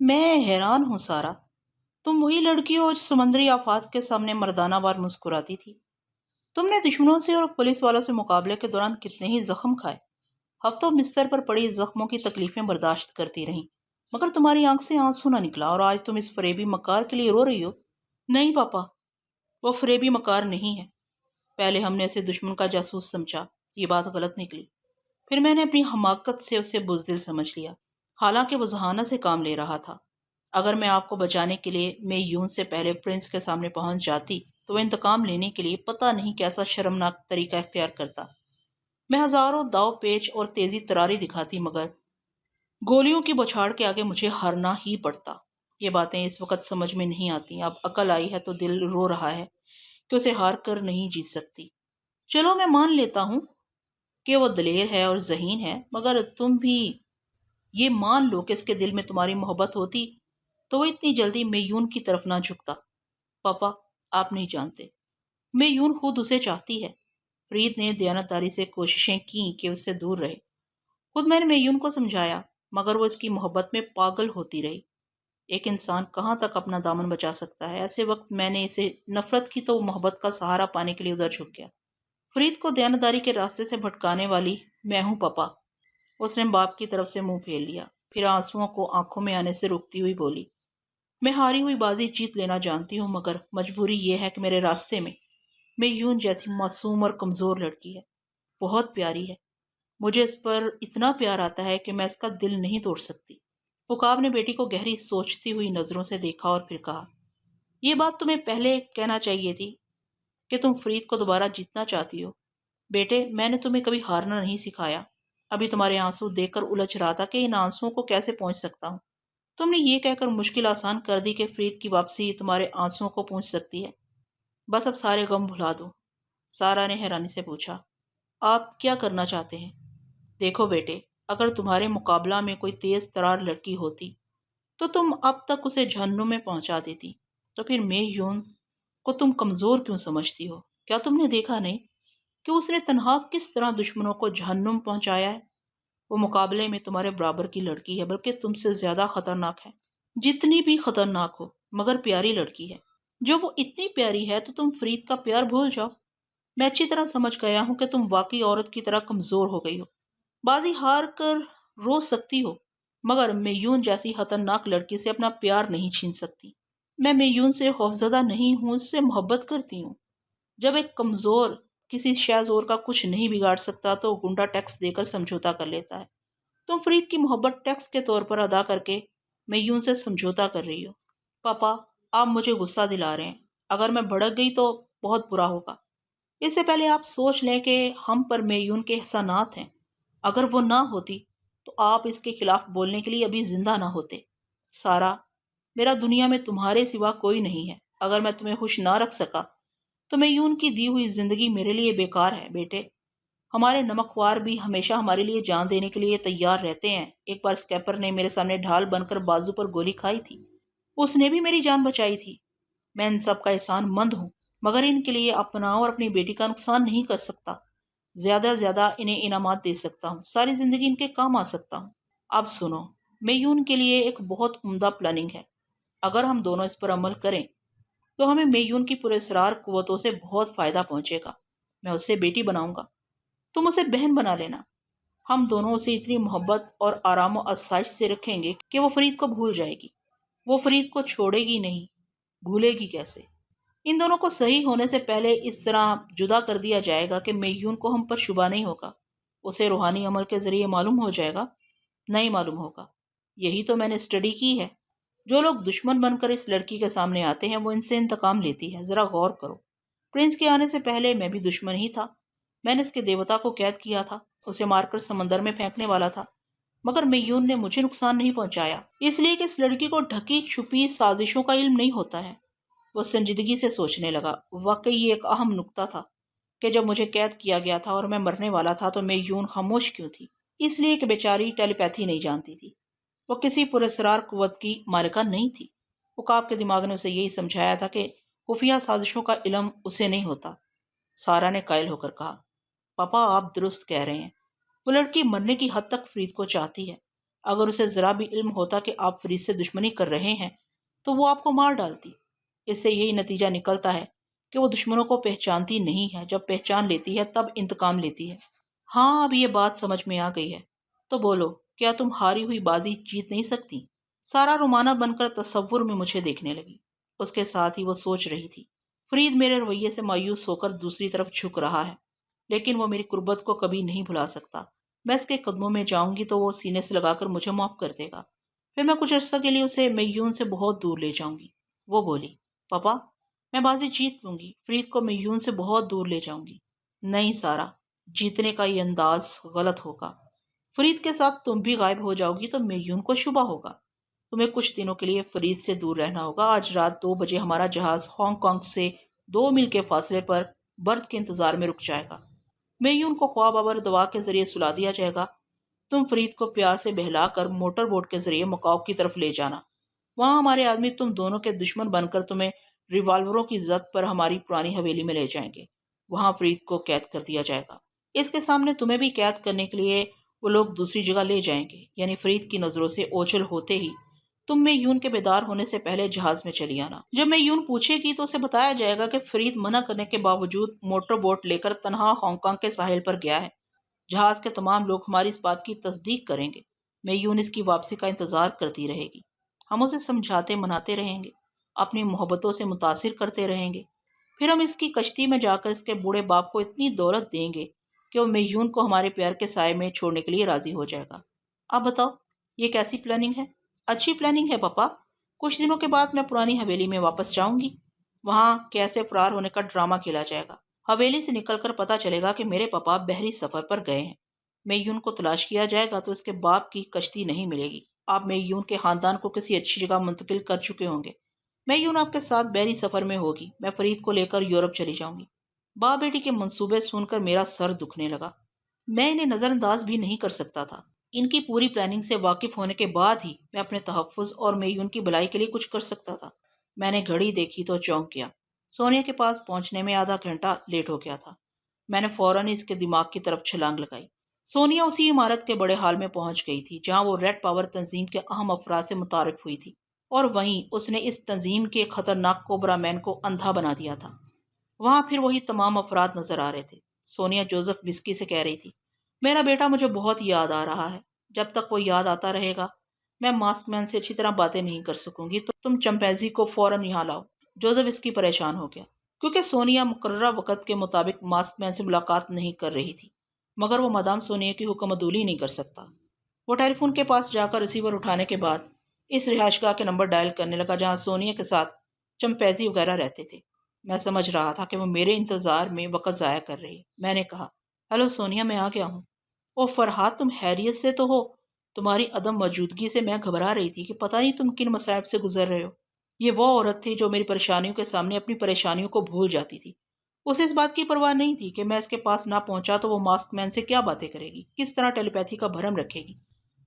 میں حیران ہوں سارا، تم وہی لڑکی ہو جو سمندری آفات کے سامنے مردانہ وار مسکراتی تھی۔ تم نے دشمنوں سے اور پولیس والوں سے مقابلے کے دوران کتنے ہی زخم کھائے، ہفتوں بستر پر پڑی زخموں کی تکلیفیں برداشت کرتی رہیں، مگر تمہاری آنکھ سے آنسو نہ نکلا اور آج تم اس فریبی مکار کے لیے رو رہی ہو۔ نہیں پاپا، وہ فریبی مکار نہیں ہے۔ پہلے ہم نے اسے دشمن کا جاسوس سمجھا، یہ بات غلط نکلی۔ پھر میں نے اپنی حماقت سے اسے بزدل سمجھ لیا، حالانکہ وہ ذہانت سے کام لے رہا تھا۔ اگر میں آپ کو بچانے کے لیے میں یون سے پہلے پرنس کے سامنے پہنچ جاتی تو وہ انتقام لینے کے لیے پتہ نہیں کیسا شرمناک طریقہ اختیار کرتا۔ میں ہزاروں داؤ پیچ اور تیزی تراری دکھاتی، مگر گولیوں کی بچھاڑ کے آگے مجھے ہارنا ہی پڑتا۔ یہ باتیں اس وقت سمجھ میں نہیں آتی، اب عقل آئی ہے تو دل رو رہا ہے کہ اسے ہار کر نہیں جیت سکتی۔ چلو میں مان لیتا ہوں کہ وہ دلیر ہے اور ذہین ہے، مگر تم بھی یہ مان لو کہ اس کے دل میں تمہاری محبت ہوتی تو وہ اتنی جلدی میون کی طرف نہ جھکتا۔ پاپا، آپ نہیں جانتے، میون خود اسے چاہتی ہے۔ فرید نے دیانتداری سے کوششیں کیں کہ اس سے دور رہے۔ خود میں نے میون کو سمجھایا، مگر وہ اس کی محبت میں پاگل ہوتی رہی۔ ایک انسان کہاں تک اپنا دامن بچا سکتا ہے؟ ایسے وقت میں نے اسے نفرت کی تو محبت کا سہارا پانے کے لیے ادھر جھک گیا۔ فرید کو دیانتداری کے راستے سے بھٹکانے والی میں ہوں پاپا۔ اس نے باپ کی طرف سے منہ پھیر لیا، پھر آنسوؤں کو آنکھوں میں آنے سے روکتی ہوئی بولی، میں ہاری ہوئی بازی جیت لینا جانتی ہوں، مگر مجبوری یہ ہے کہ میرے راستے میں یون جیسی معصوم اور کمزور لڑکی ہے، بہت پیاری ہے۔ مجھے اس پر اتنا پیار آتا ہے کہ میں اس کا دل نہیں توڑ سکتی۔ عقاب نے بیٹی کو گہری سوچتی ہوئی نظروں سے دیکھا اور پھر کہا، یہ بات تمہیں پہلے کہنا چاہیے تھی کہ تم فرید کو دوبارہ جیتنا چاہتی ہو۔ بیٹے، میں نے تمہیں کبھی ہارنا نہیں سکھایا۔ ابھی تمہارے آنسو دیکھ کر الجھ رہا تھا کہ ان آنسوؤں کو کیسے پہنچ سکتا ہوں۔ تم نے یہ کہہ کر مشکل آسان کر دی کہ فرید کی واپسی تمہارے آنسوؤں کو پہنچ سکتی ہے۔ بس اب سارے غم بھلا دو۔ سارا نے حیرانی سے پوچھا، آپ کیا کرنا چاہتے ہیں؟ دیکھو بیٹے، اگر تمہارے مقابلہ میں کوئی تیز ترار لڑکی ہوتی تو تم اب تک اسے جہنم میں پہنچا دیتی، تو پھر میں یون کو تم کمزور کیوں سمجھتی ہو؟ کیا تم نے دیکھا نہیں کہ اس نے تنہا کس طرح دشمنوں کو جہنم پہنچایا ہے؟ وہ مقابلے میں تمہارے برابر کی لڑکی ہے، بلکہ تم سے زیادہ خطرناک ہے۔ جتنی بھی خطرناک ہو، مگر پیاری لڑکی ہے۔ جو وہ اتنی پیاری ہے تو تم فرید کا پیار بھول جاؤ۔ میں اچھی طرح سمجھ گیا ہوں کہ تم واقعی عورت کی طرح کمزور ہو گئی ہو، بازی ہار کر رو سکتی ہو، مگر میون جیسی خطرناک لڑکی سے اپنا پیار نہیں چھین سکتی۔ میں میون سے خوفزدہ نہیں ہوں، اس سے محبت کرتی ہوں۔ جب ایک کمزور کسی شہ زور کا کچھ نہیں بگاڑ سکتا تو گنڈا ٹیکس دے کر سمجھوتا کر لیتا ہے۔ تم فرید کی محبت ٹیکس کے طور پر ادا کر کے میون سے سمجھوتا کر رہی ہو۔ پاپا، آپ مجھے غصہ دلا رہے ہیں۔ اگر میں بھڑک گئی تو بہت برا ہوگا۔ اس سے پہلے آپ سوچ لیں کہ ہم پر میون کے احسانات ہیں۔ اگر وہ نہ ہوتی تو آپ اس کے خلاف بولنے کے لیے ابھی زندہ نہ ہوتے۔ سارا، میرا دنیا میں تمہارے سوا کوئی نہیں ہے۔ اگر میں تمہیں خوش نہ رکھ سکا تو میون کی دی ہوئی زندگی میرے لیے بیکار ہے۔ بیٹے، ہمارے نمکوار بھی ہمیشہ ہمارے لیے جان دینے کے لیے تیار رہتے ہیں۔ ایک بار اسکیپر نے میرے سامنے ڈھال بن کر بازو پر گولی کھائی تھی، اس نے بھی میری جان بچائی تھی۔ میں ان سب کا احسان مند ہوں، مگر ان کے لیے اپنا اور اپنی بیٹی کا نقصان نہیں کر سکتا۔ زیادہ زیادہ انہیں انعامات دے سکتا ہوں، ساری زندگی ان کے کام آ سکتا ہوں۔ اب سنو، میون کے لیے ایک بہت عمدہ پلاننگ ہے۔ اگر ہم دونوں اس پر عمل کریں تو ہمیں میون کی پراسرار قوتوں سے بہت فائدہ پہنچے گا۔ میں اسے بیٹی بناؤں گا، تم اسے بہن بنا لینا۔ ہم دونوں اسے اتنی محبت اور آرام و آسائش سے رکھیں گے کہ وہ فرید کو بھول جائے گی۔ وہ فرید کو چھوڑے گی نہیں، بھولے گی کیسے؟ ان دونوں کو صحیح ہونے سے پہلے اس طرح جدا کر دیا جائے گا کہ میون کو ہم پر شبہ نہیں ہوگا۔ اسے روحانی عمل کے ذریعے معلوم ہو جائے گا، نہیں معلوم ہوگا۔ یہی تو میں نے اسٹڈی کی ہے۔ جو لوگ دشمن بن کر اس لڑکی کے سامنے آتے ہیں وہ ان سے انتقام لیتی ہے۔ ذرا غور کرو، پرنس کے آنے سے پہلے میں بھی دشمن ہی تھا۔ میں نے اس کے دیوتا کو قید کیا تھا، اسے مار کر سمندر میں پھینکنے والا تھا، مگر میون نے مجھے نقصان نہیں پہنچایا، اس لیے کہ اس لڑکی کو ڈھکی چھپی سازشوں کا علم نہیں ہوتا ہے۔ وہ سنجیدگی سے سوچنے لگا۔ واقعی یہ ایک اہم نکتہ تھا کہ جب مجھے قید کیا گیا تھا اور میں مرنے والا تھا تو میون خاموش کیوں تھی؟ اس لیے کہ بیچاری ٹیلی پیتھی نہیں جانتی تھی، وہ کسی پراسرار قوت کی مالکہ نہیں تھی۔ عقاب کے دماغ نے اسے یہی سمجھایا تھا کہ خفیہ سازشوں کا علم اسے نہیں ہوتا۔ سارا نے قائل ہو کر کہا، پاپا آپ درست کہہ رہے ہیں، وہ لڑکی مرنے کی حد تک فرید کو چاہتی ہے۔ اگر اسے ذرا بھی علم ہوتا کہ آپ فرید سے دشمنی کر رہے ہیں تو وہ آپ کو مار ڈالتی۔ اس سے یہی نتیجہ نکلتا ہے کہ وہ دشمنوں کو پہچانتی نہیں ہے، جب پہچان لیتی ہے تب انتقام لیتی ہے۔ ہاں، اب یہ بات سمجھ میں آ گئی ہے۔ تو بولو، کیا تم ہاری ہوئی بازی جیت نہیں سکتی؟ سارا رومانہ بن کر تصور میں مجھے دیکھنے لگی۔ اس کے ساتھ ہی وہ سوچ رہی تھی، فرید میرے رویے سے مایوس ہو کر دوسری طرف جھک رہا ہے، لیکن وہ میری قربت کو کبھی نہیں بھلا سکتا۔ میں اس کے قدموں میں جاؤں گی تو وہ سینے سے لگا کر مجھے معاف کر دے گا، پھر میں کچھ عرصہ کے لیے اسے میون سے بہت دور لے جاؤں گی۔ وہ بولی، پاپا، میں بازی جیت لوں گی، فرید کو میون سے بہت دور لے جاؤں گی۔ نہیں سارا، جیتنے کا یہ انداز غلط ہوگا۔ فرید کے ساتھ تم بھی غائب ہو جاؤ گی تو میون کو شبہ ہوگا۔ تمہیں کچھ دنوں کے لیے فرید سے دور رہنا ہوگا۔ آج رات 2 بجے ہمارا جہاز ہانگ کانگ سے 2 میل کے فاصلے پر برت کے انتظار میں رک جائے گا۔ میون کو خواب آور دوا کے ذریعے سلا دیا جائے گا۔ تم فرید کو پیار سے بہلا کر موٹر بوٹ کے ذریعے مکاؤ کی طرف لے جانا۔ وہاں ہمارے آدمی تم دونوں کے دشمن بن کر تمہیں ریوالوروں کی زد پر ہماری پرانی حویلی میں لے جائیں گے۔ وہاں فرید کو قید کر دیا جائے گا۔ اس کے سامنے تمہیں بھی قید کرنے کے لیے وہ لوگ دوسری جگہ لے جائیں گے، یعنی فرید کی نظروں سے اوجھل ہوتے ہی تم میون کے بیدار ہونے سے پہلے جہاز میں چلی آنا۔ جب میون پوچھے گی تو اسے بتایا جائے گا کہ فرید منع کرنے کے باوجود موٹر بوٹ لے کر تنہا ہانگ کانگ کے ساحل پر گیا ہے۔ جہاز کے تمام لوگ ہماری اس بات کی تصدیق کریں گے۔ میون اس کی واپسی کا انتظار کرتی رہے گی۔ ہم اسے سمجھاتے مناتے رہیں گے، اپنی محبتوں سے متاثر کرتے رہیں گے۔ پھر ہم اس کی کشتی میں جا کر اس کے بوڑھے باپ کو اتنی دولت دیں گے کہ وہ میون کو ہمارے پیار کے سائے میں چھوڑنے کے لیے راضی ہو جائے گا۔ اب بتاؤ، یہ کیسی پلاننگ ہے؟ اچھی پلاننگ ہے پاپا۔ کچھ دنوں کے بعد میں پرانی حویلی میں واپس جاؤں گی۔ وہاں کیسے فرار ہونے کا ڈرامہ کھیلا جائے گا۔ حویلی سے نکل کر پتہ چلے گا کہ میرے پاپا بحری سفر پر گئے ہیں۔ میون کو تلاش کیا جائے گا تو اس کے باپ کی کشتی نہیں ملے گی۔ آپ میون کے خاندان کو کسی اچھی جگہ منتقل کر چکے ہوں گے۔ میون آپ کے ساتھ بحری سفر میں ہوگی۔ میں فرید کو لے کر یورپ چلی جاؤں گی۔ باپ بیٹی کے منصوبے سن کر میرا سر دکھنے لگا۔ میں انہیں نظر انداز بھی نہیں کر سکتا تھا۔ ان کی پوری پلاننگ سے واقف ہونے کے بعد ہی میں اپنے تحفظ اور میون کی بھلائی کے لیے کچھ کر سکتا تھا۔ میں نے گھڑی دیکھی تو چونک گیا۔ سونیا کے پاس پہنچنے میں آدھا گھنٹہ لیٹ ہو گیا تھا۔ میں نے فوراً اس کے دماغ کی طرف چھلانگ لگائی۔ سونیا اسی عمارت کے بڑے ہال میں پہنچ گئی تھی جہاں وہ ریڈ پاور تنظیم کے اہم افراد سے متعارف ہوئی تھی، اور وہیں اس نے اس تنظیم کے خطرناک کوبرا مین کو اندھا بنا دیا تھا۔ وہاں پھر وہی تمام افراد نظر آ رہے تھے۔ سونیا جوزف وسکی سے کہہ رہی تھی، میرا بیٹا مجھے بہت یاد آ رہا ہے۔ جب تک وہ یاد آتا رہے گا میں ماسک مین سے اچھی طرح باتیں نہیں کر سکوں گی، تو تم چمپینزی کو فوراً یہاں لاؤ۔ جوزف وسکی پریشان ہو گیا کیونکہ سونیا مقررہ وقت کے مطابق ماسک مین سے ملاقات نہیں کر رہی تھی، مگر وہ مدام سونیا کی حکم عدولی نہیں کر سکتا۔ وہ ٹیلی فون کے پاس جا کر ریسیور اٹھانے کے بعد اس رہائش گاہ کے نمبر ڈائل کرنے لگا جہاں سونیا کے ساتھ چمپینزی وغیرہ رہتے تھے۔ میں سمجھ رہا تھا کہ وہ میرے انتظار میں وقت ضائع کر رہی ہے۔ میں نے کہا، ہیلو سونیا، میں آ گیا ہوں۔ او فرحات، تم خیریت سے تو ہو؟ تمہاری عدم موجودگی سے میں گھبرا رہی تھی کہ پتہ نہیں تم کن مصائب سے گزر رہے ہو۔ یہ وہ عورت تھی جو میری پریشانیوں کے سامنے اپنی پریشانیوں کو بھول جاتی تھی۔ اسے اس بات کی پرواہ نہیں تھی کہ میں اس کے پاس نہ پہنچا تو وہ ماسک مین سے کیا باتیں کرے گی، کس طرح ٹیلی پیتھی کا بھرم رکھے گی۔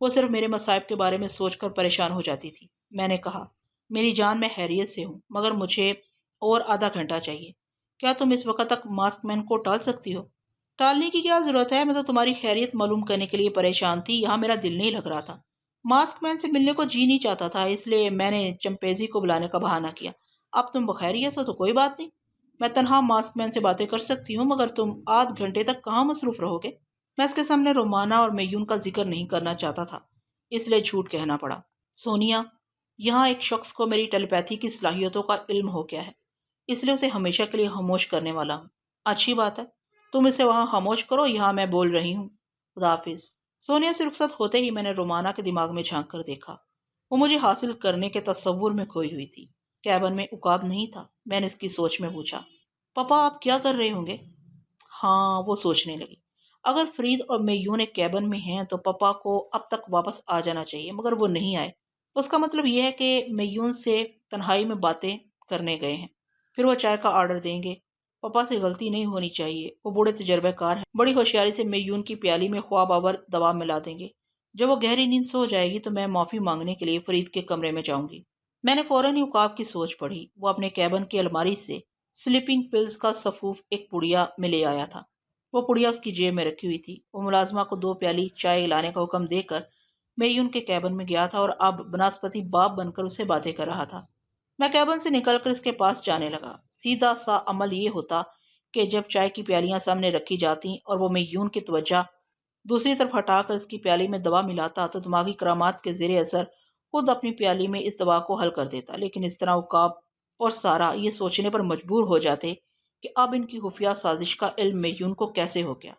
وہ صرف میرے مصائب کے بارے میں سوچ کر پریشان ہو جاتی تھی۔ میں نے کہا، میری جان، میں خیریت سے ہوں، مگر مجھے اور آدھا گھنٹہ چاہیے۔ کیا تم اس وقت تک ماسک مین کو ٹال سکتی ہو؟ ٹالنے کی کیا ضرورت ہے؟ میں تو تمہاری خیریت معلوم کرنے کے لیے پریشان تھی، یہاں میرا دل نہیں لگ رہا تھا۔ ماسک مین سے ملنے کو جی نہیں چاہتا تھا، اس لیے میں نے چمپینزی کو بلانے کا بہانہ کیا۔ اب تم بخیریت ہو تو کوئی بات نہیں، میں تنہا ماسک مین سے باتیں کر سکتی ہوں، مگر تم آدھ گھنٹے تک کہاں مصروف رہو گے؟ میں اس کے سامنے رومانہ اور میون کا ذکر نہیں کرنا چاہتا تھا، اس لیے جھوٹ کہنا پڑا۔ سونیا، یہاں ایک شخص کو میری ٹیلی پیتھی کی صلاحیتوں کا علم ہو گیا ہے، اس لیے اسے ہمیشہ کے لیے خاموش کرنے والا ہوں۔ اچھی بات ہے، تم اسے وہاں خاموش کرو، یہاں میں بول رہی ہوں۔ خدا حافظ۔ سونیا سے رخصت ہوتے ہی میں نے رومانہ کے دماغ میں جھانک کر دیکھا۔ وہ مجھے حاصل کرنے کے تصور میں کھوئی ہوئی تھی۔ کیبن میں عقاب نہیں تھا۔ میں نے اس کی سوچ میں پوچھا، پاپا آپ کیا کر رہے ہوں گے؟ ہاں، وہ سوچنے لگی، اگر فرید اور میون ایک کیبن میں ہیں تو پاپا کو اب تک واپس آ جانا چاہیے، مگر وہ نہیں آئے۔ اس کا مطلب یہ ہے کہ میون سے تنہائی میں باتیں کرنے گئے ہیں، پھر وہ چائے کا آرڈر دیں گے۔ پاپا سے غلطی نہیں ہونی چاہیے، وہ بوڑھے تجربہ کار ہیں، بڑی ہوشیاری سے میون کی پیالی میں خواب آور دوا ملا دیں گے۔ جب وہ گہری نیند سو جائے گی تو میں معافی مانگنے کے لیے فرید کے کمرے میں جاؤں گی۔ میں نے فوراً ہی عقاب کی سوچ پڑھی۔ وہ اپنے کیبن کی الماری سے سلیپنگ پلز کا صفوف ایک پڑیا میں لے آیا تھا۔ وہ پڑیا اس کی جیب میں رکھی ہوئی تھی۔ وہ ملازمہ کو 2 پیالی چائے لانے کا حکم دے کر میں یون کے کیبن میں گیا تھا اور اب بناسپتی باپ بن کر اسے باتیں کر رہا تھا۔ میں کیبن سے نکل کر اس کے پاس جانے لگا۔ سیدھا سا عمل یہ ہوتا کہ جب چائے کی پیالیاں سامنے رکھی جاتی اور وہ میون کی توجہ دوسری طرف ہٹا کر اس کی پیالی میں دوا ملاتا تو دماغی کرامات کے زیر اثر خود اپنی پیالی میں اس دوا کو حل کر دیتا، لیکن اس طرح عقاب اور سارا یہ سوچنے پر مجبور ہو جاتے کہ اب ان کی خفیہ سازش کا علم میون کو کیسے ہو گیا،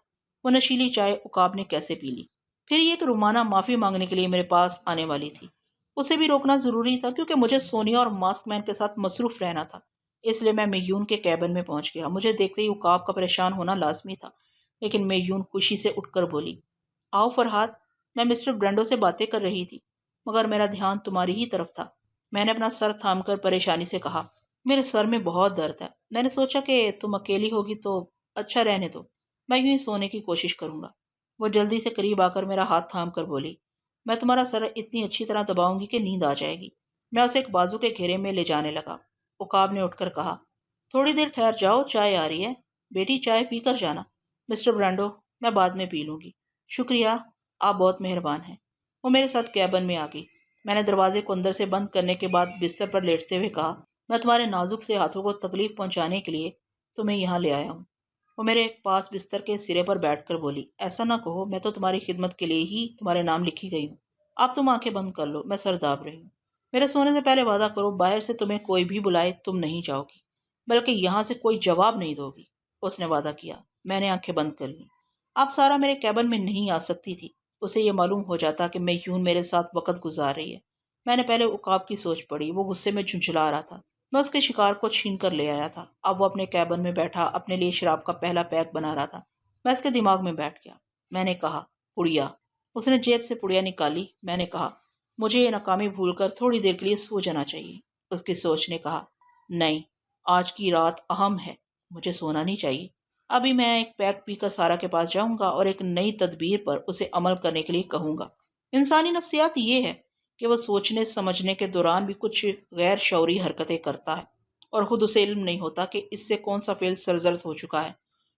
وہ نشیلی چائے عقاب نے کیسے پی لی، پھر یہ کہ رومانہ معافی مانگنے کے لیے میرے پاس آنے والی تھی۔ اسے بھی روکنا ضروری تھا کیونکہ مجھے سونیا اور ماسک مین کے ساتھ مصروف رہنا تھا، اس لیے میں میون کے کیبن میں پہنچ گیا۔ مجھے دیکھتے ہی عقاب کا پریشان ہونا لازمی تھا، لیکن میون خوشی سے اٹھ کر بولی، آؤ فرحاد، میں مسٹر برینڈو سے باتیں کر رہی تھی مگر میرا دھیان تمہاری ہی طرف تھا۔ میں نے اپنا سر تھام کر پریشانی سے کہا، میرے سر میں بہت درد ہے، میں نے سوچا کہ تم اکیلی ہوگی تو اچھا رہنے دو، میں یوں ہی سونے کی کوشش کروں گا۔ وہ جلدی سے قریب آ کر میرا ہاتھ تھام کر بولی، میں تمہارا سر اتنی اچھی طرح دباؤں گی کہ نیند آ جائے گی۔ میں اسے ایک بازو کے گھیرے میں لے جانے لگا۔ عقاب نے اٹھ کر کہا، تھوڑی دیر ٹھہر جاؤ، چائے آ رہی ہے، بیٹی چائے پی کر جانا۔ مسٹر برانڈو، میں بعد میں پی لوں گی، شکریہ، آپ بہت مہربان ہیں۔ وہ میرے ساتھ کیبن میں آ گئی۔ میں نے دروازے کو اندر سے بند کرنے کے بعد بستر پر لیٹتے ہوئے کہا، میں تمہارے نازک سے ہاتھوں کو تکلیف پہنچانے کے لیے تمہیں یہاں لے آیا ہوں۔ وہ میرے پاس بستر کے سرے پر بیٹھ کر بولی، ایسا نہ کہو، میں تو تمہاری خدمت کے لیے ہی تمہارے نام لکھی گئی ہوں۔ اب تم آنکھیں بند کر لو، میں سر داب رہی ہوں۔ میرے سونے سے پہلے وعدہ کرو باہر سے تمہیں کوئی بھی بلائے تم نہیں جاؤ گی، بلکہ یہاں سے کوئی جواب نہیں دو گی۔ اس نے وعدہ کیا۔ میں نے آنکھیں بند کر لیں۔ اب سارا میرے کیبن میں نہیں آ سکتی تھی۔ اسے یہ معلوم ہو جاتا کہ میون میرے ساتھ وقت گزار رہی ہے۔ میں نے پہلے عقاب کی سوچ پڑی، وہ غصے میں جھنجھلا رہا تھا۔ میں اس کے شکار کو چھین کر لے آیا تھا۔ اب وہ اپنے کیبن میں بیٹھا اپنے لیے شراب کا پہلا پیک بنا رہا تھا۔ میں اس کے دماغ میں بیٹھ گیا۔ میں نے کہا، پڑیا۔ اس نے جیب سے پڑیا نکالی۔ میں نے کہا، مجھے یہ ناکامی بھول کر تھوڑی دیر کے لیے سو جانا چاہیے۔ اس کی سوچ نے کہا، نہیں، آج کی رات اہم ہے، مجھے سونا نہیں چاہیے۔ ابھی میں ایک پیک پی کر سارا کے پاس جاؤں گا اور ایک نئی تدبیر پر اسے عمل کرنے کے لیے کہوں گا۔ انسانی نفسیات یہ ہے کہ وہ سوچنے سمجھنے کے دوران بھی کچھ غیر شعوری حرکتیں کرتا ہے اور خود اسے علم نہیں ہوتا کہ اس سے کون سا فعل سرزد ہو چکا ہے۔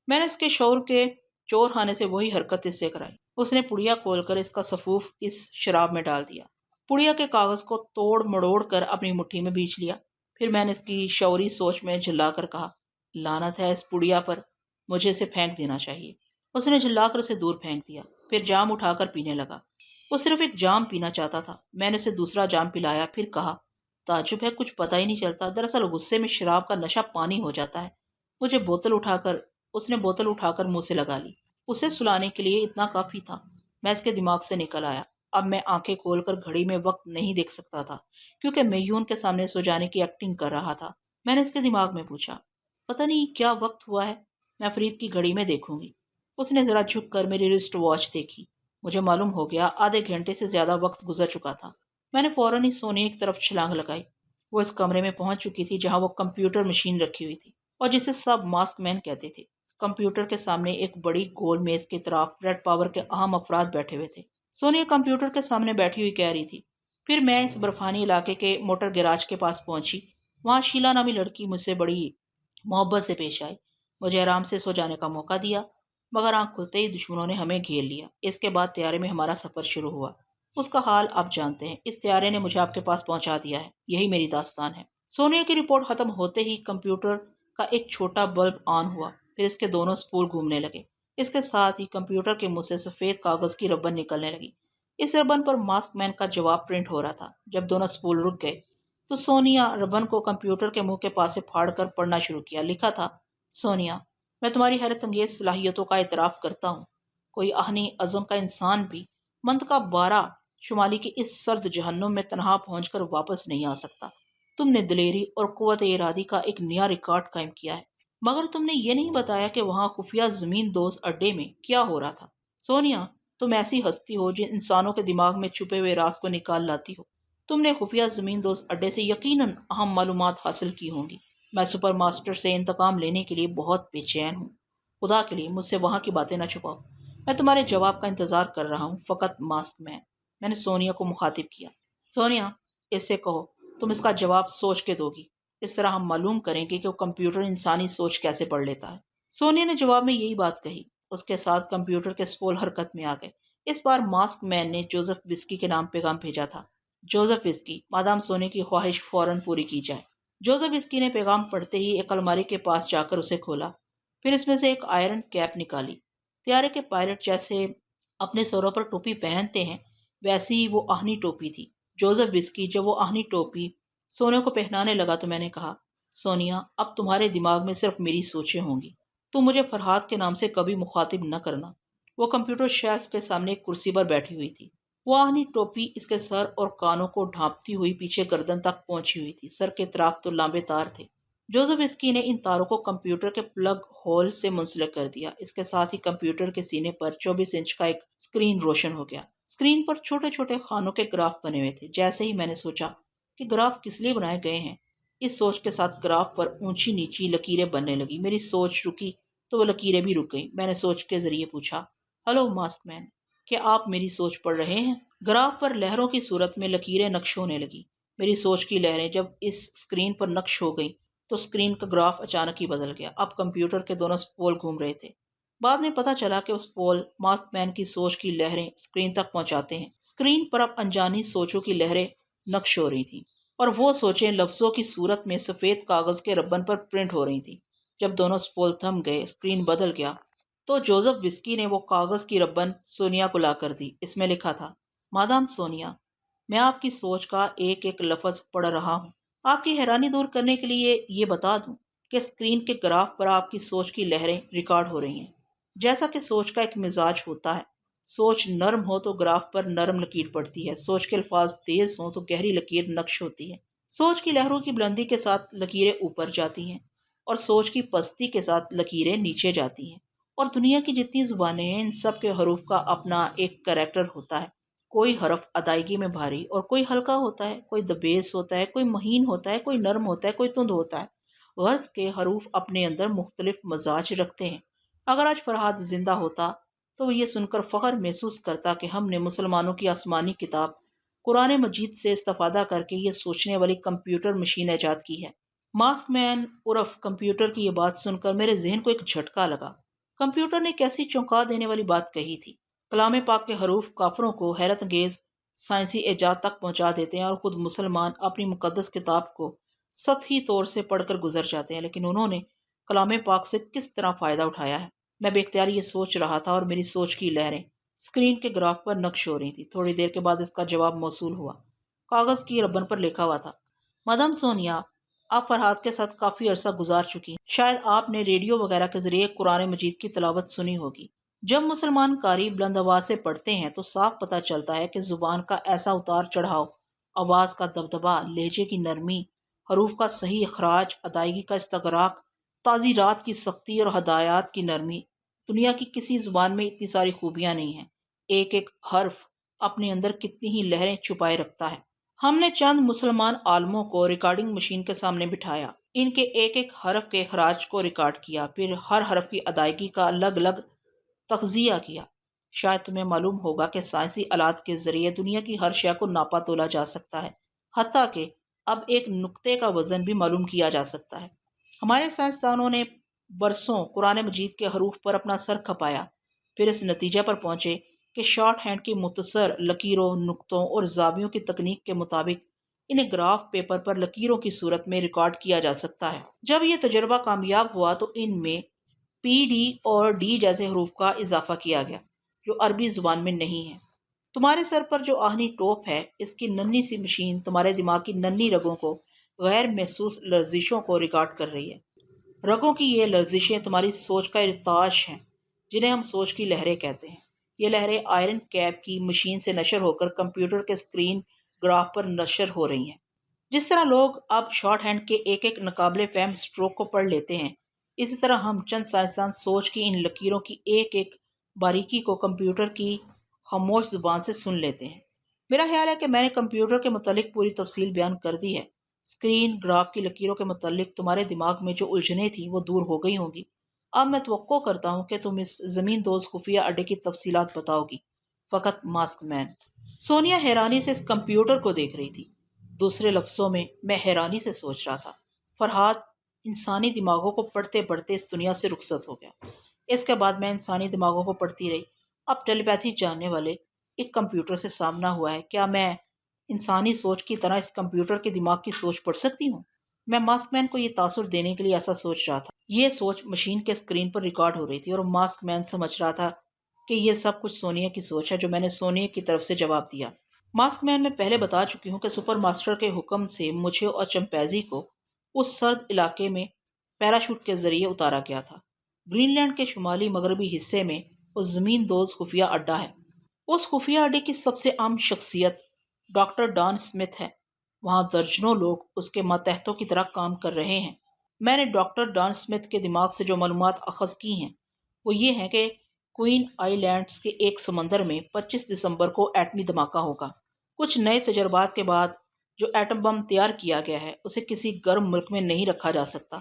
میں نے اس کے شعور کے چور خانے سے وہی حرکت اس سے کرائی۔ اس نے پڑیا کھول کر اس کا سفوف اس شراب میں ڈال دیا، پڑیا کے کاغذ کو توڑ مڑوڑ کر اپنی مٹھی میں بیچ لیا۔ پھر میں نے اس کی شعوری سوچ میں جھلا کر کہا، لعنت ہے اس پڑیا پر، مجھے اسے پھینک دینا چاہیے۔ اس نے جھلا کر اسے دور پھینک دیا، پھر جام اٹھا کر پینے لگا۔ وہ صرف ایک جام پینا چاہتا تھا۔ میں نے اسے دوسرا جام پلایا، پھر کہا، تعجب ہے کچھ پتہ ہی نہیں چلتا، دراصل غصے میں شراب کا نشہ پانی ہو جاتا ہے۔ اس نے بوتل اٹھا کر منہ سے لگا لی۔ اسے سلانے کے لیے اتنا کافی تھا۔ میں اس کے دماغ سے نکل آیا۔ اب میں آنکھیں کھول کر گھڑی میں وقت نہیں دیکھ سکتا تھا کیونکہ میون کے سامنے سو جانے کی ایکٹنگ کر رہا تھا۔ میں نے اس کے دماغ میں پوچھا، پتہ نہیں کیا وقت ہوا ہے، میں فرید کی گھڑی میں دیکھوں گی۔ اس نے ذرا جھک کر میری رسٹ واچ دیکھی۔ مجھے معلوم ہو گیا آدھے گھنٹے سے زیادہ وقت گزر چکا تھا۔ میں نے فوراً ہی سونے کی طرف چھلانگ لگائی۔ وہ اس کمرے میں پہنچ چکی تھی جہاں وہ کمپیوٹر مشین رکھی ہوئی تھی اور جسے سب ماسک مین کہتے تھے۔ کمپیوٹر کے سامنے ایک بڑی گول میز کے طرف ریڈ پاور کے اہم افراد بیٹھے ہوئے تھے۔ سونیا کمپیوٹر کے سامنے بیٹھی ہوئی کہہ رہی تھی، پھر میں اس برفانی علاقے کے موٹر گیراج کے پاس پہنچی۔ وہاں شیلا نامی لڑکی مجھ سے بڑی محبت سے پیش آئی، مجھے آرام سے سو جانے کا موقع دیا، مگر آنکھ کھلتے ہی دشمنوں نے ہمیں گھیر لیا۔ اس کے بعد طیارے میں ہمارا سفر شروع ہوا۔ اس کا حال آپ جانتے ہیں، اس طیارے نے مجھے آپ کے پاس پہنچا دیا ہے، یہی میری داستان ہے۔ سونیا کی رپورٹ ختم ہوتے ہی کمپیوٹر کا ایک چھوٹا بلب آن ہوا، پھر اس کے دونوں سپول گھومنے لگے۔ اس کے ساتھ ہی کمپیوٹر کے منہ سے سفید کاغذ کی ربن نکلنے لگی۔ اس ربن پر ماسک مین کا جواب پرنٹ ہو رہا تھا۔ جب دونوں سپول رک گئے تو سونیا ربن کو کمپیوٹر کے منہ کے پاس سے پھاڑ کر پڑھنا شروع کیا۔ لکھا تھا، سونیا، میں تمہاری حیرت انگیز صلاحیتوں کا اعتراف کرتا ہوں۔ کوئی آہنی عزم کا انسان بھی منطقہ 12 شمالی کی اس سرد جہنم میں تنہا پہنچ کر واپس نہیں آ سکتا۔ تم نے دلیری اور قوت ارادی کا ایک نیا ریکارڈ قائم کیا ہے، مگر تم نے یہ نہیں بتایا کہ وہاں خفیہ زمین دوز اڈے میں کیا ہو رہا تھا۔ سونیا، تم ایسی ہستی ہو جو انسانوں کے دماغ میں چھپے ہوئے راز کو نکال لاتی ہو۔ تم نے خفیہ زمین دوز اڈے سے یقیناً اہم معلومات حاصل کی ہوں گی۔ میں سپر ماسٹر سے انتقام لینے کے لیے بہت بے چین ہوں۔ خدا کے لیے مجھ سے وہاں کی باتیں نہ چھپاؤ۔ میں تمہارے جواب کا انتظار کر رہا ہوں، فقط ماسک مین۔ میں نے سونیا کو مخاطب کیا، سونیا، اس سے کہو تم اس کا جواب سوچ کے دو گی، اس طرح ہم معلوم کریں گے کہ وہ کمپیوٹر انسانی سوچ کیسے پڑھ لیتا ہے۔ سونیا نے جواب میں یہی بات کہی۔ اس کے ساتھ کمپیوٹر کے سپول حرکت میں آ گئے۔ اس بار ماسک مین نے جوزف وسکی کے نام پیغام بھیجا تھا۔ جوزف وسکی، مادام سونی کی خواہش فوراً پوری کی جائے۔ جوزف وسکی نے پیغام پڑھتے ہی ایک الماری کے پاس جا کر اسے کھولا، پھر اس میں سے ایک آئرن کیپ نکالی۔ طیارے کے پائلٹ جیسے اپنے سروں پر ٹوپی پہنتے ہیں ویسی ہی وہ آہنی ٹوپی تھی۔ جوزف وسکی جب وہ آہنی ٹوپی سونے کو پہنانے لگا تو میں نے کہا، سونیا، اب تمہارے دماغ میں صرف میری سوچیں ہوں گی، تم مجھے فرحاد کے نام سے کبھی مخاطب نہ کرنا۔ وہ کمپیوٹر شیلف کے سامنے ایک کرسی پر بیٹھی ہوئی تھی۔ وہ آہنی ٹوپی اس کے سر اور کانوں کو ڈھانپتی ہوئی پیچھے گردن تک پہنچی ہوئی تھی۔ سر کے اطراف تو لمبے تار تھے۔ جوزف وسکی نے ان تاروں کو کمپیوٹر کے پلگ ہول سے منسلک کر دیا۔ اس کے ساتھ ہی کمپیوٹر کے سینے پر 24 انچ کا ایک اسکرین روشن ہو گیا۔ اسکرین پر چھوٹے چھوٹے خانوں کے گراف بنے ہوئے تھے۔ جیسے ہی میں نے سوچا کہ گراف کس لیے بنائے گئے ہیں، اس سوچ کے ساتھ گراف پر اونچی نیچی لکیریں بننے لگی۔ میری سوچ رکی تو وہ لکیریں بھی رک گئیں۔ میں نے سوچ کے ذریعے پوچھا، ہلو ماسک مین، کیا آپ میری سوچ پڑھ رہے ہیں؟ گراف پر لہروں کی صورت میں لکیریں نقش ہونے لگی۔ میری سوچ کی لہریں جب اس اسکرین پر نقش ہو گئیں تو اسکرین کا گراف اچانک ہی بدل گیا۔ اب کمپیوٹر کے دونوں سپول گھوم رہے تھے۔ بعد میں پتہ چلا کہ اس پول ماسک مین کی سوچ کی لہریں اسکرین تک پہنچاتے ہیں۔ اسکرین پر اب انجانی سوچوں کی لہریں نقش ہو رہی تھیں اور وہ سوچیں لفظوں کی صورت میں سفید کاغذ کے ربن پر پرنٹ ہو رہی تھیں۔ جب دونوں سپول تھم گئے، اسکرین بدل گیا تو جوزف وسکی نے وہ کاغذ کی ربن سونیا کو لا کر دی۔ اس میں لکھا تھا، مادام سونیا، میں آپ کی سوچ کا ایک ایک لفظ پڑھ رہا ہوں۔ آپ کی حیرانی دور کرنے کے لیے یہ بتا دوں کہ اسکرین کے گراف پر آپ کی سوچ کی لہریں ریکارڈ ہو رہی ہیں۔ جیسا کہ سوچ کا ایک مزاج ہوتا ہے، سوچ نرم ہو تو گراف پر نرم لکیر پڑتی ہے، سوچ کے الفاظ تیز ہوں تو گہری لکیر نقش ہوتی ہے۔ سوچ کی لہروں کی بلندی کے ساتھ لکیریں اوپر جاتی ہیں اور سوچ کی پستی کے ساتھ لکیریں نیچے جاتی ہیں۔ اور دنیا کی جتنی زبانیں ہیں، ان سب کے حروف کا اپنا ایک کریکٹر ہوتا ہے۔ کوئی حرف ادائیگی میں بھاری اور کوئی ہلکا ہوتا ہے، کوئی دبیس ہوتا ہے، کوئی مہین ہوتا ہے، کوئی نرم ہوتا ہے، کوئی تند ہوتا ہے۔ غرض کے حروف اپنے اندر مختلف مزاج رکھتے ہیں۔ اگر آج فرحاد زندہ ہوتا تو وہ یہ سن کر فخر محسوس کرتا کہ ہم نے مسلمانوں کی آسمانی کتاب قرآن مجید سے استفادہ کر کے یہ سوچنے والی کمپیوٹر مشین ایجاد کی ہے۔ ماسک مین عرف کمپیوٹر کی یہ بات سن کر میرے ذہن کو ایک جھٹکا لگا۔ کمپیوٹر نے کیسی چونکا دینے والی بات کہی تھی۔ کلام پاک کے حروف کافروں کو حیرت انگیز سائنسی ایجاد تک پہنچا دیتے ہیں اور خود مسلمان اپنی مقدس کتاب کو سطحی طور سے پڑھ کر گزر جاتے ہیں، لیکن انہوں نے کلام پاک سے کس طرح فائدہ اٹھایا ہے؟ میں بے اختیار یہ سوچ رہا تھا اور میری سوچ کی لہریں اسکرین کے گراف پر نقش ہو رہی تھی۔ تھوڑی دیر کے بعد اس کا جواب موصول ہوا۔ کاغذ کی ربن پر لکھا ہوا تھا، مادام سونیا، آپ فرحاد کے ساتھ کافی عرصہ گزار چکی ہیں۔ شاید آپ نے ریڈیو وغیرہ کے ذریعے قرآن مجید کی تلاوت سنی ہوگی۔ جب مسلمان قاری بلند آواز سے پڑھتے ہیں تو صاف پتہ چلتا ہے کہ زبان کا ایسا اتار چڑھاؤ، آواز کا دبدبا، لہجے کی نرمی، حروف کا صحیح اخراج، ادائیگی کا استغراق، تعزیرات کی سختی اور ہدایات کی نرمی، دنیا کی کسی زبان میں اتنی ساری خوبیاں نہیں ہیں۔ ایک ایک حرف اپنے اندر کتنی ہی لہریں چھپائے رکھتا ہے۔ ہم نے چند مسلمان عالموں کو ریکارڈنگ مشین کے سامنے بٹھایا، ان کے ایک ایک حرف کے اخراج کو ریکارڈ کیا، پھر ہر حرف کی ادائیگی کا الگ الگ تجزیہ کیا۔ شاید تمہیں معلوم ہوگا کہ سائنسی آلات کے ذریعے دنیا کی ہر شے کو ناپا تولا جا سکتا ہے، حتیٰ کہ اب ایک نقطے کا وزن بھی معلوم کیا جا سکتا ہے۔ ہمارے سائنسدانوں نے برسوں قرآن مجید کے حروف پر اپنا سر کھپایا، پھر اس نتیجے پر پہنچے کہ شارٹ ہینڈ کی مختصر لکیروں، نقطوں اور زاویوں کی تکنیک کے مطابق انہیں گراف پیپر پر لکیروں کی صورت میں ریکارڈ کیا جا سکتا ہے۔ جب یہ تجربہ کامیاب ہوا تو ان میں پی، ڈی اور ڈی جیسے حروف کا اضافہ کیا گیا جو عربی زبان میں نہیں ہیں۔ تمہارے سر پر جو آہنی ٹوپ ہے، اس کی ننھی سی مشین تمہارے دماغ کی ننھی رگوں کو، غیر محسوس لرزشوں کو ریکارڈ کر رہی ہے۔ رگوں کی یہ لرزشیں تمہاری سوچ کا ارتعاش ہیں، جنہیں ہم سوچ کی لہریں کہتے ہیں۔ یہ لہریں آئرن کیپ کی مشین سے نشر ہو کر کمپیوٹر کے اسکرین گراف پر نشر ہو رہی ہیں۔ جس طرح لوگ اب شارٹ ہینڈ کے ایک ایک ناقابل فہم اسٹروک کو پڑھ لیتے ہیں، اسی طرح ہم چند سائنسدان سوچ کی ان لکیروں کی ایک ایک باریکی کو کمپیوٹر کی خاموش زبان سے سن لیتے ہیں۔ میرا خیال ہے کہ میں نے کمپیوٹر کے متعلق پوری تفصیل بیان کر دی ہے۔ اسکرین گراف کی لکیروں کے متعلق تمہارے دماغ میں جو الجھنیں تھیں وہ دور ہو گئی ہوں گی۔ اب میں توقع کرتا ہوں کہ تم اس زمین دوز خفیہ اڈے کی تفصیلات بتاؤ گی۔ فقط ماسک مین۔ سونیا حیرانی سے اس کمپیوٹر کو دیکھ رہی تھی۔ دوسرے لفظوں میں حیرانی سے سوچ رہا تھا، فرحاد انسانی دماغوں کو پڑھتے پڑھتے اس دنیا سے رخصت ہو گیا۔ اس کے بعد میں انسانی دماغوں کو پڑھتی رہی اب ٹیلیپیتھی جاننے والے ایک کمپیوٹر سے سامنا ہوا ہے، کیا میں انسانی سوچ کی طرح اس کمپیوٹر کے دماغ کی سوچ پڑھ سکتی ہوں؟ میں ماسک مین کو یہ تاثر دینے کے لیے ایسا سوچ رہا تھا۔ یہ سوچ مشین کے اسکرین پر ریکارڈ ہو رہی تھی اور ماسک مین سمجھ رہا تھا کہ یہ سب کچھ سونیا کی سوچ ہے، جو میں نے سونیا کی طرف سے جواب دیا۔ ماسک مین میں پہلے بتا چکی ہوں کہ سپر ماسٹر کے حکم سے مجھے اور چمپینزی کو اس سرد علاقے میں پیراشوٹ کے ذریعے اتارا گیا تھا۔ گرین لینڈ کے شمالی مغربی حصے میں وہ زمین دوز خفیہ اڈا ہے۔ اس خفیہ اڈے کی سب سے اہم شخصیت ڈاکٹر ڈان اسمتھ ہے۔ وہاں درجنوں لوگ اس کے ماتحتوں کی طرح کام کر رہے ہیں۔ میں نے ڈاکٹر ڈان اسمتھ کے دماغ سے جو معلومات اخذ کی ہیں وہ یہ ہیں کہ کوئن آئی لینڈز کے ایک سمندر میں 25 دسمبر کو ایٹمی دھماکہ ہوگا۔ کچھ نئے تجربات کے بعد جو ایٹم بم تیار کیا گیا ہے اسے کسی گرم ملک میں نہیں رکھا جا سکتا،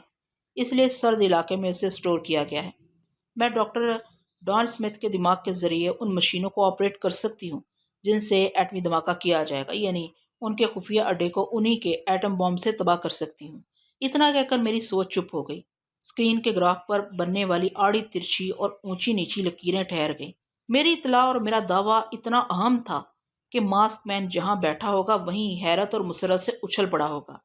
اس لیے سرد علاقے میں اسے اسٹور کیا گیا ہے۔ میں ڈاکٹر ڈان اسمتھ کے دماغ کے ذریعے ان مشینوں کو آپریٹ کر سکتی ہوں جن سے ایٹمی دھماکہ کیا جائے گا، یعنی ان کے خفیہ اڈے کو انہی کے ایٹم بم سے تباہ کر سکتی ہوں۔ اتنا کہہ کر میری سوچ چپ ہو گئی۔ اسکرین کے گراف پر بننے والی آڑی ترچھی اور اونچی نیچی لکیریں ٹھہر گئیں۔ میری اطلاع اور میرا دعویٰ اتنا اہم تھا کہ ماسک مین جہاں بیٹھا ہوگا وہیں حیرت اور مسرت سے اچھل پڑا ہوگا۔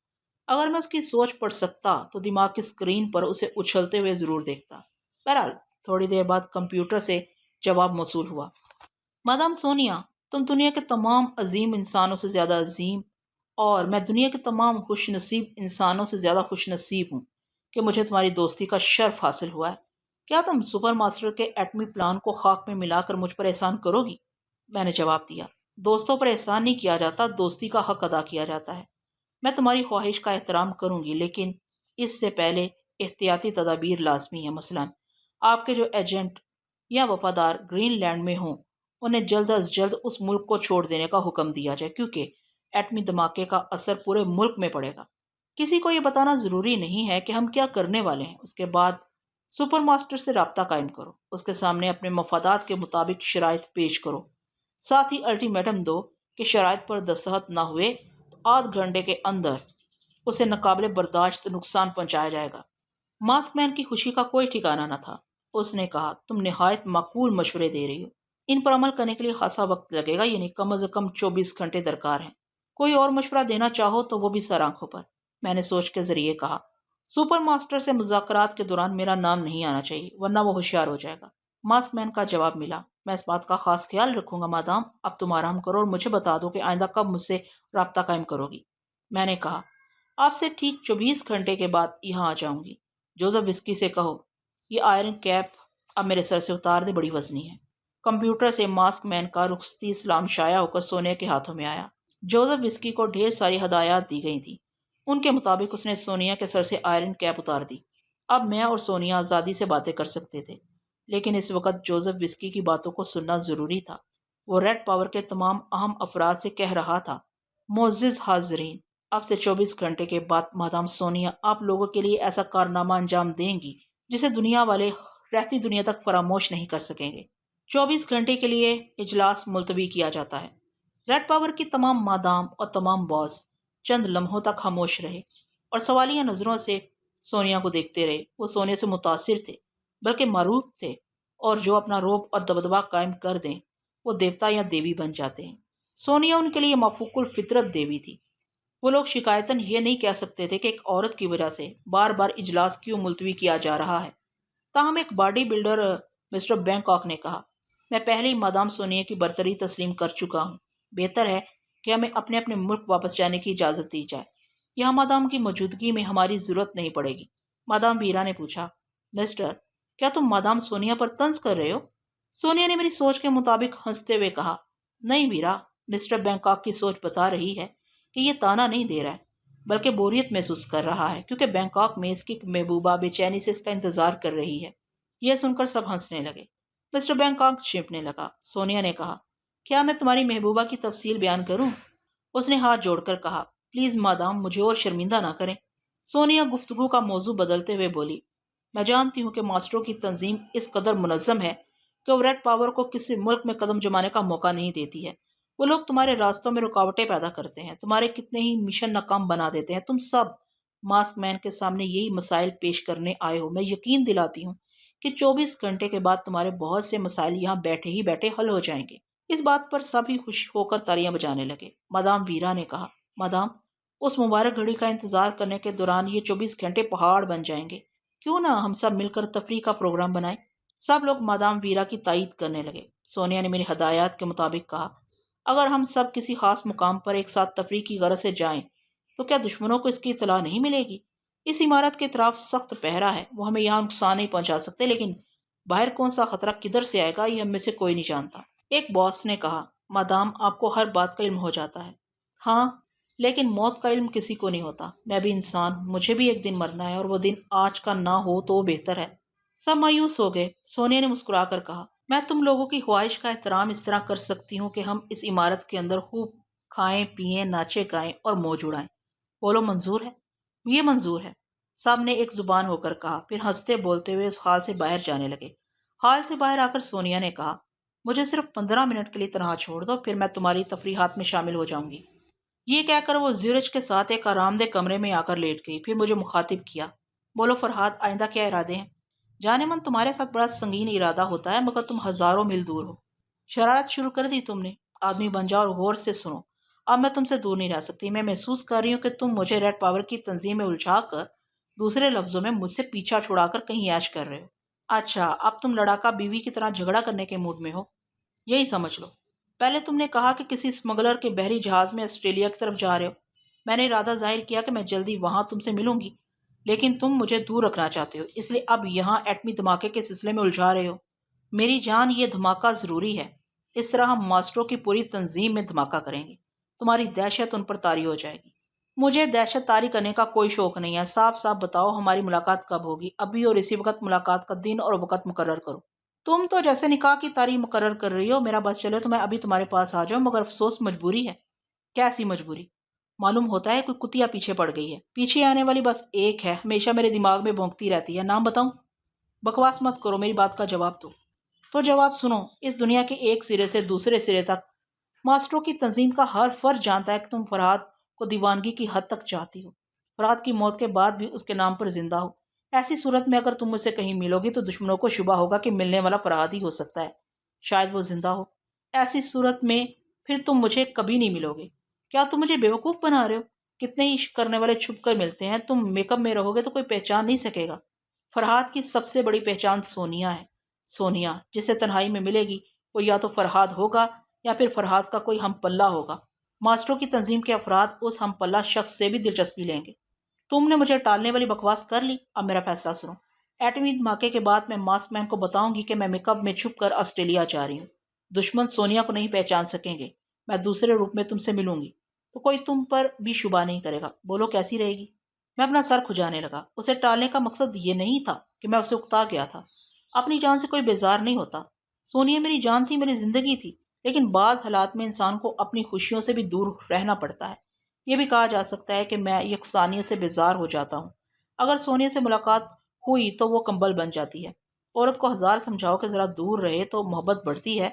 اگر میں اس کی سوچ پڑھ سکتا تو دماغ کی اسکرین پر اسے اچھلتے ہوئے ضرور دیکھتا۔ بہرحال تھوڑی دیر بعد کمپیوٹر سے جواب موصول ہوا۔ مادام سونیا، تم دنیا کے تمام عظیم انسانوں سے زیادہ عظیم اور میں دنیا کے تمام خوش نصیب انسانوں سے زیادہ خوش نصیب ہوں کہ مجھے تمہاری دوستی کا شرف حاصل ہوا ہے۔ کیا تم سپر ماسٹر کے ایٹمی پلان کو خاک میں ملا کر مجھ پر احسان کرو گی؟ میں نے جواب دیا، دوستوں پر احسان نہیں کیا جاتا، دوستی کا حق ادا کیا جاتا ہے۔ میں تمہاری خواہش کا احترام کروں گی، لیکن اس سے پہلے احتیاطی تدابیر لازمی ہیں۔ مثلاً آپ کے جو ایجنٹ یا وفادار گرین لینڈ میں ہوں انہیں جلد از جلد اس ملک کو چھوڑ دینے کا حکم دیا جائے، کیونکہ ایٹمی دھماکے کا اثر پورے ملک میں پڑے گا۔ کسی کو یہ بتانا ضروری نہیں ہے کہ ہم کیا کرنے والے ہیں۔ اس کے بعد سپر ماسٹر سے رابطہ قائم کرو، اس کے سامنے اپنے مفادات کے مطابق شرائط پیش کرو، ساتھ ہی الٹیمیٹم دو کہ شرائط پر دستخط نہ ہوئے تو آدھ گھنٹے کے اندر اسے ناقابل برداشت نقصان پہنچایا جائے گا۔ ماسک مین کی خوشی کا کوئی ٹھکانہ نہ تھا۔ اس نے کہا، تم نہایت معقول مشورے دے رہی ہو، ان پر عمل کرنے کے لیے خاصا وقت لگے گا، یعنی کم از کم 24 گھنٹے درکار ہیں۔ کوئی اور مشورہ دینا چاہو تو وہ بھی سر آنکھوں پر، میں نے سوچ کے ذریعے کہا۔ سپر ماسٹر سے مذاکرات کے دوران میرا نام نہیں آنا چاہیے، ورنہ وہ ہوشیار ہو جائے گا۔ ماسک مین کا جواب ملا، میں اس بات کا خاص خیال رکھوں گا مادام، اب تم آرام کرو اور مجھے بتا دو کہ آئندہ کب مجھ سے رابطہ قائم کرو گی۔ میں نے کہا، آپ سے ٹھیک 24 گھنٹے کے بعد یہاں آ جاؤں گی۔ جوزف وسکی سے کہو یہ آئرن کیپ اب میرے سر سے اتار دے، بڑی وزنی ہے۔ کمپیوٹر سے ماسک مین کا رخصتی اسلام شائع ہو کر سونیا کے ہاتھوں میں آیا۔ جوزف وسکی کو ڈھیر ساری ہدایات دی گئی تھیں، ان کے مطابق اس نے سونیا کے سر سے آئرن کیپ اتار دی۔ اب میں اور سونیا آزادی سے باتیں کر سکتے تھے، لیکن اس وقت جوزف وسکی کی باتوں کو سننا ضروری تھا۔ وہ ریڈ پاور کے تمام اہم افراد سے کہہ رہا تھا، معزز حاضرین، اب سے 24 گھنٹے کے بعد مادام سونیا آپ لوگوں کے لیے ایسا کارنامہ انجام دیں گی جسے دنیا والے رہتی دنیا تک فراموش نہیں کر سکیں گے۔ 24 گھنٹے کے لیے اجلاس ملتوی کیا جاتا ہے۔ ریڈ پاور کی تمام مادام اور تمام باس چند لمحوں تک خاموش رہے اور سوالیہ نظروں سے سونیا کو دیکھتے رہے۔ وہ سونے سے متاثر تھے، بلکہ معروف تھے، اور جو اپنا روب اور دبدبہ قائم کر دیں وہ دیوتا یا دیوی بن جاتے ہیں۔ سونیا ان کے لیے مافوق الفطرت دیوی تھی۔ وہ لوگ شکایتاً یہ نہیں کہہ سکتے تھے کہ ایک عورت کی وجہ سے بار بار اجلاس کیوں ملتوی کیا جا رہا ہے۔ تاہم ایک باڈی بلڈر مسٹر بینکاک نے کہا، میں پہلے ہی مادام سونیا کی برتری تسلیم کر چکا ہوں، بہتر ہے کہ ہمیں اپنے اپنے ملک واپس جانے کی اجازت دی جائے، یہاں مادام کی موجودگی میں ہماری ضرورت نہیں پڑے گی۔ مادام ویرا نے پوچھا، مسٹر، کیا تم مادام سونیا پر طنز کر رہے ہو؟ سونیا نے میری سوچ کے مطابق ہنستے ہوئے کہا، نہیں ویرا، مسٹر بینکاک کی سوچ بتا رہی ہے کہ یہ تانا نہیں دے رہا ہے، بلکہ بوریت محسوس کر رہا ہے، کیونکہ بینکاک میں اس کی محبوبہ بے چینی سے اس کا انتظار کر رہی ہے۔ یہ سن کر سب ہنسنے لگے۔ مسٹر بینکاک چیپنے لگا۔ سونیا نے کہا، کیا میں تمہاری محبوبہ کی تفصیل بیان کروں؟ اس نے ہاتھ جوڑ کر کہا، پلیز مادام مجھے اور شرمندہ نہ کریں۔ سونیا گفتگو کا موضوع بدلتے ہوئے بولی، میں جانتی ہوں کہ ماسٹروں کی تنظیم اس قدر منظم ہے کہ وہ ریڈ پاور کو کسی ملک میں قدم جمانے کا موقع نہیں دیتی ہے۔ وہ لوگ تمہارے راستوں میں رکاوٹیں پیدا کرتے ہیں، تمہارے کتنے ہی مشن ناکام بنا دیتے ہیں۔ تم سب ماسک مین کے سامنے یہی مسائل پیش کرنے آئے ہو۔ میں یقین دلاتی ہوں کہ 24 گھنٹے کے بعد تمہارے بہت سے مسائل یہاں بیٹھے ہی بیٹھے حل ہو جائیں گے۔ اس بات پر سبھی خوش ہو کر تالیاں بجانے لگے۔ مادام ویرا نے کہا، مادام، اس مبارک گھڑی کا انتظار کرنے کے دوران یہ 24 گھنٹے پہاڑ بن جائیں گے۔ کیوں نہ ہم سب مل کر تفریح کا پروگرام بنائیں؟ سب لوگ مادام ویرا کی تائید کرنے لگے۔ سونیا نے میری ہدایات کے مطابق کہا، اگر ہم سب کسی خاص مقام پر ایک ساتھ تفریح کی غرض سے جائیں تو کیا دشمنوں کو اس کی اطلاع نہیں ملے گی؟ اس عمارت کے اطراف سخت پہرا ہے، وہ ہمیں یہاں نقصان نہیں پہنچا سکتے، لیکن باہر کون سا خطرہ کدھر سے آئے گا یہ ہم میں سے کوئی نہیں جانتا۔ ایک باس نے کہا، مادام، آپ کو ہر بات کا علم ہو جاتا ہے۔ ہاں، لیکن موت کا علم کسی کو نہیں ہوتا۔ میں بھی انسان ہوں، مجھے بھی ایک دن مرنا ہے، اور وہ دن آج کا نہ ہو تو وہ بہتر ہے۔ سب مایوس ہو گئے۔ سونیا نے مسکرا کر کہا، میں تم لوگوں کی خواہش کا احترام اس طرح کر سکتی ہوں کہ ہم اس عمارت کے اندر خوب کھائیں پیئیں، ناچے گائیں اور موج اڑائیں۔ بولو، منظور ہے؟ یہ منظور ہے، سب نے ایک زبان ہو کر کہا، پھر ہنستے بولتے ہوئے اس ہال سے باہر جانے لگے۔ ہال سے باہر آ کر سونیا نے کہا، مجھے صرف 15 منٹ کے لیے تنہا چھوڑ دو، پھر میں تمہاری تفریحات میں شامل ہو جاؤں گی۔ یہ کہہ کر وہ زیرج کے ساتھ ایک آرام دہ کمرے میں آ کر لیٹ گئی، پھر مجھے مخاطب کیا، بولو فرحاد، آئندہ کیا ارادے ہیں؟ جانے من تمہارے ساتھ بڑا سنگین ارادہ ہوتا ہے، مگر تم ہزاروں میل دور ہو۔ شرارت شروع کر دی تم نے؟ آدمی بن جاؤ اور غور سے سنو، اب میں تم سے دور نہیں رہ سکتی۔ میں محسوس کر رہی ہوں کہ تم مجھے ریڈ پاور کی تنظیم میں الجھا کر، دوسرے لفظوں میں مجھ سے پیچھا چھڑا کر کہیں عیش کر رہے ہو۔ اچھا، اب تم لڑاکا بیوی کی طرح جھگڑا کرنے کے موڈ میں ہو؟ یہی سمجھ لو۔ پہلے تم نے کہا کہ کسی اسمگلر کے بحری جہاز میں آسٹریلیا کی طرف جا رہے ہو۔ میں نے ارادہ ظاہر کیا کہ میں جلدی وہاں تم سے ملوں گی، لیکن تم مجھے دور رکھنا چاہتے ہو، اس لیے اب یہاں ایٹمی دھماکے کے سلسلے میں الجھا رہے ہو۔ میری جان، یہ دھماکہ ضروری ہے، اس طرح ہم ماسٹروں کی پوری تنظیم میں دھماکہ کریں گے، تمہاری دہشت ان پر طاری ہو جائے گی۔ مجھے دہشت طاری کرنے کا کوئی شوق نہیں ہے، صاف صاف بتاؤ ہماری ملاقات کب ہوگی؟ ابھی اور اسی وقت ملاقات کا دن اور وقت مقرر کرو۔ تم تو جیسے نکاح کی تاریخ مقرر کر رہی ہو، میرا بس چلے تو میں ابھی تمہارے پاس آ جاؤں، مگر افسوس مجبوری ہے۔ کیسی مجبوری؟ معلوم ہوتا ہے کوئی کتیا پیچھے پڑ گئی ہے۔ پیچھے آنے والی بس ایک ہے، ہمیشہ میرے دماغ میں بھونکتی رہتی ہے، نام بتاؤں؟ بکواس مت کرو، میری بات کا جواب دو۔ تو جواب سنو، اس دنیا کے ایک سرے سے دوسرے سرے تک ماسٹروں کی تنظیم کا ہر فرد جانتا ہے کہ تم فرحاد کو دیوانگی کی حد تک چاہتی ہو، فرحاد کی موت کے بعد بھی اس کے نام پر زندہ ہو۔ ایسی صورت میں اگر تم مجھ سے کہیں ملو گی تو دشمنوں کو شبہ ہوگا کہ ملنے والا فرحاد ہی ہو سکتا ہے، شاید وہ زندہ ہو۔ ایسی صورت میں پھر تم مجھے کبھی نہیں ملو گے۔ کیا تم مجھے بیوقوف بنا رہے ہو؟ کتنے ہی عشق کرنے والے چھپ کر ملتے ہیں، تم میک اپ میں رہو گے تو کوئی پہچان نہیں سکے گا۔ فرحاد کی سب سے بڑی پہچان سونیا ہے۔ سونیا جسے تنہائی میں ملے گی وہ یا تو فرحاد ہوگا یا پھر فرحاد کا کوئی ہم پلہ ہوگا۔ ماسٹروں کی تنظیم کے افراد اس ہم پلہ شخص سے بھی دلچسپی لیں گے۔ تم نے مجھے ٹالنے والی بکواس کر لی، اب میرا فیصلہ سنو۔ ایٹمی دھماکے کے بعد میں ماسک مین کو بتاؤں گی کہ میں میک اپ میں چھپ کر آسٹریلیا جا رہی ہوں۔ دشمن سونیا کو نہیں پہچان سکیں گے، میں دوسرے روپ میں تم سے ملوں گی تو کوئی تم پر بھی شبہ نہیں کرے گا۔ بولو کیسی رہے گی؟ میں اپنا سر کھجانے لگا۔ اسے ٹالنے کا مقصد یہ نہیں تھا کہ میں اسے اکتا گیا تھا۔ اپنی جان سے کوئی بیزار نہیں ہوتا۔ سونیا میری جان تھی، میری زندگی تھی، لیکن بعض حالات میں انسان کو اپنی خوشیوں سے بھی دور رہنا پڑتا ہے۔ یہ بھی کہا جا سکتا ہے کہ میں یکسانیت سے بیزار ہو جاتا ہوں۔ اگر سونیا سے ملاقات ہوئی تو وہ کمبل بن جاتی ہے۔ عورت کو ہزار سمجھاؤ کہ ذرا دور رہے تو محبت بڑھتی ہے۔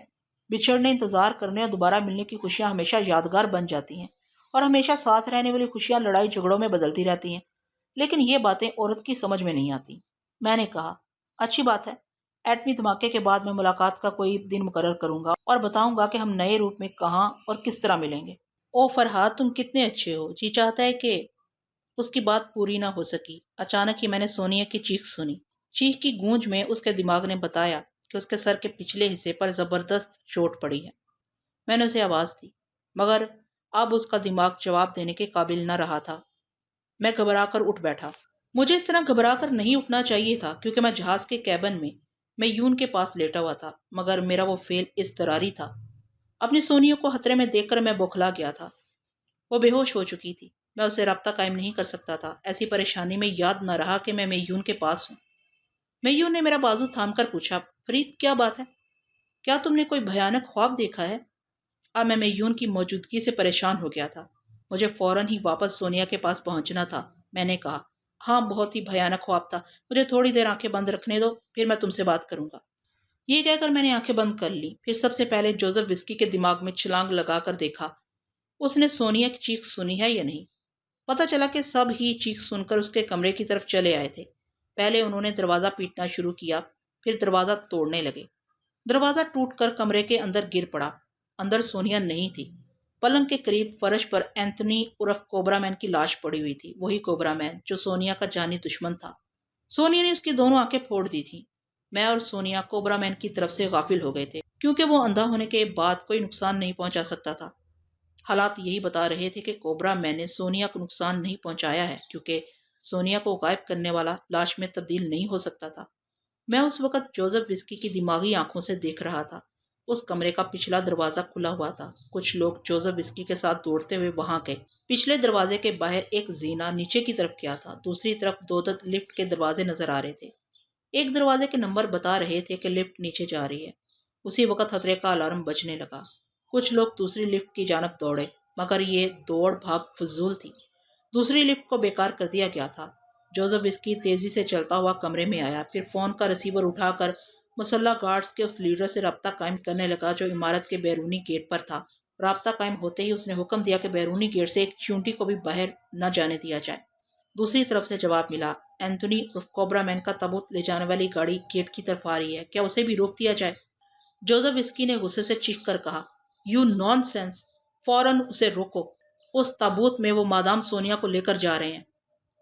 بچھڑنے، انتظار کرنے اور دوبارہ ملنے کی خوشیاں ہمیشہ یادگار بن جاتی ہیں، اور ہمیشہ ساتھ رہنے والی خوشیاں لڑائی جھگڑوں میں بدلتی رہتی ہیں۔ لیکن یہ باتیں عورت کی سمجھ میں نہیں آتی۔ میں نے کہا، اچھی بات ہے، ایٹمی دھماکے کے بعد میں ملاقات کا کوئی دن مقرر کروں گا اور بتاؤں گا کہ ہم نئے روپ میں کہاں اور کس طرح ملیں گے۔ او فرحاد، تم کتنے اچھے ہو، جی چاہتا ہے کہ… اس کی بات پوری نہ ہو سکی۔ اچانک ہی میں نے سونیا کی چیخ سنی۔ چیخ کی گونج میں اس کے دماغ نے بتایا کہ اس کے سر کے پچھلے حصے پر زبردست چوٹ پڑی ہے۔ میں نے اسے آواز دی، مگر اب اس کا دماغ جواب دینے کے قابل نہ رہا تھا۔ میں گھبرا کر اٹھ بیٹھا۔ مجھے اس طرح گھبرا کر نہیں اٹھنا چاہیے تھا، کیونکہ میں جہاز کے کیبن میں یون کے پاس لیٹا ہوا تھا، مگر میرا وہ فعل اضطراری تھا۔ اپنی سونیا کو خطرے میں دیکھ کر میں بوکھلا گیا تھا۔ وہ بے ہوش ہو چکی تھی، میں اسے رابطہ قائم نہیں کر سکتا تھا۔ ایسی پریشانی میں یاد نہ رہا کہ میں میون کے پاس ہوں۔ میون نے میرا بازو تھام کر پوچھا، فرید کیا بات ہے؟ کیا تم نے کوئی بھیانک خواب دیکھا ہے؟ اب میں میون کی موجودگی سے پریشان ہو گیا تھا۔ مجھے فوراً ہی واپس سونیا کے پاس پہنچنا تھا۔ میں نے کہا، ہاں، بہت ہی بھیانک خواب تھا، مجھے تھوڑی دیر آنکھیں بند رکھنے دو، پھر میں تم سے بات کروں گا۔ یہ کہہ کر میں نے آنکھیں بند کر لی، پھر سب سے پہلے جوزف وسکی کے دماغ میں چھلانگ لگا کر دیکھا اس نے سونیا کی چیخ سنی ہے یا نہیں۔ پتہ چلا کہ سب ہی چیخ سن کر اس کے کمرے کی طرف چلے آئے تھے۔ پہلے انہوں نے دروازہ پیٹنا شروع کیا، پھر دروازہ توڑنے لگے۔ دروازہ ٹوٹ کر کمرے کے اندر گر پڑا۔ اندر سونیا نہیں تھی۔ پلنگ کے قریب فرش پر اینتھنی عرف کوبرا مین کی لاش پڑی ہوئی تھی، وہی کوبرا مین جو سونیا کا جانی دشمن تھا۔ سونیا نے اس کی دونوں آنکھیں پھوڑ دی تھیں۔ میں اور سونیا کوبرا مین کی طرف سے غافل ہو گئے تھے، کیونکہ وہ اندھا ہونے کے بعد کوئی نقصان نہیں پہنچا سکتا تھا۔ حالات یہی بتا رہے تھے کہ کوبرا مین نے سونیا کو نقصان نہیں پہنچایا ہے، کیونکہ سونیا کو غائب کرنے والا لاش میں تبدیل نہیں ہو سکتا تھا۔ میں اس وقت جوزف وسکی کی دماغی آنکھوں سے دیکھ رہا تھا۔ اس کمرے کا پچھلا دروازہ کھلا ہوا تھا۔ کچھ لوگ جوزف وسکی کے ساتھ دوڑتے ہوئے وہاں گئے۔ پچھلے دروازے کے باہر ایک زینہ نیچے کی طرف کیا تھا، دوسری طرف دو لفٹ کے دروازے نظر آ رہے تھے۔ ایک دروازے کے نمبر بتا رہے تھے کہ لفٹ نیچے جا رہی ہے۔ اسی وقت خطرے کا الارم بجنے لگا۔ کچھ لوگ دوسری لفٹ کی جانب دوڑے، مگر یہ دوڑ بھاگ فضول تھی۔ دوسری لفٹ کو بیکار کر دیا گیا تھا۔ جوزف وسکی تیزی سے چلتا ہوا کمرے میں آیا، پھر فون کا ریسیور اٹھا کر مسلح گارڈز کے اس لیڈر سے رابطہ قائم کرنے لگا جو عمارت کے بیرونی گیٹ پر تھا۔ رابطہ قائم ہوتے ہی اس نے حکم دیا کہ بیرونی گیٹ سے ایک چیونٹی کو بھی باہر نہ جانے دیا جائے۔ دوسری طرف سے جواب ملا، اینتھنی کوبرا مین کا تابوت لے جانے والی گاڑی گیٹ کی طرف آ رہی ہے، کیا اسے بھی روک دیا جائے؟ جوزف وسکی نے غصے سے چیخ کر کہا، یو نان سینس، فوراً اسے روکو۔ اس تابوت میں وہ مادام سونیا کو لے کر جا رہے ہیں۔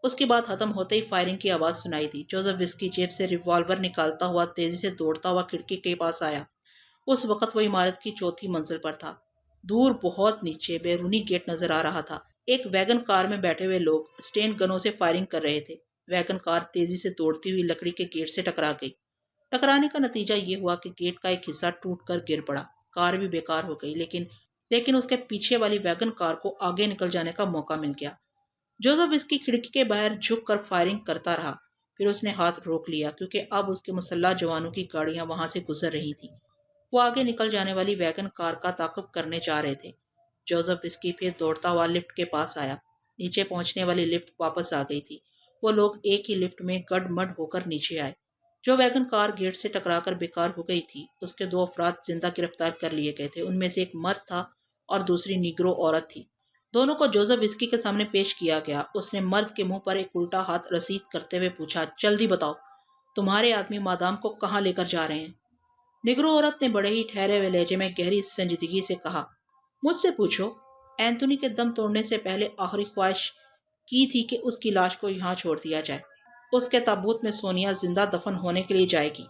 اس کی بات ختم ہوتے ہی فائرنگ کی آواز سنائی دی۔ جوزف وسکی جیب سے ریوالور نکالتا ہوا تیزی سے دوڑتا ہوا کھڑکی کے پاس آیا۔ اس وقت وہ عمارت کی چوتھی منزل پر تھا۔ دور بہت نیچے بیرونی گیٹ نظر آ رہا تھا۔ ایک ویگن کار میں بیٹھے ہوئے لوگ اسٹین گنوں سے فائرنگ کر رہے تھے۔ ویگن کار تیزی سے دوڑتی ہوئی لکڑی کے گیٹ سے ٹکرا گئی۔ ٹکرانے کا نتیجہ یہ ہوا کہ گیٹ کا ایک حصہ ٹوٹ کر گر پڑا۔ کار بھی بیکار ہو گئی، لیکن اس کے پیچھے والی ویگن کار کو آگے نکل جانے کا موقع مل گیا۔ جوزف اس کی کھڑکی کے باہر جھک کر فائرنگ کرتا رہا، پھر اس نے ہاتھ روک لیا کیونکہ اب اس کے مسلح جوانوں کی گاڑیاں وہاں سے گزر رہی تھیں۔ وہ آگے نکل جانے والی ویگن کار کا تعاقب کرنے جا رہے تھے۔ جوزف وسکی پھر دوڑتا ہوا لفٹ کے پاس آیا۔ نیچے پہنچنے والی لفٹ واپس آ گئی تھی۔ وہ لوگ ایک ہی لفٹ میں گڈ مڈ ہو کر نیچے آئے۔ جو ویگن کار گیٹ سے ٹکرا کر بیکار ہو گئی تھی، اس کے 2 افراد زندہ گرفتار کر لیے گئے تھے۔ ان میں سے ایک مرد تھا اور دوسری نیگرو عورت تھی۔ دونوں کو جوزف وسکی کے سامنے پیش کیا گیا۔ اس نے مرد کے منہ پر ایک الٹا ہاتھ رسید کرتے ہوئے پوچھا، جلدی بتاؤ، تمہارے آدمی مادام کو کہاں لے کر جا رہے ہیں؟ نیگرو عورت نے بڑے ہی ٹھہرے ہوئے لہجے میں گہری سنجیدگی سے کہا، مجھ سے پوچھو۔ اینتھنی کے دم توڑنے سے پہلے آخری خواہش کی تھی کہ اس کی لاش کو یہاں چھوڑ دیا جائے۔ اس کے تابوت میں سونیا زندہ دفن ہونے کے لیے جائے گی۔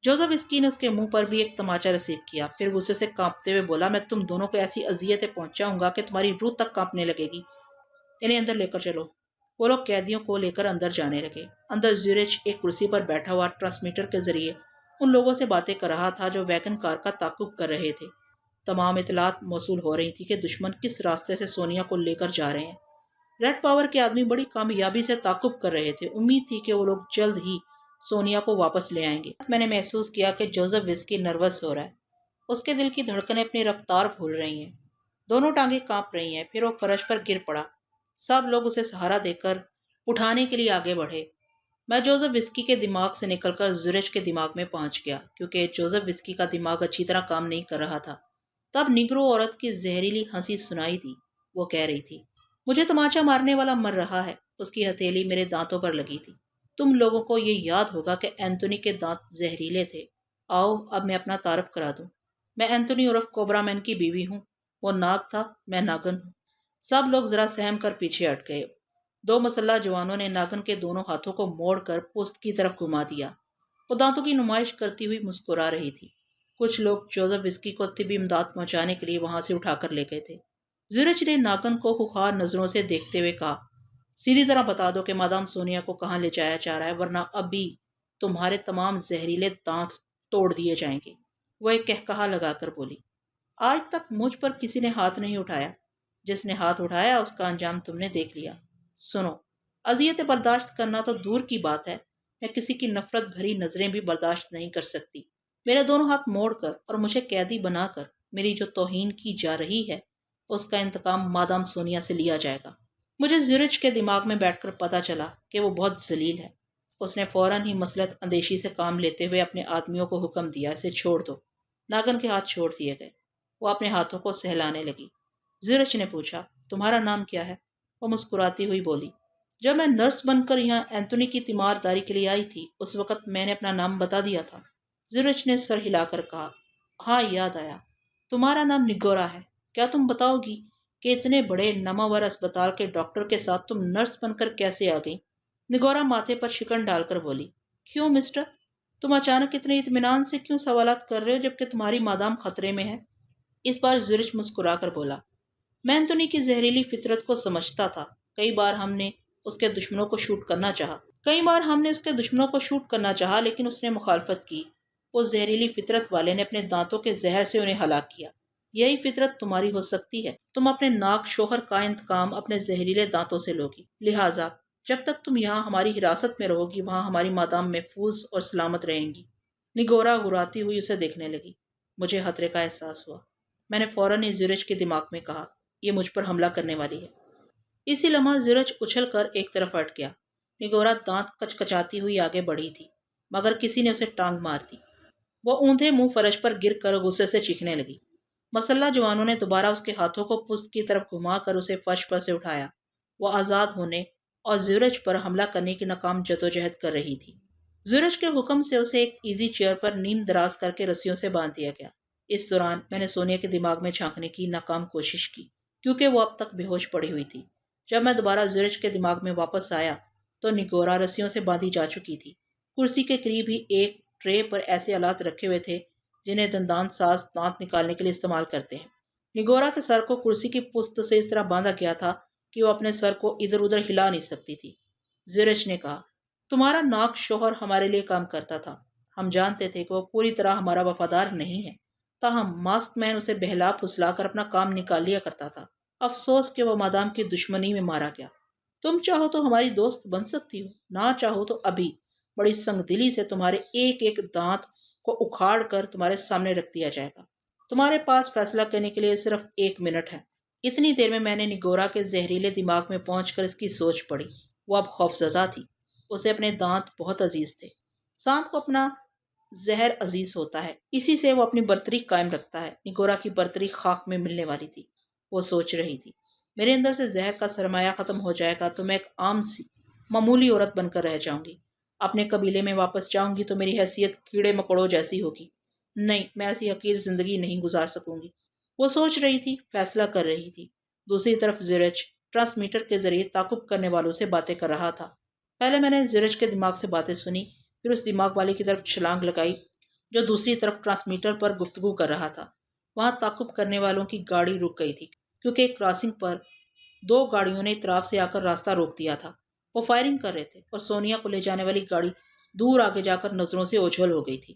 جوزف وسکی نے اس کے منہ پر بھی ایک تماچا رسید کیا، پھر غصے سے کانپتے ہوئے بولا، میں تم دونوں کو ایسی اذیتیں پہنچاؤں گا کہ تمہاری روح تک کانپنے لگے گی۔ انہیں اندر لے کر چلو۔ وہ لوگ قیدیوں کو لے کر اندر جانے لگے۔ اندر زیورچ ایک کرسی پر بیٹھا ہوا ٹرانسمیٹر کے ذریعے ان لوگوں سے باتیں کر رہا تھا جو ویگن کار کا تعاقب کر رہے تھے۔ تمام اطلاعات موصول ہو رہی تھی کہ دشمن کس راستے سے سونیا کو لے کر جا رہے ہیں۔ ریڈ پاور کے آدمی بڑی کامیابی سے تعاقب کر رہے تھے۔ امید تھی کہ وہ لوگ جلد ہی سونیا کو واپس لے آئیں گے۔ میں نے محسوس کیا کہ جوزف وسکی نروس ہو رہا ہے۔ اس کے دل کی دھڑکنیں اپنی رفتار بھول رہی ہیں۔ دونوں ٹانگیں کانپ رہی ہیں۔ پھر وہ فرش پر گر پڑا۔ سب لوگ اسے سہارا دے کر اٹھانے کے لیے آگے بڑھے۔ میں جوزف وسکی کے دماغ سے نکل کر زورچ کے دماغ میں پہنچ گیا، کیونکہ جوزف وسکی کا دماغ اچھی طرح کام نہیں کر رہا تھا۔ تب نیگرو عورت کی زہریلی ہنسی سنائی دی۔ وہ کہہ رہی تھی، مجھے تماچا مارنے والا مر رہا ہے۔ اس کی ہتھیلی میرے دانتوں پر لگی تھی۔ تم لوگوں کو یہ یاد ہوگا کہ اینتھنی کے دانت زہریلے تھے۔ آؤ اب میں اپنا تعارف کرا دوں۔ میں اینتھنی عرف کوبرا مین کی بیوی ہوں۔ وہ ناگ تھا، میں ناگن ہوں۔ سب لوگ ذرا سہم کر پیچھے ہٹ گئے۔ 2 مسلح جوانوں نے ناگن کے دونوں ہاتھوں کو موڑ کر پشت کی طرف گھما دیا۔ وہ دانتوں کی نمائش کرتی ہوئی مسکرا رہی تھی۔ کچھ لوگ جوزف وسکی کو طبی امداد پہنچانے کے لیے وہاں سے اٹھا کر لے گئے تھے۔ زورچ نے ناگن کو خوخار نظروں سے دیکھتے ہوئے کہا، سیدھی طرح بتا دو کہ مادام سونیا کو کہاں لے جایا جا رہا ہے، ورنہ ابھی تمہارے تمام زہریلے دانت توڑ دیے جائیں گے۔ وہ ایک کہکہا لگا کر بولی، آج تک مجھ پر کسی نے ہاتھ نہیں اٹھایا۔ جس نے ہاتھ اٹھایا اس کا انجام تم نے دیکھ لیا۔ سنو، اذیتیں برداشت کرنا تو دور کی بات ہے، میں کسی کی نفرت بھری نظریں بھی برداشت نہیں کر سکتی۔ میرے دونوں ہاتھ موڑ کر اور مجھے قیدی بنا کر میری جو توہین کی جا رہی ہے، اس کا انتقام مادام سونیا سے لیا جائے گا۔ مجھے زورچ کے دماغ میں بیٹھ کر پتا چلا کہ وہ بہت ذلیل ہے۔ اس نے فوراً ہی مسلط اندیشی سے کام لیتے ہوئے اپنے آدمیوں کو حکم دیا، اسے چھوڑ دو۔ ناگن کے ہاتھ چھوڑ دیے گئے۔ وہ اپنے ہاتھوں کو سہلانے لگی۔ زورچ نے پوچھا، تمہارا نام کیا ہے؟ وہ مسکراتی ہوئی بولی، جب میں نرس بن کر یہاں اینتونی کی تیمارداری کے لیے آئی تھی اس وقت میں نے اپنا نام بتا دیا تھا۔ زورچ نے سر ہلا کر کہا، ہاں یاد آیا، تمہارا نام نگورا ہے۔ کیا تم بتاؤ گی کہ اتنے بڑے نامور اسپتال کے ڈاکٹر کے ساتھ تم نرس بن کر کیسے آ گئی؟ نگورا ماتھے پر شکن ڈال کر بولی، کیوں مسٹر، تم اچانک اتنے اطمینان سے کیوں سوالات کر رہے ہو جبکہ تمہاری مادام خطرے میں ہے؟ اس بار زورچ مسکرا کر بولا، میں اینتونی کی زہریلی فطرت کو سمجھتا تھا۔ کئی بار ہم نے اس کے دشمنوں کو شوٹ کرنا چاہا لیکن اس نے مخالفت کی۔ اس زہریلی فطرت والے نے اپنے دانتوں کے زہر سے انہیں ہلاک کیا۔ یہی فطرت تمہاری ہو سکتی ہے۔ تم اپنے ناک شوہر کا انتقام اپنے زہریلے دانتوں سے لوگی، لہٰذا جب تک تم یہاں ہماری حراست میں رہو گی وہاں ہماری مادام محفوظ اور سلامت رہیں گی۔ نگورا گراتی ہوئی اسے دیکھنے لگی۔ مجھے خطرے کا احساس ہوا۔ میں نے فوراً ہی زورچ کے دماغ میں کہا، یہ مجھ پر حملہ کرنے والی ہے۔ اسی لمحہ زورچ اچھل کر ایک طرف ہٹ گیا۔ نگورا دانت کچکچاتی ہوئی آگے بڑھی تھی مگر کسی نے اسے ٹانگ مار دی۔ وہ اوندھے منہ فرش پر گر کر غصے سے چیخنے لگی۔ مسلح جوانوں نے دوبارہ اس کے ہاتھوں کو پشت کی طرف گھما کر اسے فرش پر سے اٹھایا۔ وہ آزاد ہونے اور زورچ پر حملہ کرنے کی ناکام جدوجہد کر رہی تھی۔ زورچ کے حکم سے اسے ایک ایزی چیئر پر نیم دراز کر کے رسیوں سے باندھ دیا گیا۔ اس دوران میں نے سونیا کے دماغ میں جھانکنے کی ناکام کوشش کی کیونکہ وہ اب تک بے ہوش پڑی ہوئی تھی۔ جب میں دوبارہ زورچ کے دماغ میں واپس آیا تو نگورا رسیوں سے باندھی جا چکی تھی۔ کرسی کے قریب ہی ایک ٹرے پر ایسے آلات رکھے ہوئے تھے جنہیں دندان ساز دانت نکالنے کے لیے استعمال کرتے ہیں۔ نگورا کے سر کو کرسی کی پشت سے اس طرح باندھا گیا تھا کہ وہ اپنے سر کو ادھر ادھر ہلا نہیں سکتی تھی۔ زورچ نے کہا، تمہارا ناک شوہر ہمارے لیے کام کرتا تھا۔ ہم جانتے تھے کہ وہ پوری طرح ہمارا وفادار نہیں ہے، تاہم ماسک مین اسے بہلا پھسلا کر اپنا کام نکال لیا کرتا تھا۔ افسوس کہ وہ مادام کی دشمنی میں مارا گیا۔ تم چاہو تو ہماری دوست بن سکتی ہو، نہ چاہو تو ابھی بڑی سنگ دلی سے تمہارے ایک ایک دانت کو اکھاڑ کر تمہارے سامنے رکھ دیا جائے گا۔ تمہارے پاس فیصلہ کرنے کے لیے صرف 1 منٹ ہے۔ اتنی دیر میں نے نگورا کے زہریلے دماغ میں پہنچ کر اس کی سوچ پڑی۔ وہ اب خوفزدہ تھی۔ اسے اپنے دانت بہت عزیز تھے۔ سانپ کو اپنا زہر عزیز ہوتا ہے، اسی سے وہ اپنی برتری قائم رکھتا ہے۔ نگورا کی برتری خاک میں ملنے والی تھی۔ وہ سوچ رہی تھی، میرے اندر سے زہر کا سرمایہ ختم ہو جائے گا تو میں ایک عام سی معمولی عورت بن کر رہ جاؤں گی۔ اپنے قبیلے میں واپس جاؤں گی تو میری حیثیت کیڑے مکوڑوں جیسی ہوگی۔ نہیں، میں ایسی حقیر زندگی نہیں گزار سکوں گی۔ وہ سوچ رہی تھی، فیصلہ کر رہی تھی۔ دوسری طرف زورچ ٹرانسمیٹر کے ذریعے تعاقب کرنے والوں سے باتیں کر رہا تھا۔ پہلے میں نے زورچ کے دماغ سے باتیں سنی، پھر اس دماغ والے کی طرف چھلانگ لگائی جو دوسری طرف ٹرانسمیٹر پر گفتگو کر رہا تھا۔ وہاں تعاقب کرنے والوں کی گاڑی رک گئی تھی کیونکہ ایک کراسنگ پر 2 گاڑیوں نے اطراف سے آ کر راستہ روک دیا تھا۔ وہ فائرنگ کر رہے تھے اور سونیا کو لے جانے والی گاڑی دور آگے جا کر نظروں سے اوجھل ہو گئی تھی۔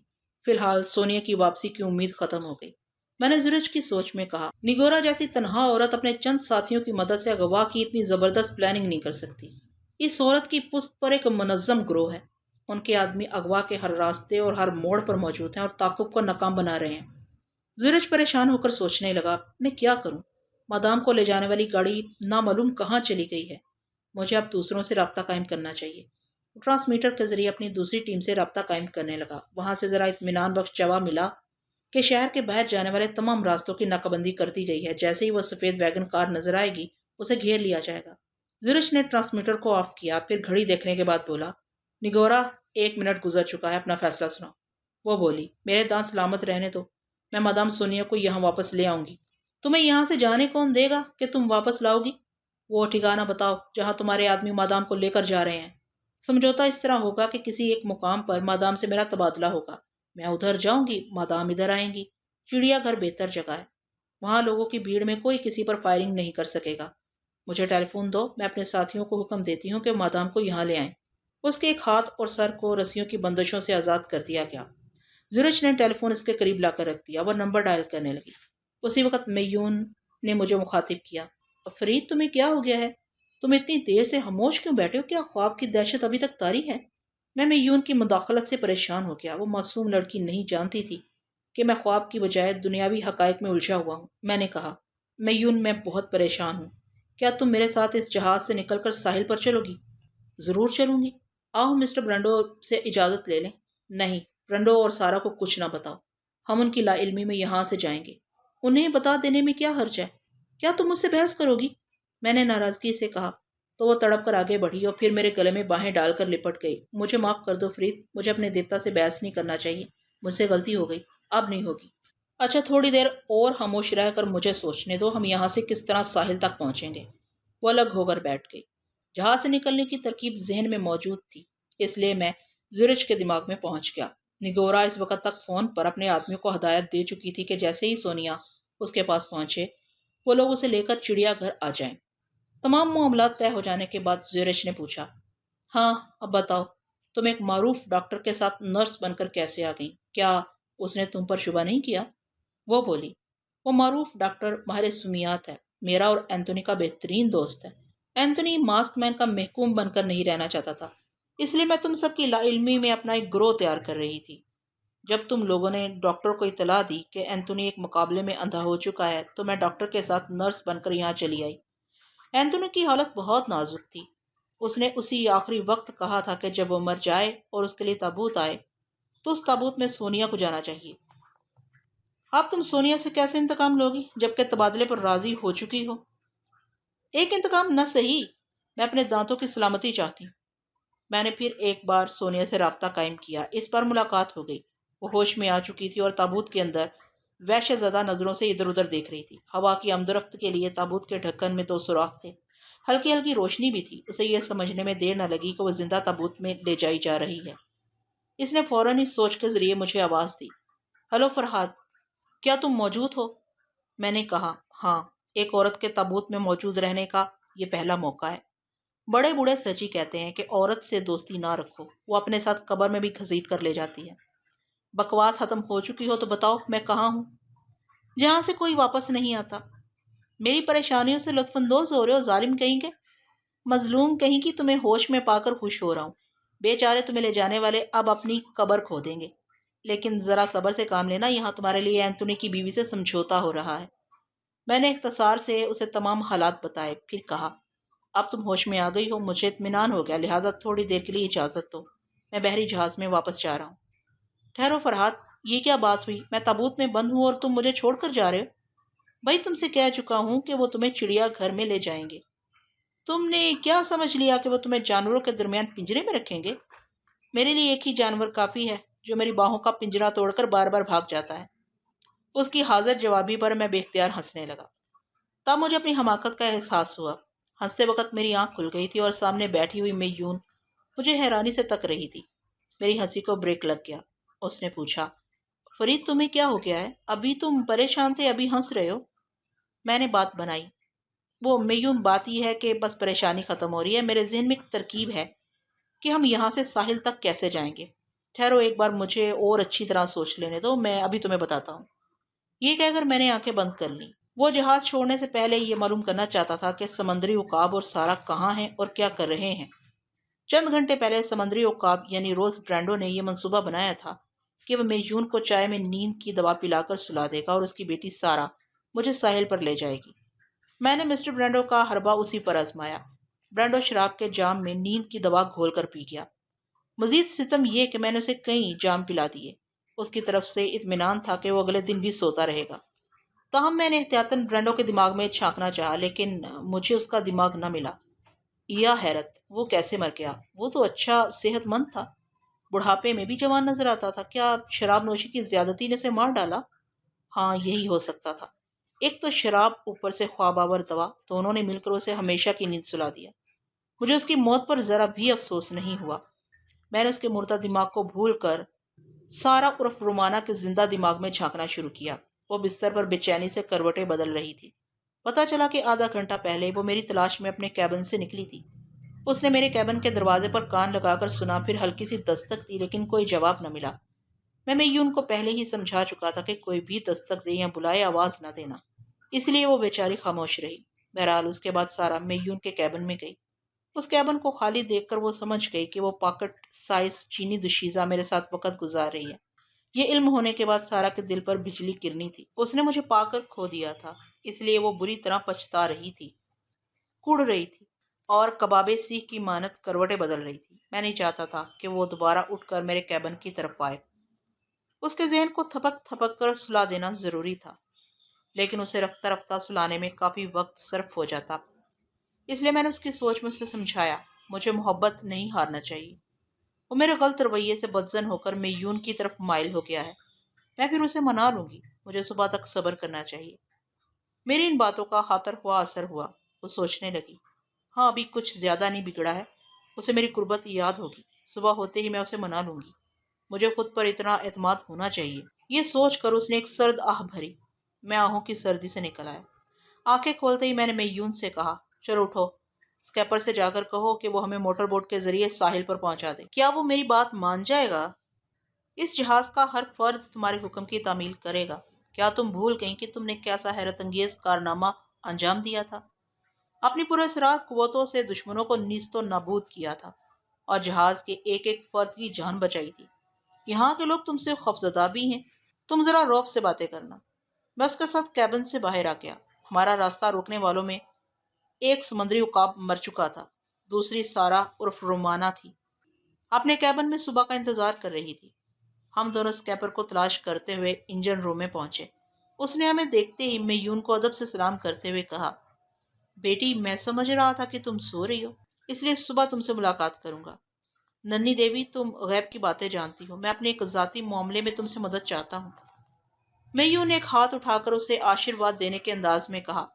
فی الحال سونیا کی واپسی کی امید ختم ہو گئی۔ میں نے زورچ کی سوچ میں کہا، نگورا جیسی تنہا عورت اپنے چند ساتھیوں کی مدد سے اغوا کی اتنی زبردست پلاننگ نہیں کر سکتی۔ اس عورت کی پشت پر ایک منظم گروہ ہے۔ ان کے آدمی اغوا کے ہر راستے اور ہر موڑ پر موجود ہیں اور تعاقب کو ناکام بنا رہے ہیں۔ زورچ پریشان ہو کر سوچنے لگا، میں کیا کروں؟ مادام کو لے جانے والی گاڑی نامعلوم کہاں چلی گئی ہے۔ مجھے اب دوسروں سے رابطہ قائم کرنا چاہیے۔ ٹرانسمیٹر کے ذریعے اپنی دوسری ٹیم سے رابطہ قائم کرنے لگا۔ وہاں سے ذرا اطمینان بخش جواب ملا کہ شہر کے باہر جانے والے تمام راستوں کی ناکہ بندی کر دی گئی ہے۔ جیسے ہی وہ سفید ویگن کار نظر آئے گی اسے گھیر لیا جائے گا۔ زورچ نے ٹرانسمیٹر کو آف کیا، پھر گھڑی دیکھنے کے بعد بولا، نگورا 1 منٹ گزر چکا ہے، اپنا فیصلہ سناؤ۔ وہ بولی، میرے دانت سلامت رہنے دو، میں مادام سونیا کو یہاں واپس لے آؤں گی۔ تمہیں یہاں سے جانے کون دے گا کہ تم واپس لاؤ گی؟ وہ ٹھکانہ بتاؤ جہاں تمہارے آدمی مادام کو لے کر جا رہے ہیں۔ سمجھوتا اس طرح ہوگا کہ کسی ایک مقام پر مادام سے میرا تبادلہ ہوگا، میں ادھر جاؤں گی، مادام ادھر آئیں گی۔ چڑیا گھر بہتر جگہ ہے، وہاں لوگوں کی بھیڑ میں کوئی کسی پر فائرنگ نہیں کر سکے گا۔ مجھے ٹیلی فون دو، میں اپنے ساتھیوں کو حکم دیتی ہوں کہ مادام کو یہاں لے آئیں۔ اس کے ایک ہاتھ اور سر کو رسیوں کی بندشوں سے آزاد کر دیا گیا۔ زورچ نے ٹیلی فون اس کے قریب لا کر رکھ دیا۔ وہ نمبر ڈائل کرنے لگی۔ اسی وقت میون نے مجھے مخاطب کیا، فرید تمہیں کیا ہو گیا ہے؟ تم اتنی دیر سے خاموش کیوں بیٹھے ہو؟ کیا خواب کی دہشت ابھی تک طاری ہے؟ میں میون کی مداخلت سے پریشان ہو گیا۔ وہ معصوم لڑکی نہیں جانتی تھی کہ میں خواب کی بجائے دنیاوی حقائق میں الجھا ہوا ہوں۔ میں نے کہا، میون میں بہت پریشان ہوں، کیا تم میرے ساتھ اس جہاز سے نکل کر ساحل پر چلو گی؟ ضرور چلوں گی۔ آؤ مسٹر برنڈو سے اجازت لے لیں۔ نہیں، برنڈو اور سارا کو کچھ نہ بتاؤ، ہم ان کی لا علمی میں یہاں سے جائیں گے۔ انہیں بتا دینے میں کیا حرج ہے؟ کیا تم مجھ سے بحث کرو گی؟ میں نے ناراضگی سے کہا، تو وہ تڑپ کر آگے بڑھی اور پھر میرے گلے میں باہیں ڈال کر لپٹ گئی۔ مجھے معاف کر دو فرید، مجھے اپنے دیوتا سے بحث نہیں کرنا چاہیے، مجھ سے غلطی ہو گئی، اب نہیں ہوگی۔ اچھا تھوڑی دیر اور خاموش رہ کر مجھے سوچنے دو، ہم یہاں سے کس طرح ساحل تک پہنچیں گے۔ وہ الگ ہو کر بیٹھ گئی۔ جہاز سے نکلنے کی ترکیب ذہن میں موجود تھی، اس لیے میں زورج کے دماغ میں پہنچ گیا۔ نگورا اس وقت تک فون پر اپنے آدمیوں کو ہدایت دے چکی تھی کہ جیسے ہی سونیا اس کے پاس پہنچے وہ لوگ اسے لے کر چڑیا گھر آ جائیں۔ تمام معاملات طے ہو جانے کے بعد زورج نے پوچھا، ہاں اب بتاؤ، تم ایک معروف ڈاکٹر کے ساتھ نرس بن کر کیسے آ گئی؟ کیا اس نے تم پر شبہ نہیں کیا؟ وہ بولی، وہ معروف ڈاکٹر ماہر سمیات ہے، میرا اور اینتونی کا بہترین دوست ہے۔ اینتونی ماسک مین کا محکوم بن کر نہیں رہنا چاہتا تھا، اس لیے میں تم سب کی لا علمی میں اپنا ایک گروہ تیار کر رہی تھی۔ جب تم لوگوں نے ڈاکٹر کو اطلاع دی کہ اینتونی ایک مقابلے میں اندھا ہو چکا ہے تو میں ڈاکٹر کے ساتھ نرس بن کر یہاں چلی آئی۔ اینتونی کی حالت بہت نازک تھی۔ اس نے اسی آخری وقت کہا تھا کہ جب وہ مر جائے اور اس کے لیے تابوت آئے تو اس تابوت میں سونیا کو جانا چاہیے۔ اب تم سونیا سے کیسے انتقام لوگی جبکہ تبادلے پر راضی ہو چکی ہو؟ ایک انتقام نہ صحیح، میں اپنے دانتوں کی سلامتی چاہتی ہوں۔ میں نے پھر ایک بار سونیا سے رابطہ قائم کیا، اس پر ملاقات ہو گئی۔ وہ ہوش میں آ چکی تھی اور تابوت کے اندر وحشت زدہ نظروں سے ادھر ادھر دیکھ رہی تھی۔ ہوا کی آمد و رفت کے لیے تابوت کے ڈھکن میں 2 سوراخ تھے، ہلکی ہلکی روشنی بھی تھی۔ اسے یہ سمجھنے میں دیر نہ لگی کہ وہ زندہ تابوت میں لے جائی جا رہی ہے۔ اس نے فوراً اس سوچ کے ذریعے مجھے آواز دی، ہلو فرحاد، کیا تم موجود ہو؟ میں نے کہا، ہاں، ایک عورت کے تابوت میں موجود رہنے کا یہ پہلا موقع ہے۔ بڑے بوڑھے سچی کہتے ہیں کہ عورت سے دوستی نہ رکھو، وہ اپنے ساتھ قبر میں بھی گھسیٹ کر لے جاتی ہے۔ بکواس ختم ہو چکی ہو تو بتاؤ میں کہاں ہوں؟ جہاں سے کوئی واپس نہیں آتا۔ میری پریشانیوں سے لطف اندوز ہو رہے ہو ظالم کہیں کے؟ مظلوم کہیں کی، تمہیں ہوش میں پا کر خوش ہو رہا ہوں۔ بیچارے تمہیں لے جانے والے اب اپنی قبر کھو دیں گے، لیکن ذرا صبر سے کام لینا، یہاں تمہارے لیے اینتونی کی بیوی سے سمجھوتا ہو رہا ہے۔ میں نے اختصار سے اسے تمام حالات بتائے، پھر کہا، اب تم ہوش میں آ گئی ہو، مجھے اطمینان ہو گیا، لہٰذا تھوڑی دیر کے لیے اجازت دو، میں بحری جہاز میں واپس جا رہا ہوں۔ ٹھہرو فرحاد، یہ کیا بات ہوئی؟ میں تابوت میں بند ہوں اور تم مجھے چھوڑ کر جا رہے ہو؟ بھائی تم سے کہہ چکا ہوں کہ وہ تمہیں چڑیا گھر میں لے جائیں گے۔ تم نے کیا سمجھ لیا کہ وہ تمہیں جانوروں کے درمیان پنجرے میں رکھیں گے؟ میرے لیے ایک ہی جانور کافی ہے جو میری باہوں کا پنجرا توڑ کر بار بار بھاگ جاتا ہے۔ اس کی حاضر جوابی پر میں بے اختیار ہنسنے لگا۔ تب مجھے اپنی حماقت کا احساس ہوا۔ ہنستے وقت میری آنکھ کھل گئی تھی اور سامنے بیٹھی ہوئی میون مجھے حیرانی سے تک رہی تھی۔ میری ہنسی کو بریک لگ گیا۔ اس نے پوچھا، فرید تمہیں کیا ہو گیا ہے؟ ابھی تم پریشان تھے، ابھی ہنس رہے ہو۔ میں نے بات بنائی، وہ میون بات یہ ہے کہ بس پریشانی ختم ہو رہی ہے۔ میرے ذہن میں ایک ترکیب ہے کہ ہم یہاں سے ساحل تک کیسے جائیں گے۔ ٹھہرو، ایک بار مجھے اور اچھی طرح سوچ لینے دو، میں ابھی تمہیں بتاتا ہوں۔ یہ کہہ کر میں نے آنکھیں بند کر لیں۔ وہ جہاز چھوڑنے سے پہلے یہ معلوم کرنا چاہتا تھا کہ سمندری عقاب اور سارا کہاں ہیں اور کیا کر رہے ہیں۔ چند گھنٹے پہلے سمندری عقاب یعنی روز برانڈو نے یہ منصوبہ بنایا تھا کہ وہ میجون کو چائے میں نیند کی دوا پلا کر سلا دے گا اور اس کی بیٹی سارا مجھے ساحل پر لے جائے گی۔ میں نے مسٹر برانڈو کا حربہ اسی پر آزمایا۔ برانڈو شراب کے جام میں نیند کی دوا گھول کر پی گیا۔ مزید ستم یہ کہ میں نے اسے کئی جام پلا دیے۔ اس کی طرف سے اطمینان تھا کہ وہ اگلے دن بھی سوتا رہے گا۔ تاہم میں نے احتیاطاً برانڈو کے دماغ میں چھانکنا چاہا، لیکن مجھے اس کا دماغ نہ ملا۔ یا حیرت، وہ کیسے مر گیا؟ وہ تو اچھا صحت مند تھا، بڑھاپے میں بھی جوان نظر آتا تھا۔ کیا شراب نوشی کی زیادتی نے اسے مار ڈالا؟ ہاں، یہی ہو سکتا تھا۔ ایک تو شراب، اوپر سے خواب آور دوا، دونوں نے مل کر اسے ہمیشہ کی نیند سلا دیا۔ مجھے اس کی موت پر ذرا بھی افسوس نہیں ہوا۔ میں نے اس کے مردہ دماغ کو بھول کر سارا عرف رومانہ کے زندہ دماغ میں جھانکنا شروع کیا۔ وہ بستر پر بے چینی سے کروٹیں بدل رہی تھی۔ پتہ چلا کہ آدھا گھنٹہ پہلے وہ میری تلاش میں اپنے کیبن سے نکلی تھی۔ اس نے میرے کیبن کے دروازے پر کان لگا کر سنا، پھر ہلکی سی دستک دی، لیکن کوئی جواب نہ ملا۔ میں میون کو پہلے ہی سمجھا چکا تھا کہ کوئی بھی دستک دے یا بلائے آواز نہ دینا، اس لیے وہ بیچاری خاموش رہی۔ بہرحال اس کے بعد سارا میون کے کیبن میں گئی۔ اس کیبن کو خالی دیکھ کر وہ سمجھ گئی کہ وہ پاکٹ سائز چینی دوشیزہ میرے ساتھ وقت گزار رہی ہے۔ یہ علم ہونے کے بعد سارا کے دل پر بجلی گرنی تھی۔ اس نے مجھے پا کر کھو دیا تھا، اس لیے وہ بری طرح پچھتا رہی تھی، کڑ رہی تھی اور کبابِ سیخ کی مانت کروٹیں بدل رہی تھی۔ میں نہیں چاہتا تھا کہ وہ دوبارہ اٹھ کر میرے کیبن کی طرف آئے۔ اس کے ذہن کو تھپک تھپک کر سلا دینا ضروری تھا، لیکن اسے رفتہ رفتہ سلانے میں کافی وقت صرف ہو جاتا۔ اس لیے میں نے اس کی سوچ میں اسے سمجھایا مجھے محبت نہیں ہارنا چاہیے۔ وہ میرے غلط رویے سے بدزن ہو کر میون کی طرف مائل ہو گیا ہے۔ میں پھر اسے منا لوں گی، مجھے صبح تک صبر کرنا چاہیے۔ میری ان باتوں کا خاطر ہوا اثر ہوا۔ وہ سوچنے لگی، ہاں ابھی کچھ زیادہ نہیں بگڑا ہے، اسے میری قربت یاد ہوگی، صبح ہوتے ہی میں اسے منا لوں گی، مجھے خود پر اتنا اعتماد ہونا چاہیے۔ یہ سوچ کر اس نے ایک سرد آہ بھری۔ میں آہوں کی سردی سے نکل آیا۔ آنکھیں کھولتے ہی میں نے میون سے کہا، چلو اٹھو، اسکیپر سے جا کر کہو کہ وہ ہمیں موٹر بوٹ کے ذریعے ساحل پر پہنچا دے۔ کیا وہ میری بات مان جائے گا؟ اس جہاز کا ہر فرد تمہارے حکم کی تعمیل کرے گا۔ کیا تم بھول گئیں کہ تم نے کیسا حیرت انگیز کارنامہ انجام دیا تھا؟ اپنی پراسرار قوتوں سے دشمنوں کو نیست و نابود کیا تھا اور جہاز کے ایک ایک فرد کی جان بچائی تھی۔ یہاں کے لوگ تم سے خوفزدہ بھی ہیں۔ تم ذرا رعب سے باتیں کرنا۔ میں اس کے ساتھ کیبن سے باہر آ گیا۔ ہمارا راستہ روکنے والوں میں ایک سمندری عقاب مر چکا تھا، دوسری سارا عرف رومانہ تھی، اپنے کیبن میں صبح کا انتظار کر رہی تھی۔ ہم دونوں اسکیپر کو تلاش کرتے ہوئے انجن روم میں پہنچے۔ اس نے ہمیں دیکھتے ہی میون کو ادب سے سلام کرتے ہوئے کہا، بیٹی میں سمجھ رہا تھا کہ تم سو رہی ہو، اس لیے صبح تم سے ملاقات کروں گا۔ ننھی دیوی، تم غیب کی باتیں جانتی ہو، میں اپنے ایک ذاتی معاملے میں تم سے مدد چاہتا ہوں۔ میون نے ایک ہاتھ اٹھا کر اسے آشیرواد دینے کے انداز میں کہا،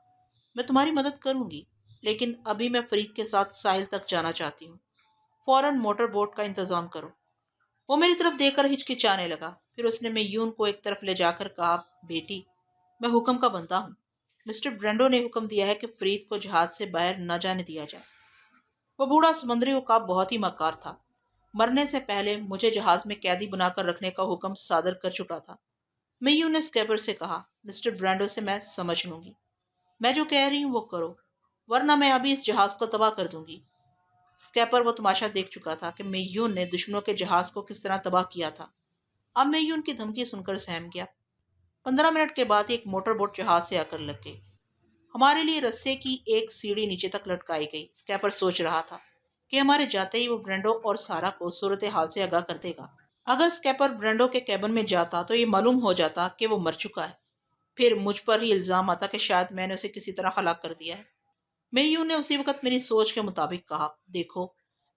میں تمہاری مدد کروں گی، لیکن ابھی میں فرید کے ساتھ ساحل تک جانا چاہتی ہوں۔ فوراً موٹر بوٹ کا انتظام کرو۔ وہ میری طرف دیکھ کر ہچکچانے لگا، پھر اس نے میون کو ایک طرف لے جا کر کہا، بیٹی میں حکم کا بندہ ہوں۔ مسٹر برینڈو نے حکم دیا ہے کہ فرید کو جہاز سے باہر نہ جانے دیا جائے۔ وہ بوڑھا سمندری عقاب بہت ہی مکار تھا، مرنے سے پہلے مجھے جہاز میں قیدی بنا کر رکھنے کا حکم صادر کر چکا تھا۔ میون نے اسکیپر سے کہا، مسٹر برینڈو سے میں سمجھ لوں گی، میں جو کہہ رہی ہوں وہ کرو، ورنہ میں ابھی اس جہاز کو تباہ کر دوں گی۔ اسکیپر وہ تماشا دیکھ چکا تھا کہ میون نے دشمنوں کے جہاز کو کس طرح تباہ کیا تھا۔ اب میون کی دھمکی سن کر سہم گیا۔ 15 منٹ کے بعد ایک موٹر بوٹ جہاز سے آ کر لگ گئی۔ ہمارے لیے رسے کی ایک سیڑھی نیچے تک لٹکائی گئی۔ اسکیپر سوچ رہا تھا کہ ہمارے جاتے ہی وہ برینڈو اور سارا کو صورتحال سے آگاہ کر دے گا۔ اگر اسکیپر برینڈو کے کیبن میں جاتا تو یہ معلوم ہو جاتا کہ وہ مر چکا ہے، پھر مجھ پر ہی الزام آتا کہ شاید میں نے اسے کسی طرح ہلاک کر دیا ہے۔ میون نے اسی وقت میری سوچ کے مطابق کہا، دیکھو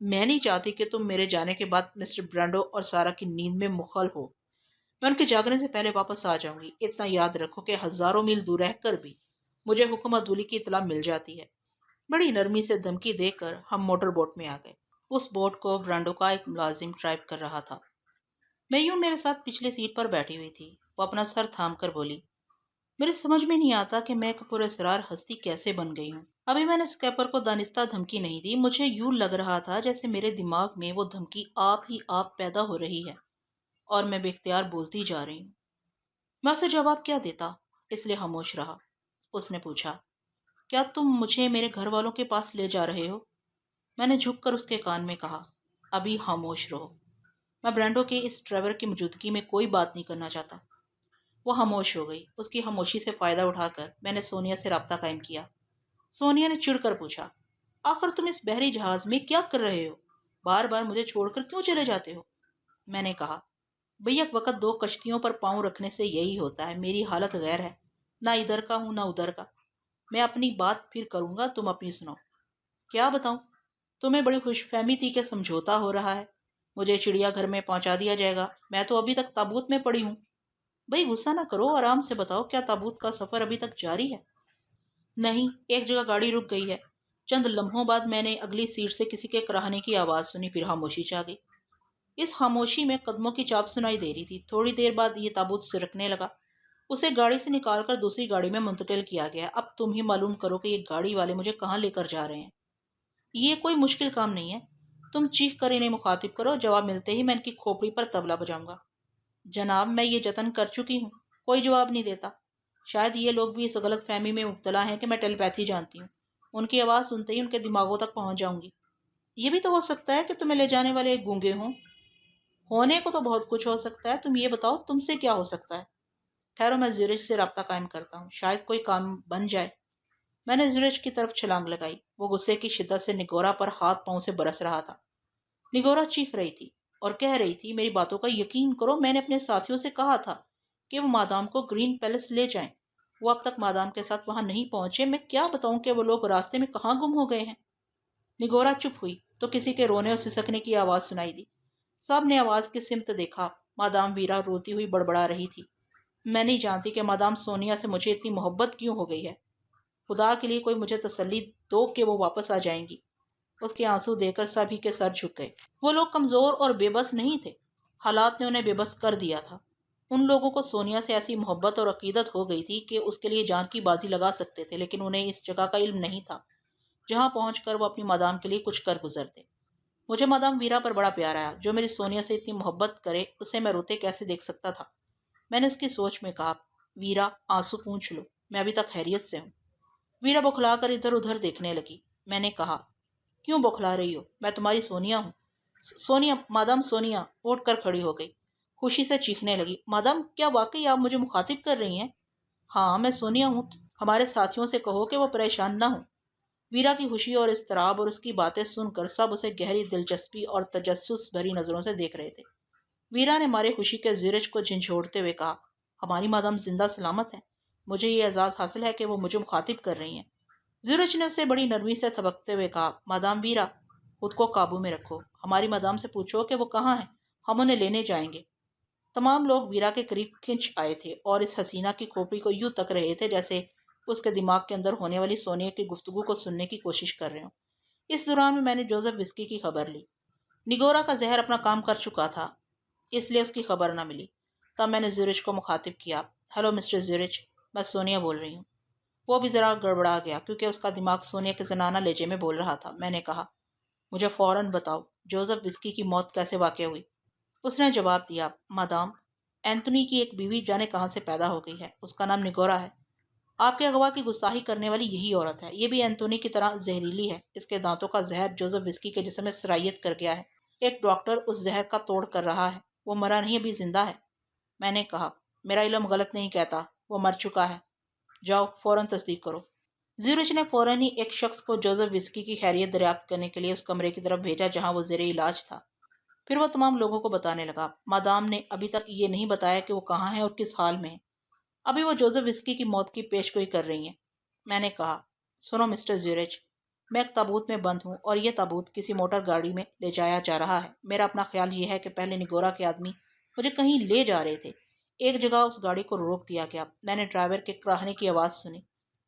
میں نہیں چاہتی کہ تم میرے جانے کے بعد مسٹر برینڈو اور سارا کی نیند میں مخل ہو۔ میں ان کے جاگنے سے پہلے واپس آ جاؤں گی۔ اتنا یاد رکھو کہ ہزاروں میل دور رہ کر بھی مجھے حکم عدولی کی اطلاع مل جاتی ہے۔ بڑی نرمی سے دھمکی دے کر ہم موٹر بوٹ میں آ گئے۔ اس بوٹ کو برانڈو کا ایک ملازم ڈرائیو کر رہا تھا۔ میون میرے ساتھ پچھلے سیٹ پر بیٹھی ہوئی تھی۔ وہ اپنا سر تھام کر بولی، میرے سمجھ میں نہیں آتا کہ میں ایک پراسرار ہستی کیسے بن گئی ہوں۔ ابھی میں نے اسکیپر کو دانستہ دھمکی نہیں دی، مجھے یوں لگ رہا تھا جیسے میرے دماغ میں وہ دھمکی آپ ہی آپ پیدا ہو رہی ہے اور میں بے اختیار بولتی جا رہی ہوں۔ میں اسے جواب کیا دیتا، اس لیے خاموش رہا۔ اس نے پوچھا، کیا تم مجھے میرے گھر والوں کے پاس لے جا رہے ہو؟ میں نے جھک کر اس کے کان میں کہا، ابھی خاموش رہو، میں برینڈو کے اس ڈرائیور کی موجودگی میں کوئی بات نہیں کرنا چاہتا۔ وہ خاموش ہو گئی۔ اس کی خاموشی سے فائدہ اٹھا کر میں نے سونیا سے رابطہ قائم کیا۔ سونیا نے چڑ کر پوچھا، آخر تم اس بحری جہاز میں کیا کر رہے ہو؟ بار بار مجھے چھوڑ کر کیوں چلے جاتے ہو؟ میں نے کہا، بیک وقت دو کشتیوں پر پاؤں رکھنے سے یہی ہوتا ہے، میری حالت غیر ہے، نہ ادھر کا ہوں نہ ادھر کا۔ میں اپنی بات پھر کروں گا، تم اپنی سنو۔ کیا بتاؤں؟ تمہیں بڑی خوش فہمی تھی کہ سمجھوتا ہو رہا ہے، مجھے چڑیا گھر میں پہنچا دیا جائے گا، میں تو ابھی تک تابوت میں پڑی ہوں۔ بھئی غصہ نہ کرو، آرام سے بتاؤ، کیا تابوت کا سفر ابھی تک جاری ہے؟ نہیں، ایک جگہ گاڑی رک گئی ہے۔ چند لمحوں بعد میں نے اگلی سیٹ سے کسی کے کراہنے کی آواز سنی، پھر خاموشی چھا گئی۔ اس خاموشی میں قدموں کی چاپ سنائی دے رہی تھی۔ تھوڑی دیر بعد یہ تابوت سرکنے لگا۔ اسے گاڑی سے نکال کر دوسری گاڑی میں منتقل کیا گیا۔ اب تم ہی معلوم کرو کہ یہ گاڑی والے مجھے کہاں لے کر جا رہے ہیں۔ یہ کوئی مشکل کام نہیں ہے، تم چیخ کر انہیں مخاطب کرو، جواب ملتے ہی میں ان کی کھوپڑی پر طبلہ بجاؤں گا۔ جناب میں یہ جتن کر چکی ہوں، کوئی جواب نہیں دیتا۔ شاید یہ لوگ بھی اس غلط فہمی میں مبتلا ہیں کہ میں ٹیلی پیتھی جانتی ہوں، ان کی آواز سنتے ہی ان کے دماغوں تک پہنچ جاؤں گی۔ یہ بھی تو ہو سکتا ہے کہ تمہیں لے جانے والے ایک گونگے ہوں۔ ہونے کو تو بہت کچھ ہو سکتا ہے، تم یہ بتاؤ تم سے کیا ہو سکتا ہے؟ ٹھہرو، میں زیرج سے رابطہ قائم کرتا ہوں، شاید کوئی کام بن جائے۔ میں نے زیرج کی طرف چھلانگ لگائی۔ وہ غصے کی شدت سے نگورا پر ہاتھ پاؤں سے برس رہا تھا۔ نگورا چیخ رہی تھی اور کہہ رہی تھی، میری باتوں کا یقین کرو، میں نے اپنے ساتھیوں سے کہا تھا کہ وہ مادام کو گرین پیلس لے جائیں۔ وہ اب تک مادام کے ساتھ وہاں نہیں پہنچے، میں کیا بتاؤں کہ وہ لوگ راستے میں کہاں گم ہو گئے ہیں۔ نگورا چپ ہوئی تو کسی کے رونے اور سسکنے کی آواز سنائی دی۔ سب نے آواز کی سمت دیکھا۔ مادام ویرا روتی ہوئی بڑبڑا رہی تھی۔ میں نہیں جانتی کہ مادام سونیا سے مجھے اتنی محبت کیوں ہو گئی ہے۔ خدا کے لیے کوئی مجھے تسلی دو کہ وہ واپس آ جائیں گی۔ اس کے آنسو دے کر سبھی کے سر جھک گئے۔ وہ لوگ کمزور اور بے بس نہیں تھے، حالات نے انہیں بے بس کر دیا تھا۔ ان لوگوں کو سونیا سے ایسی محبت اور عقیدت ہو گئی تھی کہ اس کے لیے جان کی بازی لگا سکتے تھے، لیکن انہیں اس جگہ کا علم نہیں تھا جہاں پہنچ کر وہ اپنی مادام کے لیے کچھ کر گزرتے۔ مجھے مادام ویرا پر بڑا پیار آیا۔ جو میری سونیا سے اتنی محبت کرے اسے میں روتے کیسے دیکھ سکتا تھا۔ میں نے اس کی سوچ میں کہا، ویرا آنسو پونچھ لو، میں ابھی تک خیریت سے ہوں۔ ویرا بکھلا کر ادھر ادھر دیکھنے لگی۔ میں نے کہا، کیوں بکھلا رہی ہو؟ میں تمہاری سونیا ہوں۔ سونیا، مادام سونیا اٹھ کر کھڑی ہو گئی، خوشی سے چیخنے لگی۔ مادام، کیا واقعی آپ مجھے مخاطب کر رہی ہیں؟ ہاں، میں سونیا ہوں۔ ہمارے ساتھیوں سے کہو کہ وہ پریشان نہ ہوں۔ ویرا کی خوشی اور اضطراب اور اس کی باتیں سن کر سب اسے گہری دلچسپی اور تجسس بھری نظروں سے دیکھ رہے تھے۔ ویرا نے مارے خوشی کے زیرج کو جھنجھوڑتے ہوئے کہا، ہماری مادام زندہ سلامت ہے۔ مجھے یہ اعزاز حاصل ہے کہ وہ مجھے مخاطب کر رہی ہیں۔ زیرج نے اسے بڑی نرمی سے تھبکتے ہوئے کہا، مادام ویرا، خود کو قابو میں رکھو۔ ہماری مادام سے پوچھو کہ وہ کہاں ہیں، ہم انہیں لینے جائیں گے۔ تمام لوگ ویرا کے قریب کھنچ آئے تھے اور اس حسینہ کی کھوپڑی کو یوں تک رہے تھے جیسے اس کے دماغ کے اندر ہونے والی سونیا کی گفتگو کو سننے کی کوشش کر رہے ہوں۔ اس دوران میں نے جوزف وسکی کی خبر لی۔ نگورا کا زہر اپنا کام کر چکا تھا، اس لیے اس کی خبر نہ ملی۔ تب میں نے زیرج کو مخاطب کیا، ہیلو مسٹر زیرج، میں سونیا بول رہی ہوں۔ وہ بھی ذرا گڑبڑا گیا کیونکہ اس کا دماغ سونیا کے زنانہ لہجے میں بول رہا تھا۔ میں نے کہا، مجھے فوراً بتاؤ جوزف وسکی کی موت کیسے واقع ہوئی؟ اس نے جواب دیا، مادام، اینتونی کی ایک بیوی جانے کہاں سے پیدا ہو گئی ہے، اس کا نام نگورا ہے۔ آپ کے اغوا کی گستاخی کرنے والی یہی عورت ہے۔ یہ بھی اینتونی کی طرح زہریلی ہے۔ اس کے دانتوں کا زہر جوزف وسکی کے جسم میں سرائیت کر گیا ہے۔ ایک ڈاکٹر اس زہر کا توڑ کر رہا ہے۔ وہ مرا نہیں، ابھی زندہ ہے۔ میں نے کہا، میرا علم غلط نہیں کہتا، وہ مر چکا ہے۔ جاؤ فوراً تصدیق کرو۔ زیرج نے فوراً ہی ایک شخص کو جوزف وسکی کی خیریت دریافت کرنے کے لیے اس کمرے کی طرف بھیجا جہاں وہ زیر علاج تھا۔ پھر وہ تمام لوگوں کو بتانے لگا، مادام نے ابھی تک یہ نہیں بتایا کہ وہ کہاں ہے اور کس حال میں ہے۔ ابھی وہ جوزف وسکی کی موت کی پیش گوئی کر رہی ہیں۔ میں نے کہا، سنو مسٹر زیرج، میں ایک تابوت میں بند ہوں اور یہ تابوت کسی موٹر گاڑی میں لے جایا جا رہا ہے۔ میرا اپنا خیال یہ ہے کہ پہلے نگورا کے آدمی مجھے کہیں لے جا رہے تھے۔ ایک جگہ اس گاڑی کو روک دیا گیا۔ میں نے ڈرائیور کے کراہنے کی آواز سنی،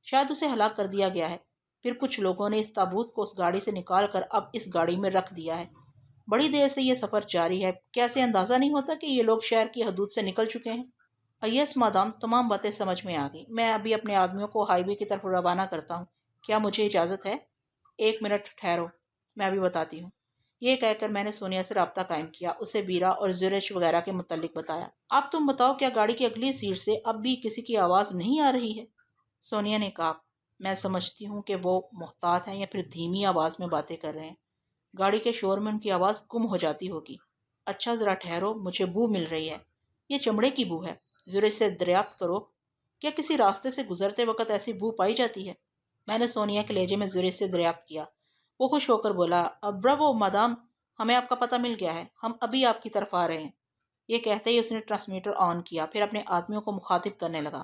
شاید اسے ہلاک کر دیا گیا ہے۔ پھر کچھ لوگوں نے اس تابوت کو اس گاڑی سے نکال کر اب اس گاڑی میں رکھ دیا ہے۔ بڑی دیر سے یہ سفر جاری ہے، کیسے اندازہ نہیں ہوتا کہ یہ لوگ شہر کی حدود سے نکل چکے ہیں۔ یس مادام، تمام باتیں سمجھ میں آ گئی۔ میں ابھی اپنے آدمیوں کو ہائی وے کی طرف روانہ کرتا ہوں۔ کیا مجھے اجازت ہے؟ ایک منٹ ٹھہرو، میں ابھی بتاتی ہوں۔ یہ کہہ کر میں نے سونیا سے رابطہ قائم کیا، اسے ویرا اور زیرج وغیرہ کے متعلق بتایا۔ اب تم بتاؤ، کیا گاڑی کی اگلی سیٹ سے اب بھی کسی کی آواز نہیں آ رہی ہے؟ سونیا نے کہا، میں سمجھتی ہوں کہ وہ محتاط ہیں یا پھر دھیمی آواز میں باتیں کر رہے ہیں۔ گاڑی کے شور میں ان کی آواز گم ہو جاتی ہوگی۔ اچھا ذرا ٹھہرو، مجھے بو مل رہی ہے، یہ چمڑے کی بو ہے۔ زیرج سے دریافت کرو، کیا کسی راستے سے گزرتے وقت ایسی بو پائی جاتی ہے؟ میں نے سونیا کے لہجے میں زیرج سے دریافت کیا۔ وہ خوش ہو کر بولا، برافو مادام، ہمیں آپ کا پتہ مل گیا ہے، ہم ابھی آپ کی طرف آ رہے ہیں۔ یہ کہتے ہی اس نے ٹرانسمیٹر آن کیا، پھر اپنے آدمیوں کو مخاطب کرنے لگا۔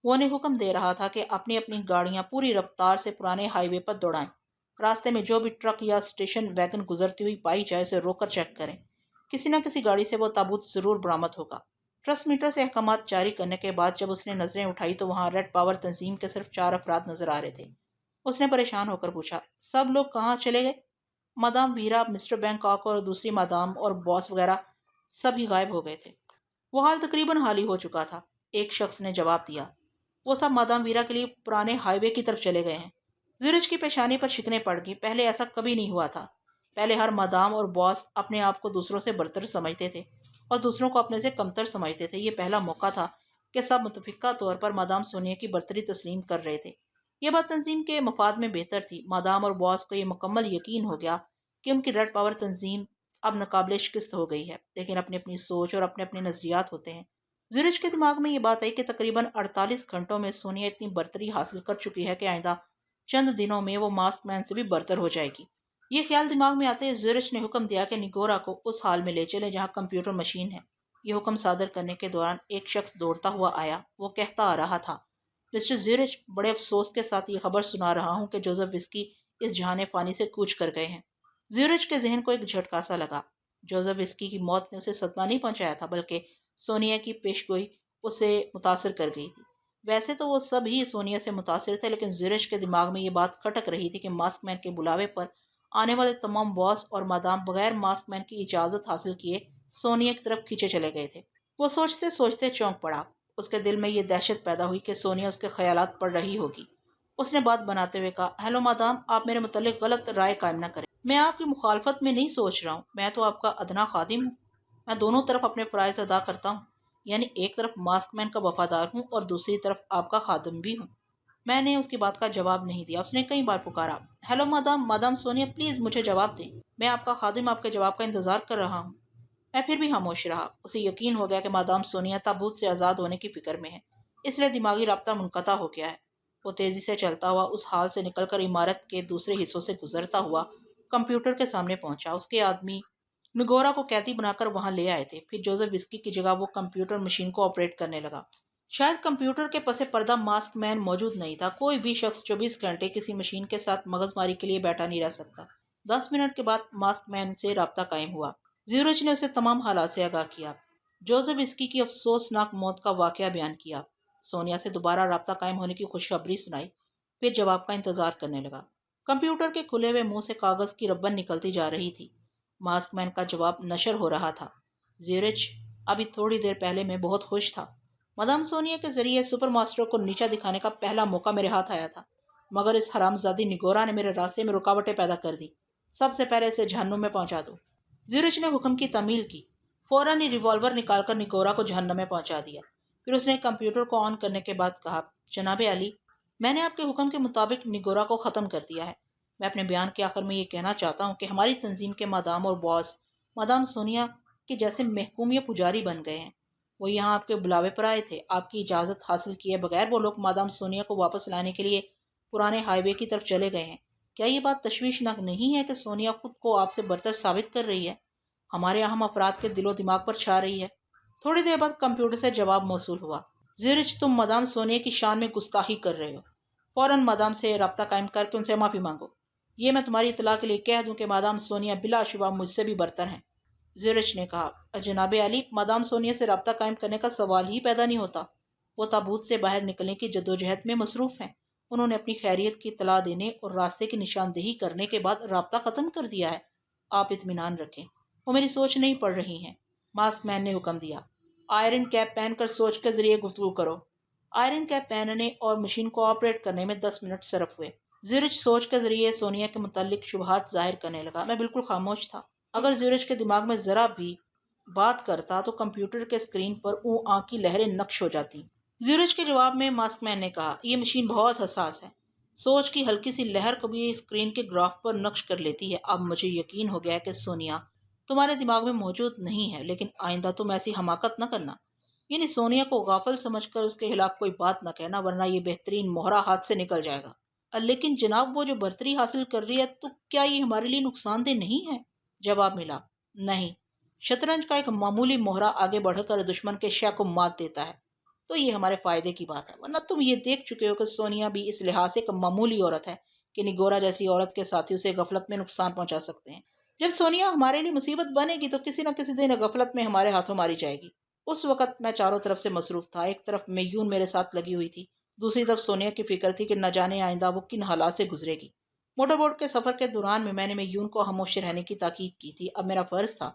وہ انہیں حکم دے رہا تھا کہ اپنی اپنی گاڑیاں پوری رفتار سے پرانے ہائی وے پر دوڑائیں۔ راستے میں جو بھی ٹرک یا اسٹیشن ویگن گزرتی ہوئی پائی جائے اسے روک کر چیک کریں۔ کسی نہ کسی گاڑی سے وہ تابوت ضرور برآمد ہوگا۔ ٹرانسمیٹر سے احکامات جاری کرنے کے بعد جب اس نے نظریں اٹھائی تو وہاں ریڈ پاور تنظیم کے صرف 4 افراد نظر آ رہے تھے۔ اس نے پریشان ہو کر پوچھا، سب لوگ کہاں چلے گئے؟ مادام ویرا، مسٹر بینکاک اور دوسری مادام اور باس وغیرہ سب ہی غائب ہو گئے تھے۔ وہ حال تقریباً حال ہی ہو چکا تھا، ایک شخص نے جواب دیا۔ وہ سب مادام ویرا کے لیے پرانے ہائی وے کی طرف چلے گئے ہیں۔ زیرج کی پیشانی پر شکنیں پڑ گئی۔ پہلے ایسا کبھی نہیں ہوا تھا۔ پہلے ہر مادام اور باس اپنے آپ کو دوسروں سے برتر سمجھتے تھے اور دوسروں کو اپنے سے کمتر سمجھتے تھے۔ یہ پہلا موقع تھا کہ سب متفقہ طور پر مادام سونیا کی برتری تسلیم کر رہے تھے۔ یہ بات تنظیم کے مفاد میں بہتر تھی۔ مادام اور باس کو یہ مکمل یقین ہو گیا کہ ان کی ریڈ پاور تنظیم اب ناقابل شکست ہو گئی ہے، لیکن اپنی اپنی سوچ اور اپنے اپنے نظریات ہوتے ہیں۔ زیرج کے دماغ میں یہ بات آئی کہ تقریباً 48 گھنٹوں میں سونیا اتنی برتری حاصل کر چکی ہے کہ آئندہ چند دنوں میں وہ ماسک مین سے بھی برتر ہو جائے گی۔ یہ خیال دماغ میں آتے زیرج نے حکم دیا کہ نگورا کو اس حال میں لے چلے جہاں کمپیوٹر مشین ہے۔ یہ حکم صادر کرنے کے دوران ایک شخص دوڑتا ہوا آیا۔ وہ کہتا آ رہا تھا، مسٹر زیورچ، بڑے افسوس کے ساتھ یہ خبر سنا رہا ہوں کہ جوزف وسکی اس جہان فانی سے کوچ کر گئے ہیں۔ زیورچ کے ذہن کو ایک جھٹکا سا لگا۔ جوزف وسکی کی موت نے اسے صدمہ نہیں پہنچایا تھا، بلکہ سونیا کی پیشگوئی اسے متاثر کر گئی تھی۔ ویسے تو وہ سب ہی سونیا سے متاثر تھے، لیکن زیورچ کے دماغ میں یہ بات کھٹک رہی تھی کہ ماسک مین کے بلاوے پر آنے والے تمام باس اور مادام بغیر ماسک مین کی اجازت حاصل کیے سونیا کی طرف کھینچے چلے گئے تھے۔ وہ سوچتے سوچتے چونک پڑا۔ اس کے دل میں یہ دہشت پیدا ہوئی کہ سونیا اس کے خیالات پڑھ رہی ہوگی۔ اس نے بات بناتے ہوئے کہا، ہیلو مادام، آپ میرے متعلق غلط رائے قائم نہ کریں۔ میں آپ کی مخالفت میں نہیں سوچ رہا ہوں، میں تو آپ کا ادنا خادم ہوں۔ میں دونوں طرف اپنے فرائض ادا کرتا ہوں، یعنی ایک طرف ماسک مین کا وفادار ہوں اور دوسری طرف آپ کا خادم بھی ہوں۔ میں نے اس کی بات کا جواب نہیں دیا۔ اس نے کئی بار پکارا، hello madam, madam Sonia, please مجھے جواب دیں، میں آپ کا خادم آپ کے جواب کا انتظار کر رہا ہوں۔ میں پھر بھی خاموش رہا۔ اسے یقین ہو گیا کہ مادام سونیا تابوت سے آزاد ہونے کی فکر میں ہے، اس لیے دماغی رابطہ منقطع ہو گیا ہے۔ وہ تیزی سے چلتا ہوا اس ہال سے نکل کر عمارت کے دوسرے حصوں سے گزرتا ہوا کمپیوٹر کے سامنے پہنچا۔ اس کے آدمی نگورا کو قیدی بنا کر وہاں لے آئے تھے، پھر جوزف وسکی کی جگہ وہ کمپیوٹر مشین کو آپریٹ کرنے لگا۔ شاید کمپیوٹر کے پس پردہ ماسک مین موجود نہیں تھا۔ کوئی بھی شخص 24 گھنٹے کسی مشین کے ساتھ مغز ماری کے لیے بیٹھا نہیں رہ سکتا۔ 10 منٹ کے بعد ماسک مین سے رابطہ قائم ہوا۔ زیورچ نے اسے تمام حالات سے آگاہ کیا، جوزف وسکی کی افسوسناک موت کا واقعہ بیان کیا، سونیا سے دوبارہ رابطہ قائم ہونے کی خوشخبری سنائی، پھر جواب کا انتظار کرنے لگا۔ کمپیوٹر کے کھلے ہوئے منہ سے کاغذ کی ربن نکلتی جا رہی تھی۔ ماسک مین کا جواب نشر ہو رہا تھا۔ زیورچ ابھی تھوڑی دیر پہلے میں بہت خوش تھا۔ مدام سونیا کے ذریعے سپر ماسٹر کو نیچا دکھانے کا پہلا موقع میرے ہاتھ آیا تھا، مگر اس حرامزادی نگورا نے میرے راستے میں رکاوٹیں پیدا کر دی۔ سب سے پہلے اسے جہنم میں پہنچا دو۔ زیورچ نے حکم کی تعمیل کی۔ فوراً ہی ریوالور نکال کر نگورا کو جہنم میں پہنچا دیا۔ پھر اس نے کمپیوٹر کو آن کرنے کے بعد کہا، جناب علی، میں نے آپ کے حکم کے مطابق نگورا کو ختم کر دیا ہے۔ میں اپنے بیان کے آخر میں یہ کہنا چاہتا ہوں کہ ہماری تنظیم کے مادام اور باس مادام سونیا کے جیسے محکوم یا پجاری بن گئے ہیں۔ وہ یہاں آپ کے بلاوے پر آئے تھے، آپ کی اجازت حاصل کیے بغیر وہ لوگ مادام سونیا کو واپس لانے کے لیے پرانے ہائی وے کی طرف چلے گئے ہیں۔ کیا یہ بات تشویشناک نہیں ہے کہ سونیا خود کو آپ سے برتر ثابت کر رہی ہے، ہمارے اہم افراد کے دل و دماغ پر چھا رہی ہے؟ تھوڑی دیر بعد کمپیوٹر سے جواب موصول ہوا، زیورچ، تم مادام سونیا کی شان میں گستاخی کر رہے ہو۔ فوراً مادام سے رابطہ قائم کر کے ان سے معافی مانگو۔ یہ میں تمہاری اطلاع کے لیے کہہ دوں کہ مادام سونیا بلا شبہ مجھ سے بھی برتر ہیں۔ زیورچ نے کہا، جناب علی، مادام سونیا سے رابطہ قائم کرنے کا سوال ہی پیدا نہیں ہوتا۔ وہ تابوت سے باہر نکلنے کی جدوجہد میں مصروف ہیں۔ انہوں نے اپنی خیریت کی اطلاع دینے اور راستے کی نشاندہی کرنے کے بعد رابطہ ختم کر دیا ہے۔ آپ اطمینان رکھیں، وہ میری سوچ نہیں پڑھ رہی ہیں۔ ماسک مین نے حکم دیا، آئرن کیپ پہن کر سوچ کے ذریعے گفتگو کرو۔ آئرن کیپ پہننے اور مشین کو آپریٹ کرنے میں 10 منٹ صرف ہوئے۔ زیورچ سوچ کے ذریعے سونیا کے متعلق شبہات ظاہر کرنے لگا۔ میں بالکل خاموش تھا۔ اگر زیورچ کے دماغ میں ذرا بھی بات کرتا تو کمپیوٹر کے اسکرین پر اوں آنکھ کی لہریں نقش ہو جاتی۔ زیورچ کے جواب میں ماسک مین نے کہا، یہ مشین بہت حساس ہے، سوچ کی ہلکی سی لہر کو بھی اسکرین کے گراف پر نقش کر لیتی ہے۔ اب مجھے یقین ہو گیا کہ سونیا تمہارے دماغ میں موجود نہیں ہے، لیکن آئندہ تم ایسی حماقت نہ کرنا، یعنی سونیا کو غافل سمجھ کر اس کے خلاف کوئی بات نہ کہنا، ورنہ یہ بہترین مہرہ ہاتھ سے نکل جائے گا۔ لیکن جناب، وہ جو برتری حاصل کر رہی ہے تو کیا یہ ہمارے لیے نقصان دہ نہیں ہے؟ جواب ملا، نہیں، شطرنج کا ایک معمولی مہرہ آگے بڑھ کر دشمن کے شہ کو مات دیتا ہے تو یہ ہمارے فائدے کی بات ہے، ورنہ تم یہ دیکھ چکے ہو کہ سونیا بھی اس لحاظ سے ایک معمولی عورت ہے کہ نگورا جیسی عورت کے ساتھی اسے غفلت میں نقصان پہنچا سکتے ہیں۔ جب سونیا ہمارے لیے مصیبت بنے گی تو کسی نہ کسی دن غفلت میں ہمارے ہاتھوں ماری جائے گی۔ اس وقت میں چاروں طرف سے مصروف تھا۔ ایک طرف میون میرے ساتھ لگی ہوئی تھی، دوسری طرف سونیا کی فکر تھی کہ نہ جانے آئندہ وہ کن حالات سے گزرے گی۔ موٹر بوٹ کے سفر کے دوران میں نے میون کو خاموش رہنے کی تاکید کی تھی۔ اب میرا فرض تھا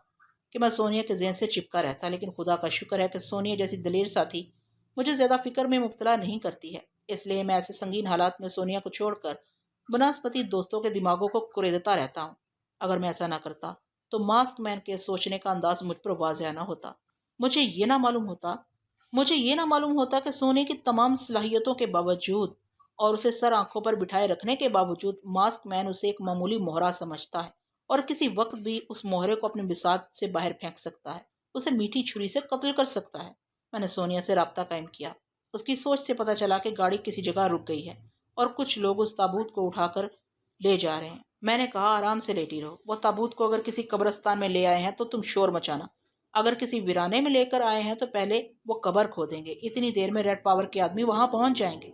کہ میں سونیا کے ذہن سے چپکا رہتا، لیکن خدا کا شکر ہے کہ سونیا جیسی دلیر ساتھی مجھے زیادہ فکر میں مبتلا نہیں کرتی ہے، اس لیے میں ایسے سنگین حالات میں سونیا کو چھوڑ کر بنسپتی دوستوں کے دماغوں کو کریدتا رہتا ہوں۔ اگر میں ایسا نہ کرتا تو ماسک مین کے سوچنے کا انداز مجھ پر واضح نہ ہوتا۔ مجھے یہ نہ معلوم ہوتا کہ سونے کی تمام صلاحیتوں کے باوجود اور اسے سر آنکھوں پر بٹھائے رکھنے کے باوجود ماسک مین اسے ایک معمولی مہرہ سمجھتا ہے اور کسی وقت بھی اس مہرے کو اپنے بساط سے باہر پھینک سکتا ہے، اسے میٹھی چھری سے قتل کر سکتا ہے۔ میں نے سونیا سے رابطہ قائم کیا۔ اس کی سوچ سے پتہ چلا کہ گاڑی کسی جگہ رک گئی ہے اور کچھ لوگ اس تابوت کو اٹھا کر لے جا رہے ہیں۔ میں نے کہا، آرام سے لیٹی رہو، وہ تابوت کو اگر کسی قبرستان میں لے آئے ہیں تو تم شور مچانا، اگر کسی ویرانے میں لے کر آئے ہیں تو پہلے وہ قبر کھودیں گے، اتنی دیر میں ریڈ پاور کے آدمی وہاں پہنچ جائیں گے۔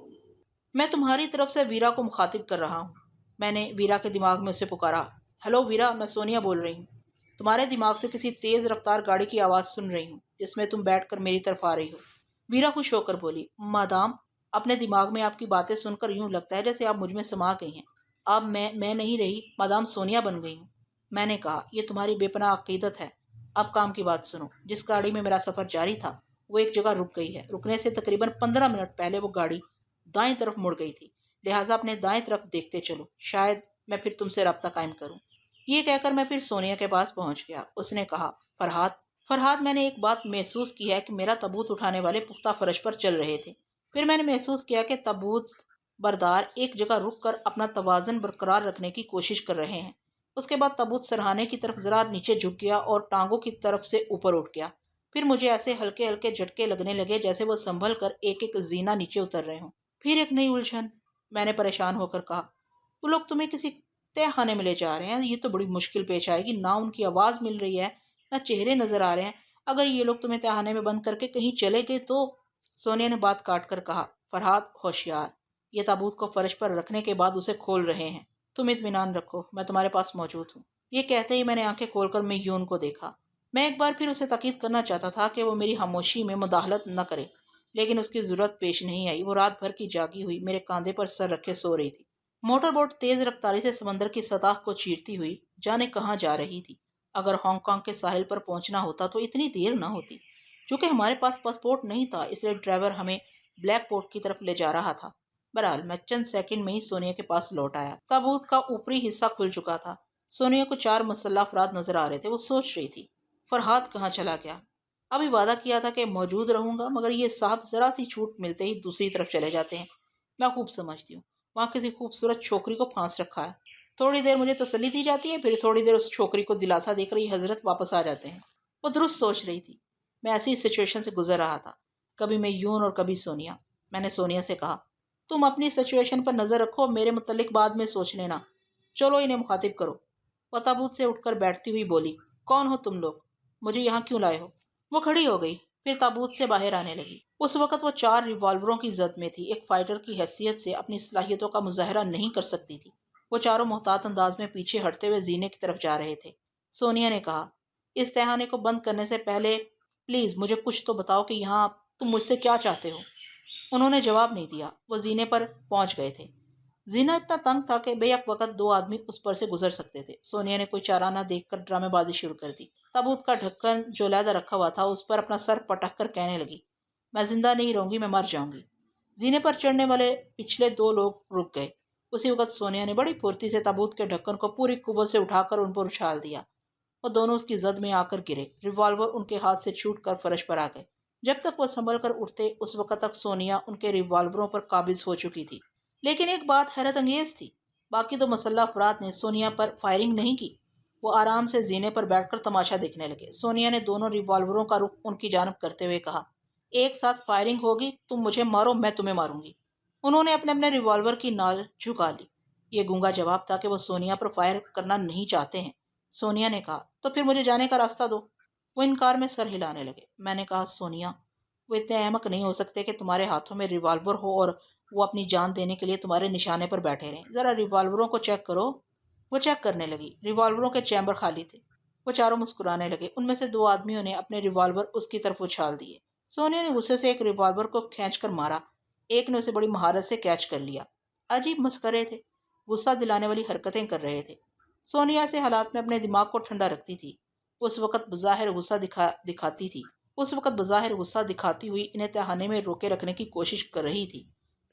میں تمہاری طرف سے ویرا کو مخاطب کر رہا ہوں۔ میں نے ویرا کے دماغ میں اسے پکارا۔ ہیلو ویرا، میں سونیا بول رہی ہوں۔ تمہارے دماغ سے کسی تیز رفتار گاڑی کی آواز سن رہی ہوں جس میں تم بیٹھ کر میری طرف آ رہی ہو۔ ویرا خوش ہو کر بولی، مادام، اپنے دماغ میں آپ کی باتیں سن کر یوں لگتا ہے جیسے آپ مجھ میں سما گئی ہیں۔ اب میں نہیں رہی، مادام سونیا بن گئی ہوں۔ میں نے کہا، یہ تمہاری بے پناہ عقیدت ہے۔ اب کام کی بات سنو۔ جس گاڑی میں میرا سفر جاری تھا وہ ایک جگہ رک گئی ہے۔ رکنے سے تقریباً 15 منٹ پہلے وہ گاڑی دائیں طرف مڑ گئی تھی، لہٰذا اپنے دائیں طرف دیکھتے چلو، شاید میں پھر تم سے رابطہ قائم کروں۔ یہ کہہ کر میں پھر سونیا کے پاس پہنچ گیا۔ اس نے کہا، فرحاد، میں نے ایک بات محسوس کی ہے کہ میرا تابوت اٹھانے والے پختہ فرش پر چل رہے تھے۔ پھر میں نے محسوس کیا کہ تابوت بردار ایک جگہ رک کر اپنا توازن برقرار رکھنے کی کوشش کر رہے ہیں۔ اس کے بعد تابوت سرہانے کی طرف ذرا نیچے جھک گیا اور ٹانگوں کی طرف سے اوپر اٹھ گیا۔ پھر مجھے ایسے ہلکے ہلکے جھٹکے لگنے لگے جیسے وہ سنبھل کر ایک ایک زینہ نیچے اتر رہے ہوں۔ پھر ایک نئی الجھن، میں نے پریشان ہو کر کہا، وہ لوگ تمہیں کسی تہ خانے میں لے جا رہے ہیں، یہ تو بڑی مشکل پیش آئے گی، نہ ان کی آواز مل رہی ہے نہ چہرے نظر آ رہے ہیں۔ اگر یہ لوگ تمہیں تہ خانے میں بند کر کے کہیں چلے گئے تو؟ سونیا نے بات کاٹ کر کہا، فرحاد ہوشیار، یہ تابوت کو فرش پر رکھنے کے بعد اسے کھول رہے ہیں، تم اطمینان رکھو، میں تمہارے پاس موجود ہوں۔ یہ کہتے ہی میں نے آنکھیں کھول کر میون کو دیکھا۔ میں ایک بار پھر اسے تاکید کرنا چاہتا تھا کہ وہ میری خاموشی میں مداخلت نہ کرے، لیکن اس کی ضرورت پیش نہیں آئی۔ وہ رات بھر کی جاگی ہوئی میرے کاندھے پر سر رکھے سو رہی تھی۔ موٹر بوٹ تیز رفتاری سے سمندر کی سطح کو چیرتی ہوئی جانے کہاں جا رہی تھی۔ اگر ہانگ کانگ کے ساحل پر پہنچنا ہوتا تو اتنی دیر نہ ہوتی۔ چونکہ ہمارے پاس پاسپورٹ نہیں تھا اس لیے ڈرائیور ہمیں بلیک پورٹ کی طرف لے جا رہا تھا۔ بہرحال میں چند سیکنڈ میں ہی سونیا کے پاس لوٹ آیا۔ تابوت کا اوپری حصہ کھل چکا تھا۔ سونیا کو 4 مسلح افراد نظر آ رہے تھے۔ وہ سوچ رہی تھی، فرحاد کہاں چلا گیا؟ ابھی وعدہ کیا تھا کہ موجود رہوں گا، مگر یہ صاحب ذرا سی چھوٹ ملتے ہی دوسری طرف چلے جاتے ہیں۔ میں خوب سمجھتی ہوں، وہاں کسی خوبصورت چھوکری کو پھانس رکھا ہے۔ تھوڑی دیر مجھے تسلی دی جاتی ہے، پھر تھوڑی دیر اس چھوکری کو دلاسا دے کر یہ حضرت واپس آ جاتے ہیں۔ وہ درست سوچ رہی تھی۔ میں ایسی سچویشن سے گزر رہا تھا، کبھی میں یون اور کبھی سونیا۔ میں نے سونیا سے کہا، تم اپنی سچویشن پر نظر رکھو، میرے متعلق بعد میں سوچ لینا، چلو انہیں مخاطب کرو۔ وہ تابوت سے اٹھ کر بیٹھتی ہوئی بولی، کون ہو تم لوگ؟ مجھے یہاں کیوں لائے ہو؟ وہ کھڑی ہو گئی، پھر تابوت سے باہر آنے لگی۔ اس وقت وہ 4 ریوالوروں کی زد میں تھی، ایک فائٹر کی حیثیت سے اپنی صلاحیتوں کا مظاہرہ نہیں کر سکتی تھی۔ وہ چاروں محتاط انداز میں پیچھے ہٹتے ہوئے زینے کی طرف جا رہے تھے۔ سونیا نے کہا، اس تہانے کو بند کرنے سے پہلے پلیز مجھے کچھ تو بتاؤ کہ یہاں تم مجھ سے کیا چاہتے ہو؟ انہوں نے جواب نہیں دیا۔ وہ زینے پر پہنچ گئے تھے۔ زینہ اتنا تنگ تھا کہ بے یک وقت 2 آدمی اس پر سے گزر سکتے تھے۔ سونیا نے کوئی چارہ نہ دیکھ کر ڈرامے بازی شروع کر دی۔ تابوت کا ڈھکن جو علیحدہ رکھا ہوا تھا اس پر اپنا سر پٹک کر کہنے لگی، میں زندہ نہیں رہوں گی، میں مر جاؤں گی۔ زینے پر چڑھنے والے پچھلے 2 لوگ رک گئے۔ اسی وقت سونیا نے بڑی پھرتی سے تابوت کے ڈھکن کو پوری قوت سے اٹھا کر ان پر اچھال دیا۔ وہ دونوں اس کی زد میں آ کر گرے۔ ریوالور ان کے ہاتھ سے چھوٹ کر فرش پر آ گئے۔ جب تک وہ سنبھل کر اٹھتے اس وقت تک سونیا ان کے ریوالوروں پر قابض ہو چکی تھی۔ لیکن ایک بات حیرت انگیز تھی، باقی 2 مسلح افراد نے سونیا پر فائرنگ نہیں کی۔ وہ آرام سے زینے پر بیٹھ کر تماشا دیکھنے لگے۔ سونیا نے دونوں ریوالوروں کا رخ ان کی جانب کرتے ہوئے کہا، ایک ساتھ فائرنگ ہوگی، تم مجھے مارو، میں تمہیں ماروں گی۔ انہوں نے اپنے اپنے ریوالور کی نال جھکا لی۔ یہ گونگا جواب تھا کہ وہ سونیا پر فائر کرنا نہیں چاہتے ہیں۔ سونیا نے کہا، تو پھر مجھے جانے کا راستہ دو۔ وہ انکار میں سر ہلانے لگے۔ میں نے کہا، سونیا، وہ اتنے احمق نہیں ہو سکتے کہ تمہارے ہاتھوں میں ریوالور ہو اور وہ اپنی جان دینے کے لیے تمہارے نشانے پر بیٹھے رہیں۔ ذرا ریوالوروں کو چیک کرو۔ وہ چیک کرنے لگی۔ ریوالوروں کے چیمبر خالی تھے۔ وہ چاروں مسکرانے لگے۔ ان میں سے 2 آدمیوں نے اپنے ریوالور اس کی طرف اچھال دیے۔ سونیا نے غصے سے ایک ریوالور کو کھینچ کر مارا۔ ایک نے اسے بڑی مہارت سے کیچ کر لیا۔ عجیب مسخرے تھے، غصہ دلانے والی حرکتیں کر رہے تھے۔ سونیا ایسے حالات میں اپنے دماغ کو ٹھنڈا رکھتی تھی۔ اس وقت بظاہر غصہ دکھاتی ہوئی انہیں تہانے میں روکے رکھنے کی کوشش کر رہی تھی۔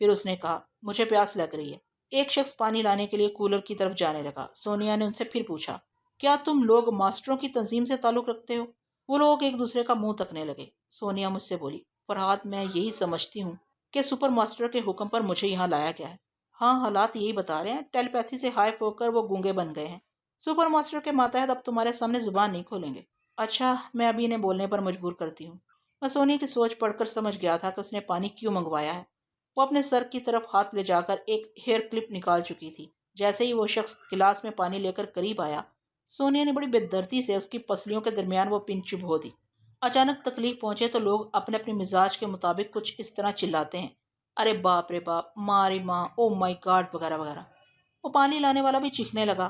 پھر اس نے کہا، مجھے پیاس لگ رہی ہے۔ ایک شخص پانی لانے کے لیے کولر کی طرف جانے لگا۔ سونیا نے ان سے پھر پوچھا، کیا تم لوگ ماسٹروں کی تنظیم سے تعلق رکھتے ہو؟ وہ لوگ ایک دوسرے کا منہ تکنے لگے۔ سونیا مجھ سے بولی، فرحاد، میں یہی سمجھتی ہوں کہ سپر ماسٹر کے حکم پر مجھے یہاں لایا گیا ہے۔ ہاں، حالات یہی بتا رہے ہیں، ٹیلی پیتھی سے ہائف ہو کر وہ گونگے بن گئے ہیں۔ سپر ماسٹر کے ماتحت اب تمہارے سامنے زبان نہیں کھولیں گے۔ اچھا، میں ابھی انہیں بولنے پر مجبور کرتی ہوں۔ میں سونیا کی سوچ پڑھ کر سمجھ گیا تھا کہ اس نے پانی کیوں منگوایا ہے۔ وہ اپنے سر کی طرف ہاتھ لے جا کر ایک ہیئر کلپ نکال چکی تھی۔ جیسے ہی وہ شخص گلاس میں پانی لے کر قریب آیا، سونیا نے بڑی بے دردی سے اس کی پسلیوں کے درمیان وہ پن چبھو دی۔ اچانک تکلیف پہنچے تو لوگ اپنے اپنے مزاج کے مطابق کچھ اس طرح چلاتے ہیں ارے باپ رے باپ، ماری ماں، او مائی گاڈ وغیرہ وغیرہ۔ وہ پانی لانے والا بھی چیخنے لگا۔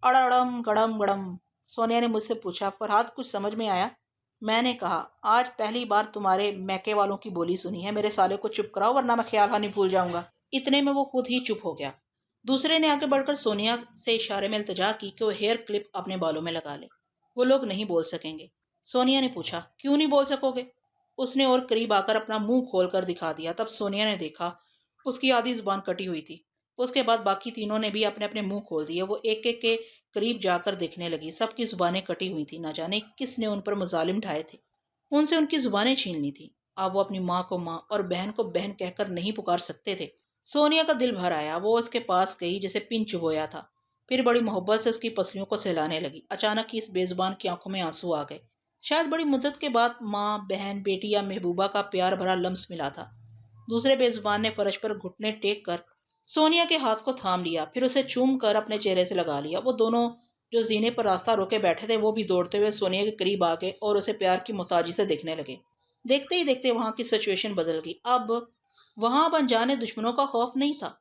اڑم گڑم گڑم۔ سونیا نے مجھ سے پوچھا، فرحات کچھ سمجھ میں آیا؟ میں نے کہا، آج پہلی بار تمہارے میکے والوں کی بولی سنی ہے، میرے سالے کو چپ کراؤ ورنہ میں خیال ہانی بھول جاؤں گا۔ اتنے میں وہ خود ہی چپ ہو گیا۔ دوسرے نے آگے بڑھ کر سونیا سے اشارے میں التجا کی کہ وہ ہیئر کلپ اپنے بالوں میں لگا لے، وہ لوگ نہیں بول سکیں گے۔ سونیا نے پوچھا، کیوں نہیں بول سکو گے؟ اس نے اور قریب آ کر اپنا منہ کھول کر دکھا دیا۔ تب سونیا نے دیکھا اس کی آدھی زبان کٹی ہوئی تھی۔ اس کے بعد باقی تینوں نے بھی اپنے اپنے منہ کھول دیے۔ وہ ایک ایک کے قریب جا کر دیکھنے لگی۔ سب کی زبانیں کٹی ہوئی تھیں، نہ جانے کس نے ان پر مظالم ڈھائے تھے، ان سے ان کی زبانیں چھین لی تھیں۔ اب وہ اپنی ماں کو ماں اور بہن کو بہن کہہ کر نہیں پکار سکتے تھے۔ سونیا کا دل بھر آیا، وہ اس کے پاس گئی جسے پن چبویا تھا، پھر بڑی محبت سے اس کی پسلیوں کو سہلانے لگی۔ اچانک ہی اس بے زبان کی آنکھوں میں آنسو آ گئے۔ شاید بڑی مدت کے بعد ماں، بہن، بیٹی یا محبوبہ کا پیار بھرا لمس ملا تھا۔ دوسرے بے زبان نے فرش پر گھٹنے ٹیک کر سونیا کے ہاتھ کو تھام لیا، پھر اسے چوم کر اپنے چہرے سے لگا لیا۔ وہ دونوں جو زینے پر راستہ روکے بیٹھے تھے وہ بھی دوڑتے ہوئے سونیا کے قریب آ گئے اور اسے پیار کی محتاجی سے دیکھنے لگے۔ دیکھتے ہی دیکھتے وہاں کی سچویشن بدل گئی۔ اب وہاں اب انجانے دشمنوں کا خوف نہیں تھا،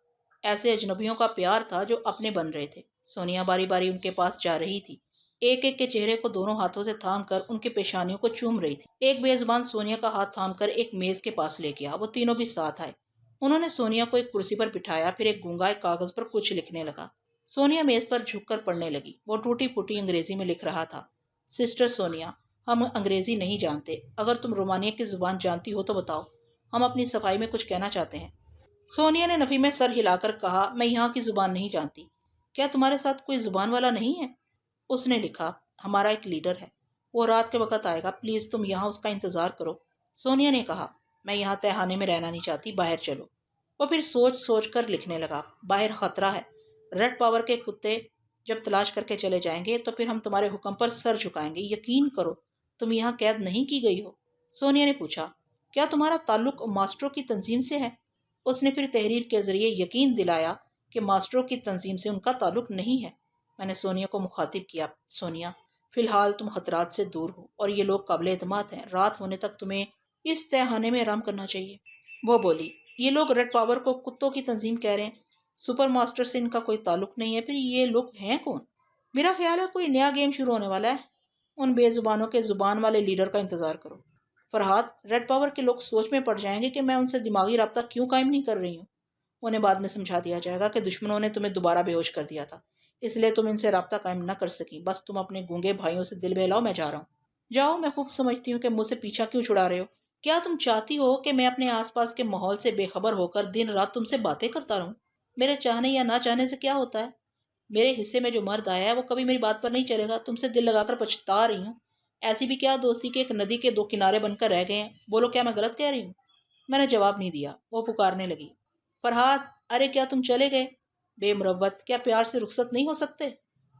ایسے اجنبیوں کا پیار تھا جو اپنے بن رہے تھے۔ سونیا باری باری ان کے پاس جا رہی تھی، ایک ایک کے چہرے کو دونوں ہاتھوں سے تھام کر ان کے پیشانیوں کو چوم رہی تھی۔ ایک بے زبان سونیا کا ہاتھ تھام کر ایک میز کے پاس لے گیا، وہ تینوں بھی ساتھ آئے۔ انہوں نے سونیا کو ایک کرسی پر بٹھایا، پھر ایک گونگا ایک کاغذ پر کچھ لکھنے لگا۔ سونیا میز پر جھک کر پڑھنے لگی۔ وہ ٹوٹی پھوٹی انگریزی میں لکھ رہا تھا، سسٹر سونیا، ہم انگریزی نہیں جانتے، اگر تم رومانیہ کی زبان جانتی ہو تو بتاؤ، ہم اپنی صفائی میں کچھ کہنا چاہتے ہیں۔ سونیا نے نفی میں سر ہلا کر کہا، میں یہاں کی زبان نہیں جانتی۔ کیا تمہارے ساتھ کوئی زبان والا نہیں ہے؟ اس نے لکھا، ہمارا ایک لیڈر ہے، وہ رات کے وقت آئے گا، پلیز تم یہاں اس کا انتظار کرو۔ سونیا نے کہا، میں یہاں تہھانے میں رہنا نہیں چاہتی، باہر چلو۔ وہ پھر سوچ سوچ کر لکھنے لگا، باہر خطرہ ہے، ریڈ پاور کے کتے جب تلاش کر کے چلے جائیں گے تو پھر ہم تمہارے حکم پر سر جھکائیں گے، یقین کرو تم یہاں قید نہیں کی گئی ہو۔ سونیا نے پوچھا، کیا تمہارا تعلق ماسٹروں کی تنظیم سے ہے؟ اس نے پھر تحریر کے ذریعے یقین دلایا کہ ماسٹروں کی تنظیم سے ان کا تعلق نہیں ہے۔ میں نے سونیا کو مخاطب کیا، سونیا، فی الحال تم خطرات سے دور ہو اور یہ لوگ قابل اعتماد ہیں، رات ہونے تک تمہیں اس تہھانے میں آرام کرنا چاہیے۔ وہ بولی، یہ لوگ ریڈ پاور کو کتوں کی تنظیم کہہ رہے ہیں، سپر ماسٹر سے ان کا کوئی تعلق نہیں ہے، پھر یہ لوگ ہیں کون؟ میرا خیال ہے کوئی نیا گیم شروع ہونے والا ہے، ان بے زبانوں کے زبان والے لیڈر کا انتظار کرو۔ فرحات، ریڈ پاور کے لوگ سوچ میں پڑ جائیں گے کہ میں ان سے دماغی رابطہ کیوں قائم نہیں کر رہی ہوں۔ انہیں بعد میں سمجھا دیا جائے گا کہ دشمنوں نے تمہیں دوبارہ بے ہوش کر دیا تھا، اس لیے تم ان سے رابطہ قائم نہ کر سکی۔ بس تم اپنے گونگے بھائیوں سے دل بہلاؤ، میں جا رہا ہوں۔ جاؤ، میں خوب سمجھتی ہوں کہ مجھ سے پیچھا کیوں چھڑا رہے ہو۔ کیا تم چاہتی ہو کہ میں اپنے آس پاس کے ماحول سے بے خبر ہو کر دن رات تم سے باتیں کرتا رہوں؟ میرے چاہنے یا نہ چاہنے سے کیا ہوتا ہے؟ میرے حصے میں جو مرد آیا ہے وہ کبھی میری بات پر نہیں چلے گا۔ تم سے دل لگا کر پچھتا رہی ہوں، ایسی بھی کیا دوستی کے ایک ندی کے دو کنارے بن کر رہ گئے ہیں؟ بولو، کیا میں غلط کہہ رہی ہوں؟ میں نے جواب نہیں دیا۔ وہ پکارنے لگی، فرحات، ارے کیا تم چلے گئے؟ بے مروت، کیا پیار سے رخصت نہیں ہو سکتے؟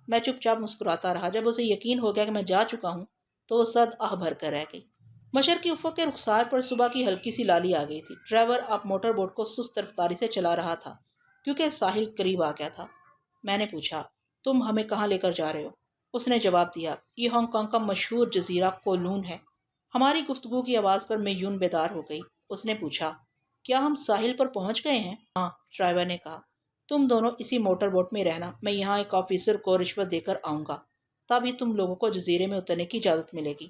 میں چپ چاپ مسکراتا رہا۔ جب اسے یقین ہو گیا کہ میں جا چکا ہوں تو وہ صد آہ بھر کر رہ گئی۔ مشرقی افق کے رخسار پر صبح کی ہلکی سی لالی آ گئی تھی۔ ڈرائیور اب موٹر بوٹ کو سست رفتاری سے چلا رہا تھا کیونکہ ساحل قریب آ گیا تھا۔ میں نے پوچھا، تم ہمیں کہاں لے کر جا رہے ہو؟ اس نے جواب دیا، یہ ہانگ کانگ کا مشہور جزیرہ کولون ہے۔ ہماری گفتگو کی آواز پر میں یون بیدار ہو گئی۔ اس نے پوچھا، کیا ہم ساحل پر پہنچ گئے ہیں؟ ہاں، ڈرائیور نے کہا، تم دونوں اسی موٹر بوٹ میں رہنا، میں یہاں ایک آفیسر کو رشوت دے کر آؤں گا، تبھی تم لوگوں کو جزیرے میں اترنے کی اجازت ملے گی۔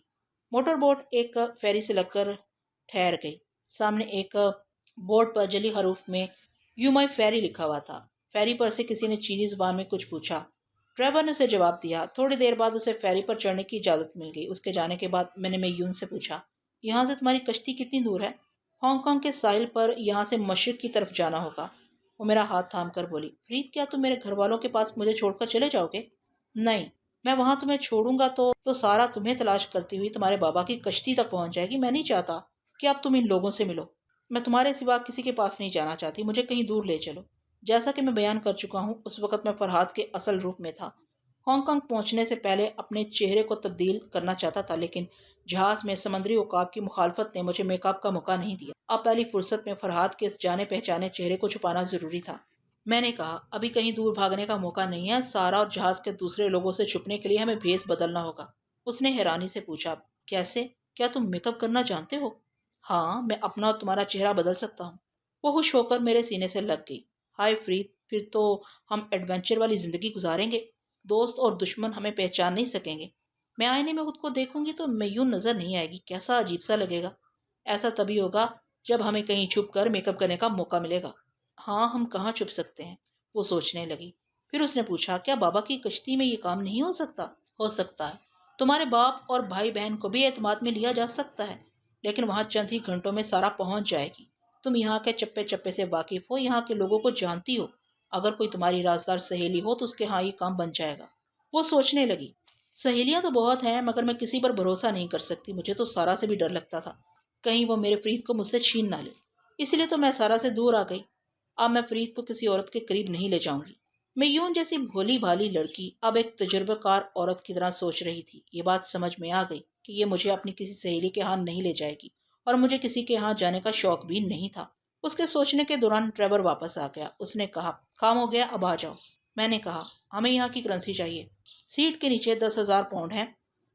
موٹر بوٹ ایک فیری سے لگ کر ٹھہر گئی۔ سامنے ایک بورڈ پر جلی حروف میں یو مائی فیری لکھا ہوا تھا۔ فیری پر سے کسی نے چینی زبان میں کچھ پوچھا۔ ڈرائیور نے اسے جواب دیا۔ تھوڑی دیر بعد اسے فیری پر چڑھنے کی اجازت مل گئی۔ اس کے جانے کے بعد میں نے میون سے پوچھا، یہاں سے تمہاری کشتی کتنی دور ہے؟ ہانگ کانگ کے ساحل پر یہاں سے مشرق کی طرف جانا ہوگا۔ وہ میرا ہاتھ تھام کر بولی، فرید، کیا تم میرے گھر والوں کے پاس مجھے چھوڑ کر چلے جاؤ گے؟ نہیں، میں وہاں تمہیں چھوڑوں گا تو سارا تمہیں تلاش کرتی ہوئی تمہارے بابا کی کشتی تک پہنچ جائے گی۔ میں نہیں چاہتا کہ اب تم ان لوگوں سے ملو۔ میں تمہارے سوا کسی کے پاس نہیں جانا چاہتی، مجھے کہیں دور لے چلو۔ جیسا کہ میں بیان کر چکا ہوں، اس وقت میں فرحات کے اصل روپ میں تھا۔ ہانگ کانگ پہنچنے سے پہلے اپنے چہرے کو تبدیل کرنا چاہتا تھا، لیکن جہاز میں سمندری عقاب کی مخالفت نے مجھے میک اپ کا موقع نہیں دیا۔ اب پہلی فرصت میں فرحات کے اس جانے پہچانے چہرے کو چھپانا ضروری تھا۔ میں نے کہا، ابھی کہیں دور بھاگنے کا موقع نہیں ہے، سارا اور جہاز کے دوسرے لوگوں سے چھپنے کے لیے ہمیں بھیس بدلنا ہوگا۔ اس نے حیرانی سے پوچھا، کیسے؟ کیا تم میک اپ کرنا جانتے ہو؟ ہاں، میں اپنا اور تمہارا چہرہ بدل سکتا ہوں۔ وہ خوش ہو کر میرے سینے سے لگ گئی۔ ہائے فرید، پھر تو ہم ایڈونچر والی زندگی گزاریں گے، دوست اور دشمن ہمیں پہچان نہیں سکیں گے۔ میں آئینے میں خود کو دیکھوں گی تو میون نظر نہیں آئے گی، کیسا عجیب سا لگے گا۔ ایسا تبھی ہوگا جب ہمیں کہیں چھپ کر میک اپ کرنے کا موقع ملے گا۔ ہاں، ہم کہاں چھپ سکتے ہیں، وہ سوچنے لگی۔ پھر اس نے پوچھا، کیا بابا کی کشتی میں یہ کام نہیں ہو سکتا؟ ہو سکتا ہے، تمہارے باپ اور بھائی بہن کو بھی اعتماد میں لیا جا سکتا ہے، لیکن وہاں چند ہی گھنٹوں میں سارا پہنچ جائے گی۔ تم یہاں کے چپے چپے سے واقف ہو، یہاں کے لوگوں کو جانتی ہو، اگر کوئی تمہاری رازدار سہیلی ہو تو اس کے ہاں یہ کام بن جائے گا۔ وہ سوچنے لگی، سہیلیاں تو بہت ہیں مگر میں کسی پر بھروسہ نہیں کر سکتی۔ مجھے تو سارا سے بھی ڈر لگتا تھا، کہیں وہ میرے فرید کو مجھ سے چھین نہ لے، اس لیے تو میں سارا سے دور آ گئی۔ اب میں فرید کو کسی عورت کے قریب نہیں لے جاؤں گی۔ میون جیسی بھولی بھالی لڑکی اب ایک تجربہ کار عورت کی طرح سوچ رہی تھی۔ یہ بات سمجھ میں آ گئی کہ یہ مجھے اپنی کسی سہیلی کے ہاں نہیں لے جائے گی، اور مجھے کسی کے ہاں جانے کا شوق بھی نہیں تھا۔ اس کے سوچنے کے دوران ڈرائیور واپس آ گیا۔ اس نے کہا، کام ہو گیا، اب آ جاؤ۔ میں نے کہا، ہمیں یہاں کی کرنسی چاہیے، سیٹ کے نیچے 10,000 پاؤنڈ ہیں،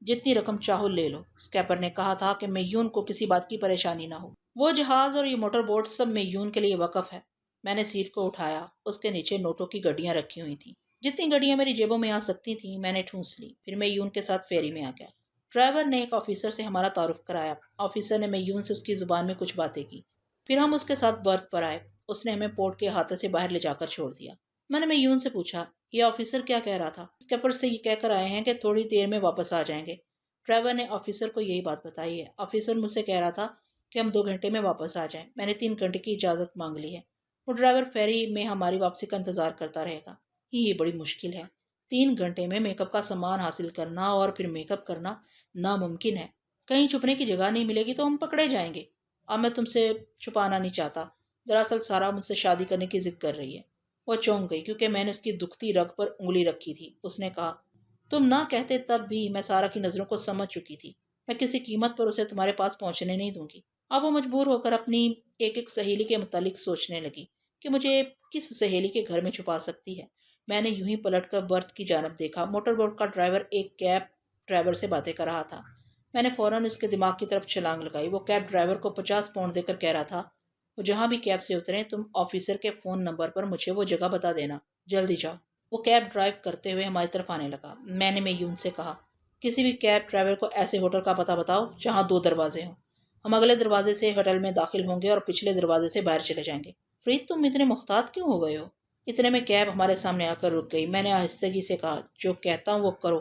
جتنی رقم چاہو لے لو۔ اسکیپر نے کہا تھا کہ میون کو کسی بات کی پریشانی نہ ہو، وہ جہاز اور یہ موٹر بوٹ سب میون کے لیے وقف ہے۔ میں نے سیٹ کو اٹھایا، اس کے نیچے نوٹوں کی گڈیاں رکھی ہوئی تھیں، جتنی گڈیاں میری جیبوں میں آ سکتی تھیں میں نے ٹھونس لی۔ پھر میون کے ساتھ فیری میں آ گیا۔ ڈرائیور نے ایک آفیسر سے ہمارا تعارف کرایا۔ آفیسر نے میون سے اس کی زبان میں کچھ باتیں کی، پھر ہم اس کے ساتھ برتھ پر آئے۔ اس نے ہمیں پورٹ کے احاطے سے باہر لے جا کر چھوڑ دیا۔ میں نے میون سے پوچھا، یہ آفیسر کیا کہہ رہا تھا؟ اسکیپر سے یہ کہہ کر آئے ہیں کہ تھوڑی دیر میں واپس آ جائیں گے۔ ڈرائیور نے آفیسر کو یہی بات بتائی ہے۔ آفیسر مجھ سے کہہ رہا تھا کہ ہم 2 گھنٹے میں واپس آ جائیں۔ میں نے 3 گھنٹے کی اجازت مانگ لی ہے۔ وہ ڈرائیور فیری میں ہماری واپسی کا انتظار کرتا رہے گا۔ یہ بڑی مشکل ہے، 3 گھنٹے میں میک اپ کا سامان حاصل کرنا اور پھر میک اپ کرنا ناممکن ہے۔ کہیں چھپنے کی جگہ نہیں ملے گی تو ہم پکڑے جائیں گے۔ اب میں تم سے چھپانا نہیں چاہتا، دراصل سارا مجھ سے شادی کرنے کی ضد کر رہی ہے۔ وہ چونک گئی کیونکہ میں نے اس کی دکھتی رگ پر انگلی رکھی تھی۔ اس نے کہا، تم نہ کہتے تب بھی میں سارا کی نظروں کو سمجھ چکی تھی۔ میں کسی قیمت پر اسے تمہارے پاس پہنچنے نہیں دوں گی۔ اب وہ مجبور ہو کر اپنی ایک ایک سہیلی کے متعلق سوچنے لگی کہ مجھے کس سہیلی کے گھر میں چھپا سکتی ہے۔ میں نے یوں ہی پلٹ کر برتھ کی جانب دیکھا۔ موٹر بوٹ کا ڈرائیور ایک کیب ڈرائیور سے باتیں کر رہا تھا۔ میں نے فوراً اس کے دماغ کی طرف چھلانگ لگائی۔ وہ کیب ڈرائیور کو 50 پاؤنڈ دے کر کہہ رہا تھا، وہ جہاں بھی کیب سے اتریں تم آفیسر کے فون نمبر پر مجھے وہ جگہ بتا دینا، جلدی جاؤ۔ وہ کیب ڈرائیو کرتے ہوئے ہماری طرف آنے لگا۔ میں نے میون سے کہا، کسی بھی کیب ڈرائیور کو ایسے ہوٹل کا پتہ بتاؤ جہاں 2 دروازے ہوں۔ ہم اگلے دروازے سے ہوٹل میں داخل ہوں گے اور پچھلے دروازے سے باہر چلے جائیں گے۔ فرید، تم اتنے محتاط کیوں ہو گئے ہو؟ اتنے میں کیب ہمارے سامنے آ کر رک گئی۔ میں نے آہستگی سے کہا، جو کہتا ہوں وہ کرو،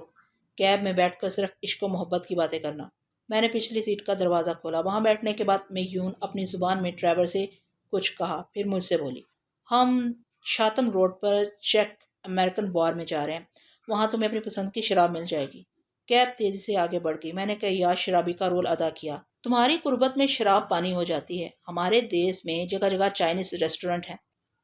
کیب میں بیٹھ کر صرف عشق و محبت کی باتیں کرنا۔ میں نے پچھلی سیٹ کا دروازہ کھولا۔ وہاں بیٹھنے کے بعد میون اپنی زبان میں ڈرائیور سے کچھ کہا، پھر مجھ سے بولی، ہم شاتم روڈ پر چیک امریکن بار میں جا رہے ہیں، وہاں تمہیں اپنی پسند کی شراب مل جائے گی۔ کیب تیزی سے آگے بڑھ گئی۔ میں نے کئی یاد شرابی کا رول ادا کیا۔ تمہاری قربت میں شراب پانی ہو جاتی ہے۔ ہمارے دیس میں جگہ جگہ چائنیز ریسٹورنٹ ہیں،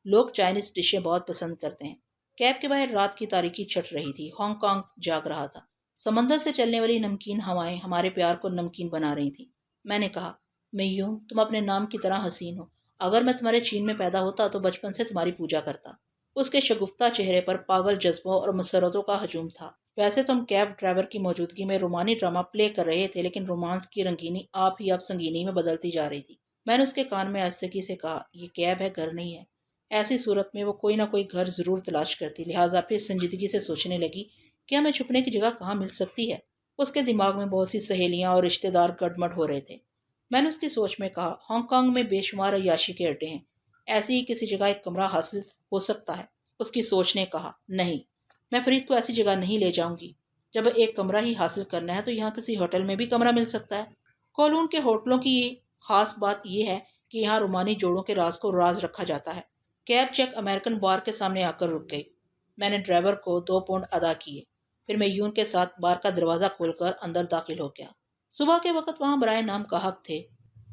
لوگ چائنیز ڈشیں بہت پسند کرتے ہیں۔ کیب کے باہر رات کی تاریکی چھٹ رہی تھی۔ ہانگ کانگ جاگ رہا تھا۔ سمندر سے چلنے والی نمکین ہوائیں ہمارے پیار کو نمکین بنا رہی تھیں۔ میں نے کہا، میون، تم اپنے نام کی طرح حسین ہو۔ اگر میں تمہارے چین میں پیدا ہوتا تو بچپن سے تمہاری پوجا کرتا۔ اس کے شگفتہ چہرے پر پاگل جذبوں اور مسرتوں کا ہجوم تھا۔ ویسے تم کیب ڈرائیور کی موجودگی میں رومانی ڈرامہ پلے کر رہے تھے، لیکن رومانس کی رنگینی آپ ہی آپ سنگینی میں بدلتی جا رہی تھی۔ میں نے اس کے کان میں آہستگی سے کہا، یہ کیب ہے، گھر نہیں ہے۔ ایسی صورت میں وہ کوئی نہ کوئی گھر ضرور تلاش کرتی، لہٰذا پھر سنجیدگی سے سوچنے لگی کہ ہمیں چھپنے کی جگہ کہاں مل سکتی ہے۔ اس کے دماغ میں بہت سی سہیلیاں اور رشتہ دار گڈمڈ ہو رہے تھے۔ میں نے اس کی سوچ میں کہا، ہانگ کانگ میں بے شمار عیاشی کے اڈے ہیں، ایسی ہی کسی جگہ ایک کمرہ حاصل ہو سکتا ہے۔ اس کی سوچ نے کہا، نہیں، میں فرید کو ایسی جگہ نہیں لے جاؤں گی۔ جب ایک کمرہ ہی حاصل کرنا ہے تو یہاں کسی ہوٹل میں بھی کمرہ مل سکتا ہے۔ کولون کے ہوٹلوں کی خاص بات یہ ہے کہ یہاں رومانی جوڑوں کے راز کو راز رکھا جاتا ہے۔ کیب چیک امریکن بار کے سامنے آ کر رک گئی۔ میں نے ڈرائیور کو 2 پاؤنڈ ادا کیے، پھر میون کے ساتھ بار کا دروازہ کھول کر اندر داخل ہو گیا۔ صبح کے وقت وہاں برائے نام گاہک تھے،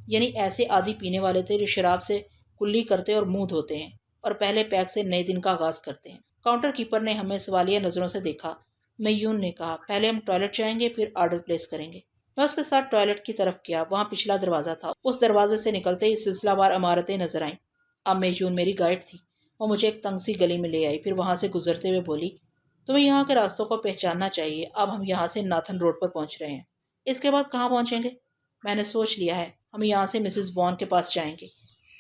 یعنی ایسے عادی پینے والے تھے جو شراب سے کلی کرتے اور منہ دھوتے ہیں اور پہلے پیک سے نئے دن کا آغاز کرتے ہیں۔ کاؤنٹر کیپر نے ہمیں سوالیہ نظروں سے دیکھا۔ میون نے کہا، پہلے ہم ٹوائلٹ جائیں گے، پھر آرڈر پلیس کریں گے۔ میں اس کے ساتھ ٹوائلٹ کی طرف گیا۔ وہاں پچھلا دروازہ تھا۔ اس دروازے سے نکلتے ہی سلسلہ وار عمارتیں نظر آئیں۔ اب میون میری گائیڈ تھی۔ وہ مجھے ایک تنگ سی گلی میں لے آئی، پھر وہاں سے گزرتے ہوئے بولی، تمہیں یہاں کے راستوں کو پہچاننا چاہیے۔ اب ہم یہاں سے ناتھن روڈ پر پہنچ رہے ہیں۔ اس کے بعد کہاں پہنچیں گے؟ میں نے سوچ لیا ہے، ہم یہاں سے مسز وان کے پاس جائیں گے۔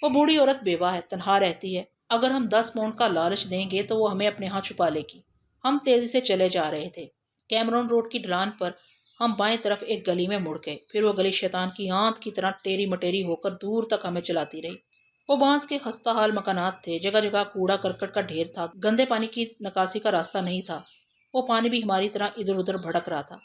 وہ بوڑھی عورت بیوہ ہے، تنہا رہتی ہے، اگر ہم 10 پاؤنڈ کا لالچ دیں گے تو وہ ہمیں اپنے ہاں چھپا لے گی۔ ہم تیزی سے چلے جا رہے تھے۔ کیمرون روڈ کی ڈھلان پر ہم بائیں طرف ایک گلی میں مڑ گئے، پھر وہ گلی شیطان کی آنت کی طرح ٹیری مٹیری ہو کر دور تک ہمیں چلاتی رہی۔ وہ بانس کے خستہ حال مکانات تھے، جگہ جگہ کوڑا کرکٹ کا ڈھیر تھا، گندے پانی کی نکاسی کا راستہ نہیں تھا، وہ پانی بھی ہماری طرح ادھر ادھر بھڑک رہا تھا۔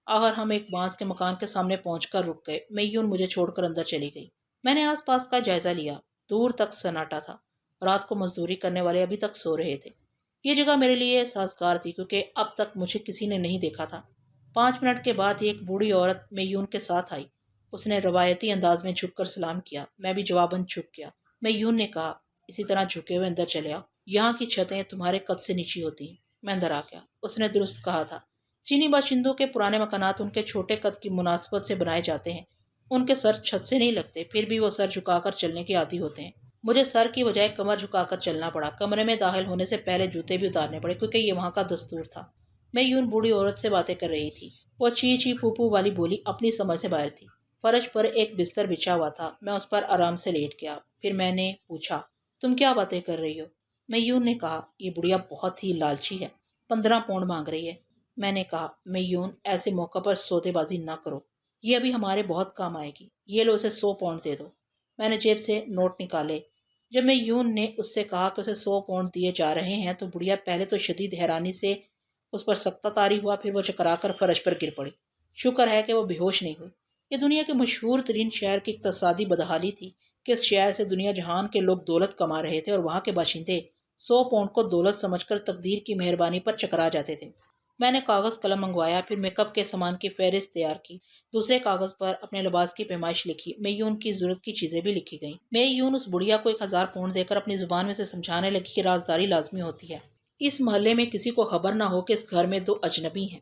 آخر ہم ایک بانس کے مکان کے سامنے پہنچ کر رک گئے۔ میون مجھے چھوڑ کر اندر چلی گئی۔ میں نے آس پاس کا جائزہ لیا، دور تک سناٹا تھا، رات کو مزدوری کرنے والے ابھی تک سو رہے تھے۔ یہ جگہ میرے لیے سازگار تھی کیونکہ اب تک مجھے کسی نے نہیں دیکھا تھا۔ 5 منٹ کے بعد ایک بوڑھی عورت میون کے ساتھ آئی۔ اس نے روایتی انداز میں جھک کر سلام کیا، میں بھی جواباً جھک گیا۔ میون نے کہا، اسی طرح جھکے ہوئے اندر چلے آؤ، یہاں کی چھتیں تمہارے قد سے نیچی ہوتی ہیں۔ میں اندر آ گیا۔ اس نے درست کہا تھا، چینی باشندوں کے پرانے مکانات ان کے چھوٹے قد کی مناسبت سے بنائے جاتے ہیں، ان کے سر چھت سے نہیں لگتے، پھر بھی وہ سر جھکا کر چلنے کے عادی ہوتے ہیں۔ مجھے سر کی بجائے کمر جھکا کر چلنا پڑا۔ کمرے میں داخل ہونے سے پہلے جوتے بھی اتارنے پڑے کیونکہ یہ وہاں کا دستور تھا۔ میں یون بوڑھی عورت سے باتیں کر رہی تھی۔ وہ چی چی پوپو والی بولی اپنی سمجھ سے باہر تھی۔ فرش پر ایک بستر بچھا ہوا تھا، میں اس پر آرام سے لیٹ گیا۔ پھر میں نے پوچھا، تم کیا باتیں کر رہی ہو؟ میون نے کہا، یہ بڑھیا بہت ہی لالچی ہے، 15 پاؤنڈ مانگ رہی ہے۔ میں نے کہا، میون ایسے موقع پر سودے بازی نہ کرو، یہ ابھی ہمارے بہت کام آئے گی، یہ لو اسے 100 پاؤنڈ دے دو۔ میں نے جیب سے نوٹ نکالے۔ جب میون نے اس سے کہا کہ اسے 100 پاؤنڈ دیے جا رہے ہیں تو بڑھیا پہلے تو شدید حیرانی سے اس پر سختہ طاری ہوا، پھر وہ چکرا کر فرش پر گر پڑی۔ شکر ہے کہ وہ بے ہوش نہیں ہوئی۔ یہ دنیا کے مشہور ترین شہر کی اقتصادی بدحالی تھی کہ اس شہر سے دنیا جہان کے لوگ دولت کما رہے تھے اور وہاں کے باشندے 100 پاؤنڈ کو دولت سمجھ کر تقدیر کی مہربانی پر چکرا جاتے تھے۔ میں نے کاغذ قلم منگوایا، پھر میک اپ کے سامان کی فہرست تیار کی، دوسرے کاغذ پر اپنے لباس کی پیمائش لکھی، میون کی ضرورت کی چیزیں بھی لکھی گئیں۔ میون اس بڑھیا کو 1000 پاؤنڈ دے کر اپنی زبان میں سے سمجھانے لگی کہ رازداری لازمی ہوتی ہے، اس محلے میں کسی کو خبر نہ ہو کہ اس گھر میں 2 اجنبی ہیں،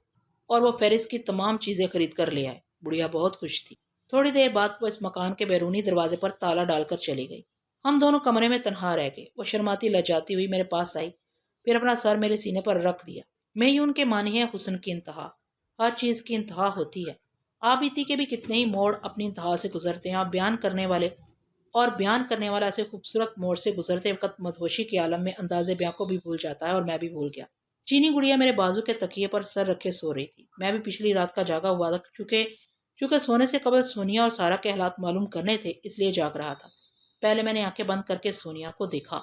اور وہ فہرست کی تمام چیزیں خرید کر لے آئے۔ بڑھیا بہت خوش تھی۔ تھوڑی دیر بعد وہ اس مکان کے بیرونی دروازے پر تالا ڈال کر چلی گئی۔ ہم دونوں کمرے میں تنہا رہ گئے۔ وہ شرماتی لجاتی ہوئی میرے پاس آئی، پھر اپنا سر میرے سینے پر رکھ دیا۔ میون کے معنی ہے حسن کی انتہا، ہر چیز کی انتہا ہوتی ہے۔ آبیتی کے بھی کتنے ہی موڑ اپنی انتہا سے گزرتے ہیں، اور بیان کرنے والا ایسے خوبصورت موڑ سے گزرتے وقت مدہوشی کے عالم میں انداز بیاں کو بھی بھول جاتا ہے، اور میں بھی بھول گیا۔ چینی گڑیا میرے بازو کے تکیے پر سر رکھے سو رہی تھی۔ میں بھی پچھلی رات کا جاگا ہوا تھا، چونکہ سونے سے قبل سونیا اور سارا کے حالات معلوم کرنے تھے، اس لیے جاگ رہا تھا۔ پہلے میں نے آنکھیں بند کر کے سونیا کو دیکھا۔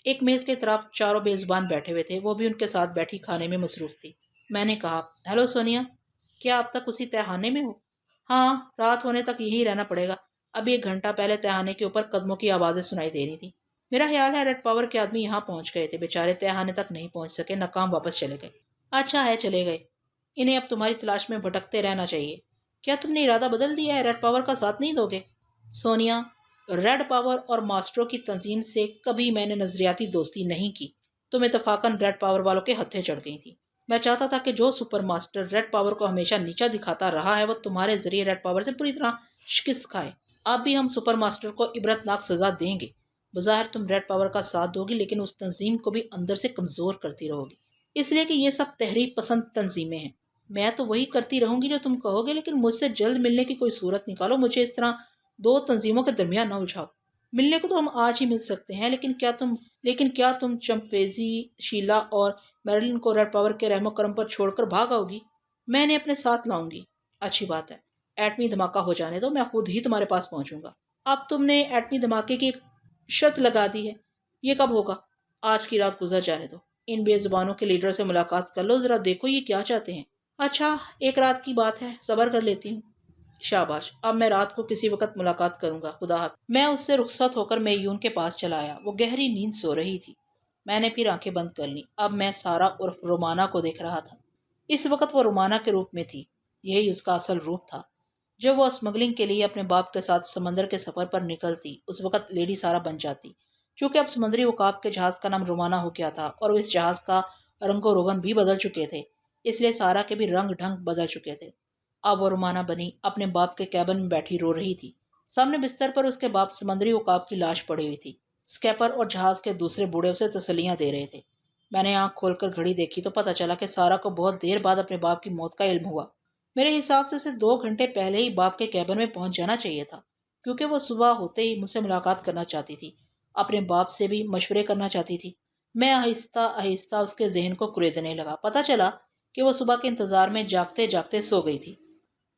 ایک میز کے طرف 4 بے زبان بیٹھے ہوئے تھے، وہ بھی ان کے ساتھ بیٹھی کھانے میں مصروف تھی۔ میں نے کہا، ہیلو سونیا، کیا اب تک اسی تہخانے میں ہو؟ ہاں، رات ہونے تک یہی رہنا پڑے گا۔ ابھی 1 گھنٹہ پہلے تہخانے کے اوپر قدموں کی آوازیں سنائی دے رہی تھی۔ میرا خیال ہے ریڈ پاور کے آدمی یہاں پہنچ گئے تھے، بیچارے تہخانے تک نہیں پہنچ سکے، ناکام واپس چلے گئے۔ اچھا ہے چلے گئے، انہیں اب تمہاری تلاش میں بھٹکتے رہنا چاہیے۔ کیا تم نے ارادہ بدل دیا ہے؟ ریڈ پاور کا ساتھ نہیں دو گے؟ سونیا، ریڈ پاور اور ماسٹروں کی تنظیم سے کبھی میں نے نظریاتی دوستی نہیں کی، تم اتفاقاً ریڈ پاور والوں کے ہتھے چڑھ گئی تھی۔ میں چاہتا تھا کہ جو سپر ماسٹر ریڈ پاور کو ہمیشہ نیچا دکھاتا رہا ہے وہ تمہارے ذریعے ریڈ پاور سے پوری طرح شکست کھائے۔ اب بھی ہم سپر ماسٹر کو عبرتناک سزا دیں گے۔ بظاہر تم ریڈ پاور کا ساتھ دو گی، لیکن اس تنظیم کو بھی اندر سے کمزور کرتی رہو گی، اس لیے کہ یہ سب تحریک پسند تنظیمیں ہیں۔ میں تو وہی کرتی رہوں گی جو تم کہو گے، لیکن مجھ سے جلد ملنے کی کوئی صورت نکالو، مجھے اس طرح 2 تنظیموں کے درمیان نہ الجھاؤ۔ ملنے کو تو ہم آج ہی مل سکتے ہیں، لیکن کیا تم چمپیزی، شیلا اور میرلن کو ریڈ پاور کے رحم و کرم پر چھوڑ کر بھاگ آؤ گی؟ میں انہیں اپنے ساتھ لاؤں گی۔ اچھی بات ہے، ایٹمی دھماکہ ہو جانے دو، میں خود ہی تمہارے پاس پہنچوں گا۔ اب تم نے ایٹمی دھماکے کی ایک شرط لگا دی ہے، یہ کب ہوگا؟ آج کی رات گزر جانے دو، ان بے زبانوں کے لیڈر سے ملاقات کر لو، ذرا دیکھو یہ کیا چاہتے ہیں۔ اچھا، ایک رات کی بات ہے، صبر کر لیتی ہوں۔ شاباش، اب میں رات کو کسی وقت ملاقات کروں گا، خدا حافظ۔ میں اس سے رخصت ہو کر میون کے پاس چلا آیا، وہ گہری نیند سو رہی تھی۔ میں نے پھر آنکھیں بند کر لیں۔ اب میں سارا عرف رومانا کو دیکھ رہا تھا۔ اس وقت وہ رومانا کے روپ میں تھی، یہی اس کا اصل روپ تھا۔ جب وہ اسمگلنگ کے لیے اپنے باپ کے ساتھ سمندر کے سفر پر نکلتی، اس وقت لیڈی سارا بن جاتی۔ چونکہ اب سمندری عقاب کے جہاز کا نام رومانا ہو گیا تھا اور اس جہاز کا رنگ و روغن بھی بدل چکے تھے، اس لیے سارا کے بھی رنگ ڈھنگ بدل چکے تھے۔ اب وہ رومانا بنی اپنے باپ کے کیبن میں بیٹھی رو رہی تھی۔ سامنے بستر پر اس کے باپ سمندری عقاب کی لاش پڑی ہوئی تھی۔ اسکیپر اور جہاز کے دوسرے بوڑھے اسے تسلیاں دے رہے تھے۔ میں نے آنکھ کھول کر گھڑی دیکھی تو پتہ چلا کہ سارا کو بہت دیر بعد اپنے باپ کی موت کا علم ہوا۔ میرے حساب سے اسے 2 گھنٹے پہلے ہی باپ کے کیبن میں پہنچ جانا چاہیے تھا۔ کیونکہ وہ صبح ہوتے ہی مجھ سے ملاقات کرنا چاہتی تھی، اپنے باپ سے بھی مشورے کرنا چاہتی تھی۔ میں آہستہ آہستہ اس کے ذہن کو کریدنے لگا۔ پتہ چلا کہ وہ صبح کے انتظار میں جاگتے جاگتے سو گئی تھی۔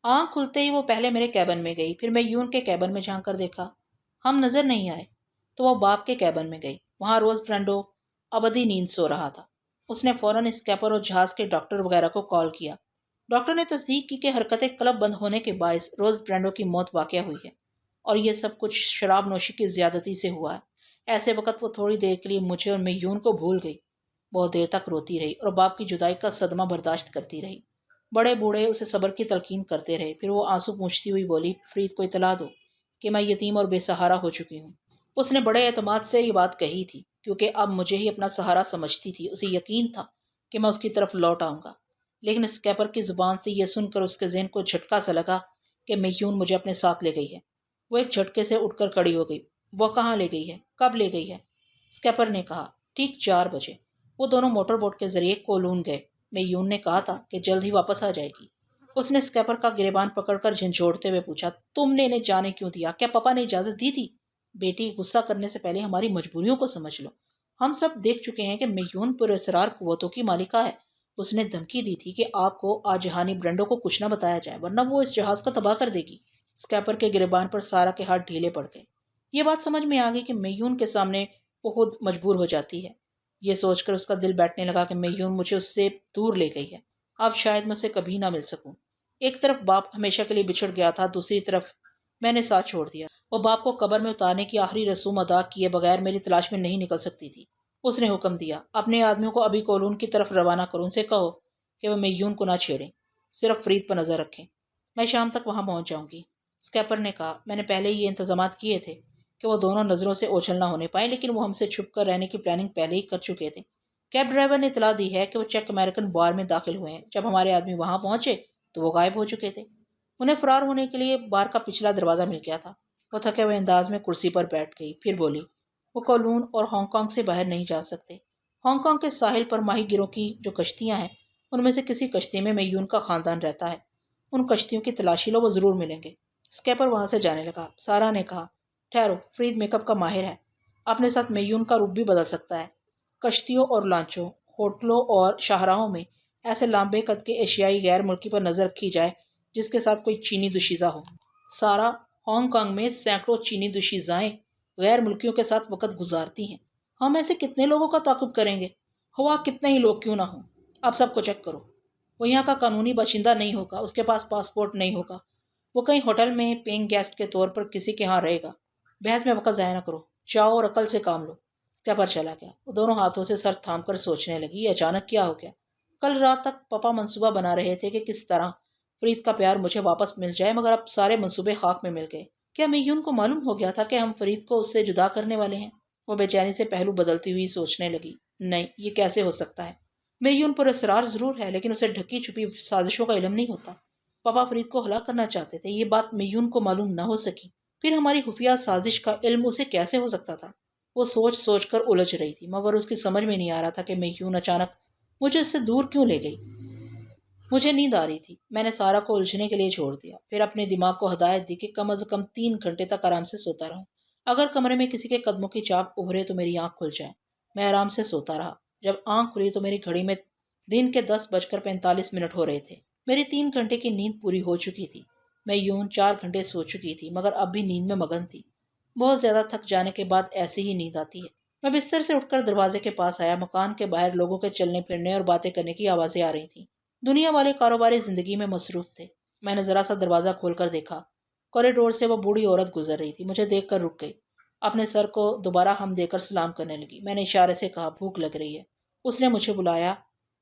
آنکھ کھلتے ہی وہ پہلے میرے کیبن میں گئی، پھر میں یون کے کیبن میں جھانک کر دیکھا، ہم نظر نہیں آئے تو وہ باپ کے کیبن میں گئی۔ وہاں روز برینڈو ابدی نیند سو رہا تھا۔ اس نے فوراً اسکیپر اور جہاز کے ڈاکٹر وغیرہ کو کال کیا۔ ڈاکٹر نے تصدیق کی کہ حرکتیں قلب بند ہونے کے باعث روز برینڈو کی موت واقع ہوئی ہے، اور یہ سب کچھ شراب نوشی کی زیادتی سے ہوا ہے۔ ایسے وقت وہ تھوڑی دیر کے لیے مجھے اور میون کو بھول گئی۔ بہت دیر تک روتی رہی اور باپ کی جدائی کا صدمہ برداشت کرتی رہی۔ بڑے بوڑھے اسے صبر کی تلقین کرتے رہے، پھر وہ آنسو پوچھتی ہوئی بولی، فرید کو اطلاع دو کہ میں یتیم اور بے سہارا ہو چکی ہوں۔ اس نے بڑے اعتماد سے یہ بات کہی تھی، کیونکہ اب مجھے ہی اپنا سہارا سمجھتی تھی۔ اسے یقین تھا کہ میں اس کی طرف لوٹ آؤں گا، لیکن اسکیپر کی زبان سے یہ سن کر اس کے ذہن کو جھٹکا سا لگا کہ میون مجھے اپنے ساتھ لے گئی ہے۔ وہ ایک جھٹکے سے اٹھ کر کھڑی ہو گئی۔ وہ کہاں لے گئی ہے؟ کب لے گئی ہے؟ اسکیپر نے کہا، ٹھیک 4 بجے۔ وہ دونوں موٹر بوٹ کے ذریعے کولون گئے۔ میون نے کہا تھا کہ جلد ہی واپس آ جائے گی۔ اس نے اسکیپر کا گریبان پکڑ کر جھنجھوڑتے ہوئے پوچھا، تم نے انہیں جانے کیوں دیا؟ کیا پاپا نے اجازت دی تھی؟ بیٹی، غصہ کرنے سے پہلے ہماری مجبوریوں کو سمجھ لو۔ ہم سب دیکھ چکے ہیں کہ میون پراسرار قوتوں کی مالکہ ہے۔ اس نے دھمکی دی تھی کہ آپ کو آج جہانی برینڈو کو کچھ نہ بتایا جائے، ورنہ وہ اس جہاز کو تباہ کر دے گی۔ اسکیپر کے گریبان پر سارا کے ہاتھ ڈھیلے پڑ گئے۔ یہ بات سمجھ میں آ گئی کہ میون کے سامنے وہ خود مجبور ہو جاتی ہے۔ یہ سوچ کر اس کا دل بیٹھنے لگا کہ میون مجھے اس سے دور لے گئی ہے، اب شاید میں اسے کبھی نہ مل سکوں۔ ایک طرف باپ ہمیشہ کے لیے بچھڑ گیا تھا، دوسری طرف میں نے ساتھ چھوڑ دیا۔ وہ باپ کو قبر میں اتارنے کی آخری رسوم ادا کیے بغیر میری تلاش میں نہیں نکل سکتی تھی۔ اس نے حکم دیا، اپنے آدمیوں کو ابھی کولون کی طرف روانہ کرو، ان سے کہو کہ وہ میون کو نہ چھیڑیں، صرف فرید پر نظر رکھیں۔ میں شام تک وہاں پہنچ جاؤں گی۔ اسکیپر نے کہا، میں نے پہلے ہی یہ انتظامات کیے تھے کہ وہ دونوں نظروں سے اوجھل نہ ہونے پائے، لیکن وہ ہم سے چھپ کر رہنے کی پلاننگ پہلے ہی کر چکے تھے۔ کیب ڈرائیور نے اطلاع دی ہے کہ وہ چیک امریکن بار میں داخل ہوئے ہیں۔ جب ہمارے آدمی وہاں پہنچے تو وہ غائب ہو چکے تھے۔ انہیں فرار ہونے کے لیے بار کا پچھلا دروازہ مل گیا تھا۔ وہ تھکے ہوئے انداز میں کرسی پر بیٹھ گئی، پھر بولی، وہ کولون اور ہانگ کانگ سے باہر نہیں جا سکتے۔ ہانگ کانگ کے ساحل پر ماہی گیروں کی جو کشتیاں ہیں، ان میں سے کسی کشتی میں میون کا خاندان رہتا ہے۔ ان کشتیوں کی تلاشی لو، وہ ضرور ملیں گے۔ اسکیپر وہاں سے جانے لگا۔ سارا نے کہا، ٹھہرو، فرید میک اپ کا ماہر ہے، اپنے ساتھ میون کا روپ بھی بدل سکتا ہے۔ کشتیوں اور لانچوں، ہوٹلوں اور شاہراہوں میں ایسے لامبے قد کے ایشیائی غیر ملکی پر نظر رکھی جائے جس کے ساتھ کوئی چینی دوشیزہ ہو۔ سارا، ہانگ کانگ میں سینکڑوں چینی دوشیزائیں غیر ملکیوں کے ساتھ وقت گزارتی ہیں۔ ہم ایسے کتنے لوگوں کا تعاقب کریں گے؟ ہوا کتنے ہی لوگ کیوں نہ ہوں۔ اب سب کو چیک کرو۔ وہ یہاں کا قانونی باشندہ نہیں ہوگا، اس کے پاس پاسپورٹ نہیں ہوگا، وہ کہیں ہوٹل میں پینگ گیسٹ کے طور پر کسی کے ہاں رہے گا۔ بحث میں وقت ضائع نہ کرو، جاؤ اور عقل سے کام لو۔ اسکیپر چلا گیا۔ وہ دونوں ہاتھوں سے سر تھام کر سوچنے لگی، یہ اچانک کیا ہو گیا؟ کل رات تک پاپا منصوبہ بنا رہے تھے کہ کس طرح فرید کا پیار مجھے واپس مل جائے، مگر اب سارے منصوبے خاک میں مل گئے۔ کیا میون کو معلوم ہو گیا تھا کہ ہم فرید کو اس سے جدا کرنے والے ہیں؟ وہ بے چینی سے پہلو بدلتی ہوئی سوچنے لگی، نہیں، یہ کیسے ہو سکتا ہے؟ میون پر اسرار ضرور ہے، لیکن اسے ڈھکی چھپی سازشوں کا علم نہیں ہوتا۔ پاپا فرید کو ہلاک کرنا چاہتے تھے، یہ بات میون کو معلوم نہ ہو سکی، پھر ہماری خفیہ سازش کا علم اسے کیسے ہو سکتا تھا؟ وہ سوچ سوچ کر الجھ رہی تھی، مگر اس کی سمجھ میں نہیں آ رہا تھا کہ میون اچانک مجھے اس سے دور کیوں لے گئی۔ مجھے نیند آ رہی تھی، میں نے سارا کو الجھنے کے لیے چھوڑ دیا، پھر اپنے دماغ کو ہدایت دی کہ کم از کم 3 گھنٹے تک آرام سے سوتا رہوں۔ اگر کمرے میں کسی کے قدموں کی چاپ ابھرے تو میری آنکھ کھل جائے۔ میں آرام سے سوتا رہا۔ جب آنکھ کھلی تو میری گھڑی میں دن کے 10:45 ہو رہے تھے۔ میری 3 گھنٹے کی نیند پوری ہو چکی تھی۔ میں یوں 4 گھنٹے سو چکی تھی، مگر اب بھی نیند میں مگن تھی۔ بہت زیادہ تھک جانے کے بعد ایسی ہی نیند آتی ہے۔ میں بستر سے اٹھ کر دروازے کے پاس آیا۔ مکان کے باہر لوگوں کے چلنے پھرنے اور باتیں کرنے کی آوازیں آ رہی تھیں۔ دنیا والے کاروباری زندگی میں مصروف تھے۔ میں نے ذرا سا دروازہ کھول کر دیکھا۔ کوریڈور سے وہ بوڑھی عورت گزر رہی تھی، مجھے دیکھ کر رک گئی، اپنے سر کو دوبارہ ہم دے کر سلام کرنے لگی۔ میں نے اشارے سے کہا، بھوک لگ رہی ہے۔ اس نے مجھے بلایا۔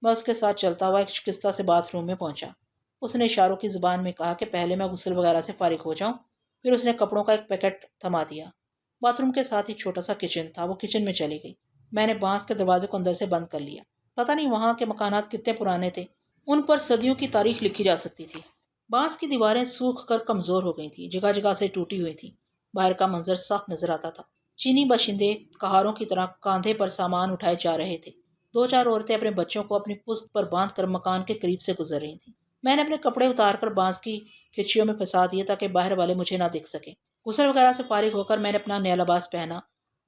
میں اس کے ساتھ چلتا ہوا ایک شکستہ سے باتھ روم میں پہنچا۔ اس نے اشاروں کی زبان میں کہا کہ پہلے میں غسل وغیرہ سے فارغ ہو جاؤں، پھر اس نے کپڑوں کا ایک پیکٹ تھما دیا۔ باتھ روم کے ساتھ ہی چھوٹا سا کچن تھا، وہ کچن میں چلی گئی۔ میں نے بانس کے دروازے کو اندر سے بند کر لیا۔ پتہ نہیں وہاں کے مکانات کتنے پرانے تھے، ان پر صدیوں کی تاریخ لکھی جا سکتی تھی۔ بانس کی دیواریں سوکھ کر کمزور ہو گئی تھیں، جگہ جگہ سے ٹوٹی ہوئی تھیں۔ باہر کا منظر صاف نظر آتا تھا۔ چینی باشندے کہاروں کی طرح کاندھے پر سامان اٹھائے جا رہے تھے۔ 2-4 عورتیں اپنے بچوں کو اپنی پشت پر باندھ کر مکان کے قریب سے گزر رہی تھیں۔ میں نے اپنے کپڑے اتار کر بانس کی کھچیوں میں پھنسا دیے تاکہ باہر والے مجھے نہ دیکھ سکیں۔ غسل وغیرہ سے فارغ ہو کر میں نے اپنا نیا لباس پہنا،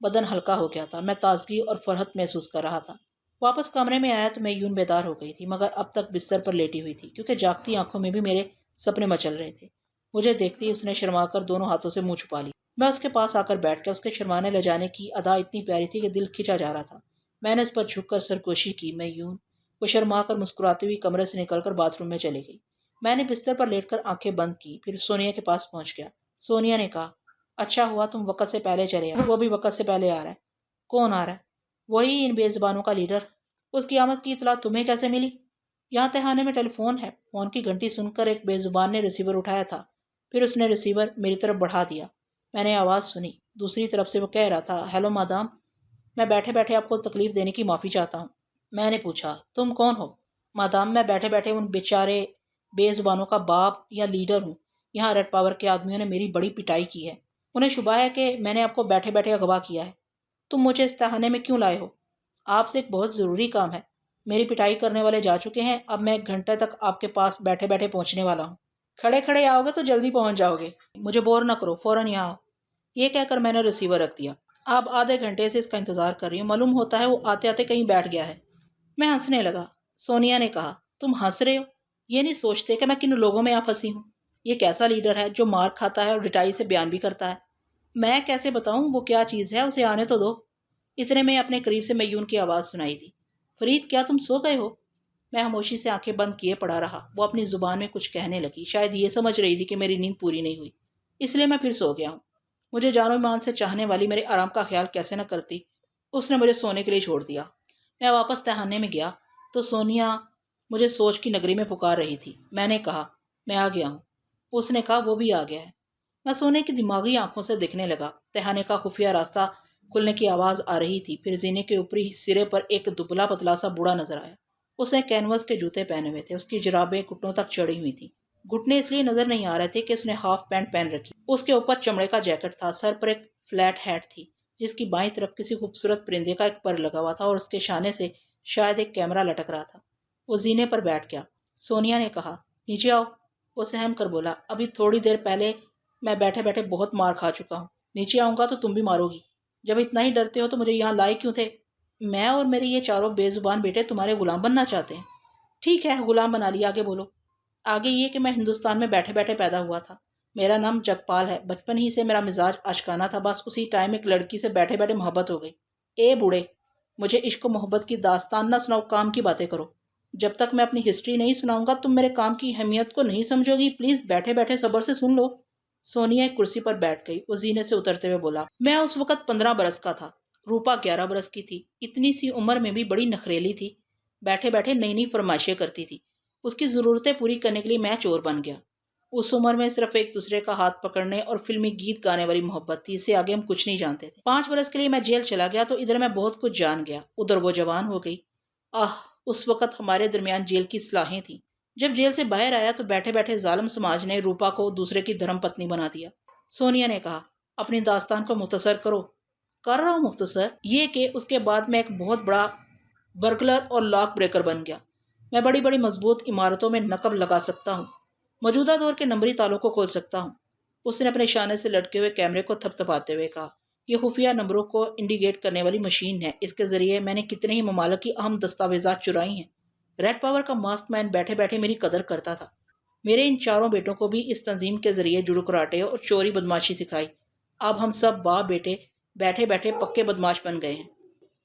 بدن ہلکا ہو گیا تھا، میں تازگی اور فرحت محسوس کر رہا تھا۔ واپس کمرے میں آیا تو میں یوں بیدار ہو گئی تھی، مگر اب تک بستر پر لیٹی ہوئی تھی، کیونکہ جاگتی آنکھوں میں بھی میرے سپنے مچل رہے تھے۔ مجھے دیکھتے ہی اس نے شرما کر دونوں ہاتھوں سے منہ چھپا لی۔ میں اس کے پاس آ کر بیٹھ گیا۔ اس کے شرمانے لے جانے کی ادا اتنی پیاری تھی کہ دل کھنچا جا رہا تھا۔ میں نے اس پر جھک کر سرگوشی کی۔ میں یوں وہ شرما کر مسکراتی ہوئی کمرے سے نکل کر باتھ روم میں چلی گئی۔ میں نے بستر پر لیٹ کر آنکھیں بند کی، پھر سونیا کے پاس پہنچ گیا۔ سونیا نے کہا، اچھا ہوا تم وقت سے پہلے چلے آئے۔ وہ بھی وقت سے پہلے آ رہا ہے؟ کون آ رہا ہے؟ وہی ان بے زبانوں کا لیڈر۔ اس کی آمد کی اطلاع تمہیں کیسے ملی؟ یہاں تہانے میں ٹیلی فون ہے۔ فون کی گھنٹی سن کر ایک بے زبان نے ریسیور اٹھایا تھا، پھر اس نے ریسیور میری طرف بڑھا دیا۔ میں نے آواز سنی، دوسری طرف سے وہ کہہ رہا تھا، ہیلو مادام، میں بیٹھے بیٹھے آپ کو تکلیف دینے کی معافی چاہتا ہوں۔ میں نے پوچھا، تم کون ہو؟ مادام، میں بیٹھے بیٹھے ان بیچارے بے زبانوں کا باپ یا لیڈر ہوں۔ یہاں ریڈ پاور کے آدمیوں نے میری بڑی پٹائی کی ہے۔ انہیں شبہ ہے کہ میں نے آپ کو بیٹھے بیٹھے اغوا کیا ہے۔ تم مجھے اس تہانے میں کیوں لائے ہو؟ آپ سے ایک بہت ضروری کام ہے۔ میری پٹائی کرنے والے جا چکے ہیں، اب میں 1 گھنٹے تک آپ کے پاس بیٹھے بیٹھے پہنچنے والا ہوں۔ کھڑے کھڑے آؤ گے تو جلدی پہنچ جاؤ گے۔ مجھے بور نہ کرو، فوراً یہاں آؤ۔ یہ کہہ کر میں نے ریسیور رکھ دیا۔ اب آدھے گھنٹے سے اس کا انتظار کر رہی ہوں، معلوم ہوتا ہے وہ آتے آتے کہیں بیٹھ گیا ہے۔ میں ہنسنے لگا۔ سونیا نے کہا، تم ہنس رہے ہو؟ یہ نہیں سوچتے کہ میں کن لوگوں میں آپ پھنسی ہوں؟ یہ کیسا لیڈر ہے جو مار کھاتا ہے اور ڈٹائی سے بیان بھی کرتا ہے؟ میں کیسے بتاؤں وہ کیا چیز ہے، اسے آنے تو دو۔ اتنے میں اپنے قریب سے میون کی آواز سنائی دی، فرید کیا تم سو گئے ہو؟ میں خاموشی سے آنکھیں بند کیے پڑا رہا۔ وہ اپنی زبان میں کچھ کہنے لگی، شاید یہ سمجھ رہی تھی کہ میری نیند پوری نہیں ہوئی، اس لیے میں پھر سو گیا ہوں۔ مجھے جان و مان سے چاہنے والی میرے آرام کا خیال کیسے نہ کرتی، اس نے مجھے سونے کے لیے چھوڑ دیا۔ میں واپس تہانے میں گیا تو سونیا مجھے سوچ کی نگری میں پکار رہی تھی۔ میں نے کہا، میں آ گیا ہوں۔ اس نے کہا، وہ بھی آ گیا ہے۔ میں سونے کی دماغی آنکھوں سے دیکھنے لگا۔ تہانے کا خفیہ راستہ کھلنے کی آواز آ رہی تھی، پھر زینے کے اوپری سرے پر ایک دبلا پتلا سا بوڑھا نظر آیا۔ اس نے کینوس کے جوتے پہنے ہوئے تھے، اس کی جرابیں گھٹنوں تک چڑھی ہوئی تھیں۔ گھٹنے اس لیے نظر نہیں آ رہے تھے کہ اس نے ہاف پینٹ پہن رکھی۔ اس کے اوپر چمڑے کا جیکٹ تھا، سر پر ایک فلیٹ ہیٹ تھی جس کی بائیں طرف کسی خوبصورت پرندے کا ایک پر لگا ہوا تھا اور اس کے شانے سے شاید ایک کیمرہ لٹک رہا تھا۔ وہ زینے پر بیٹھ گیا۔ سونیا نے کہا، نیچے آؤ۔ وہ سہم کر بولا، ابھی تھوڑی دیر پہلے میں بیٹھے بیٹھے بہت مار کھا چکا ہوں، نیچے آؤں گا تو تم بھی مارو گی۔ جب اتنا ہی ڈرتے ہو تو مجھے یہاں لائے کیوں تھے؟ میں اور میرے یہ چاروں بے زبان بیٹے تمہارے غلام بننا چاہتے ہیں۔ ٹھیک ہے، غلام بنا لیا، آگے بولو۔ آگے یہ کہ میں ہندوستان میں بیٹھے بیٹھے پیدا ہوا تھا۔ میرا نام جگپال ہے۔ بچپن ہی سے میرا مزاج اشکانہ تھا، بس اسی ٹائم ایک لڑکی سے بیٹھے بیٹھے محبت ہو گئی۔ اے بوڑھے، مجھے عشق و محبت کی داستان نہ سناؤ، کام کی باتیں کرو۔ جب تک میں اپنی ہسٹری نہیں سناؤں گا تم میرے کام کی اہمیت کو نہیں سمجھو گی، پلیز بیٹھے بیٹھے صبر سے سن لو۔ سونیا ایک کرسی پر بیٹھ گئی۔ وہ زینے سے اترتے ہوئے بولا، میں اس وقت 15 برس کا تھا، روپا 11 برس کی تھی۔ اتنی سی عمر میں بھی بڑی نخریلی تھی، بیٹھے بیٹھے نئی نئی فرمائشیں کرتی تھی۔ اس کی ضرورتیں پوری کرنے کے لیے میں چور بن گیا۔ اس عمر میں صرف ایک دوسرے کا ہاتھ پکڑنے اور فلمی گیت گانے والی محبت تھی، اس سے آگے ہم کچھ نہیں جانتے تھے۔ 5 برس کے لیے میں جیل چلا گیا تو ادھر میں بہت کچھ جان گیا، ادھر وہ جوان ہو گئی۔ اس وقت ہمارے درمیان جیل کی اصلاحیں تھیں۔ جب جیل سے باہر آیا تو بیٹھے بیٹھے ظالم سماج نے روپا کو دوسرے کی دھرم پتنی بنا دیا۔ سونیا نے کہا، اپنی داستان کو مختصر کرو۔ کر رہا ہوں مختصر، یہ کہ اس کے بعد میں ایک بہت بڑا برگلر اور لاک بریکر بن گیا۔ میں بڑی بڑی مضبوط عمارتوں میں نقب لگا سکتا ہوں، موجودہ دور کے نمبری تالوں کو کھول سکتا ہوں۔ اس نے اپنے شانے سے لٹکے ہوئے کیمرے کو تھپ تھپاتے ہوئے کہا، یہ خفیہ نمبروں کو انڈیکیٹ کرنے والی مشین ہے، اس کے ذریعے میں نے کتنے ہی ممالک کی اہم دستاویزات چرائی ہیں۔ ریڈ پاور کا ماسک مین بیٹھے بیٹھے میری قدر کرتا تھا۔ میرے ان چاروں بیٹوں کو بھی اس تنظیم کے ذریعے جڑو کراٹے اور چوری بدماشی سکھائی۔ اب ہم سب باپ بیٹے بیٹھے بیٹھے پکے بدماش بن گئے ہیں۔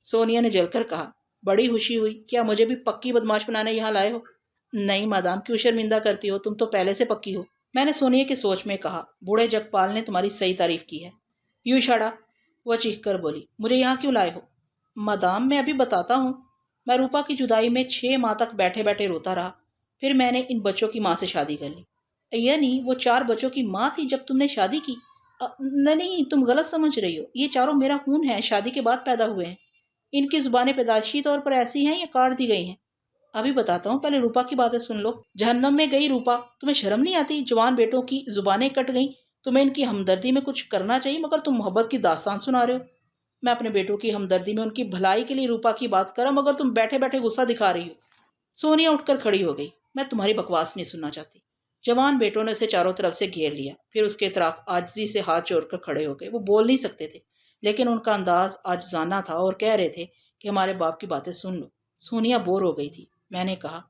سونیا نے جل کر کہا، بڑی خوشی ہوئی، کیا مجھے بھی پکی بدماش بنانے یہاں لائے ہو؟ نہیں مادام، کیوں شرمندہ کرتی ہو، تم تو پہلے سے پکی ہو۔ میں نے سونیا کی سوچ میں کہا، بوڑھے جگپال نے تمہاری صحیح تعریف کی ہے۔ یو شٹ اپ، وہ چیخ کر بولی، مجھے یہاں کیوں لائے ہو؟ مادام، میں ابھی بتاتا ہوں۔ میں روپا کی جدائی میں 6 ماہ تک بیٹھے بیٹھے روتا رہا، پھر میں نے ان بچوں کی ماں سے شادی کر لی۔ یعنی وہ 4 بچوں کی ماں تھی جب تم نے شادی کی؟ نہیں، تم غلط سمجھ رہی ہو، یہ چاروں میرا خون ہے، شادی کے بعد پیدا ہوئے ہیں۔ ان کی زبانیں پیدائشی طور پر ایسی ہیں یا کاٹ دی گئی ہیں؟ ابھی بتاتا ہوں، پہلے روپا کی باتیں سن لو۔ جہنم میں گئی روپا، تمہیں شرم نہیں آتی؟ جوان بیٹوں کی زبانیں کٹ گئیں، تمہیں ان کی ہمدردی میں کچھ کرنا چاہیے، مگر تم محبت کی داستان سنا رہے ہو۔ میں اپنے بیٹوں کی ہمدردی میں ان کی بھلائی کے لیے روپا کی بات کرا، مگر تم بیٹھے بیٹھے غصہ دکھا رہی ہو۔ سونیا اٹھ کر کھڑی ہو گئی، میں تمہاری بکواس نہیں سننا چاہتی۔ جوان بیٹوں نے اسے چاروں طرف سے گھیر لیا، پھر اس کے اطراف عاجزی سے ہاتھ جوڑ کر کھڑے ہو گئے۔ وہ بول نہیں سکتے تھے، لیکن ان کا انداز عاجزانہ تھا اور کہہ رہے تھے کہ ہمارے باپ کی باتیں سن لو۔ سونیا بور ہو گئی تھی۔ میں نے کہا،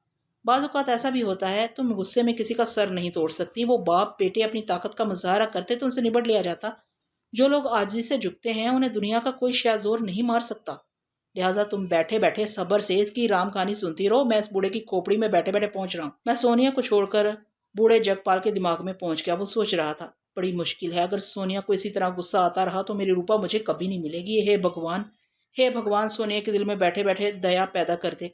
بعض اوقات ایسا بھی ہوتا ہے، تم غصے میں کسی کا سر نہیں توڑ سکتی۔ وہ باپ بیٹے اپنی طاقت کا مظاہرہ کرتے تو ان سے نبٹ لیا جاتا۔ جو لوگ عاجزی سے جھکتے ہیں انہیں دنیا کا کوئی شہ زور نہیں مار سکتا۔ لہٰذا تم بیٹھے بیٹھے صبر سے اس کی رام کہانی سنتی رہو، میں اس بوڑھے کی کھوپڑی میں بیٹھے بیٹھے پہنچ رہا ہوں۔ میں سونیا کو چھوڑ کر بوڑھے جگپال کے دماغ میں پہنچ گیا۔ وہ سوچ رہا تھا، بڑی مشکل ہے، اگر سونیا کو اسی طرح غصہ آتا رہا تو میری روپا مجھے کبھی نہیں ملے گی۔ ہے بھگوان، ہے بھگوان، سونیا کے دل میں بیٹھے بیٹھے دیا پیدا کر دے۔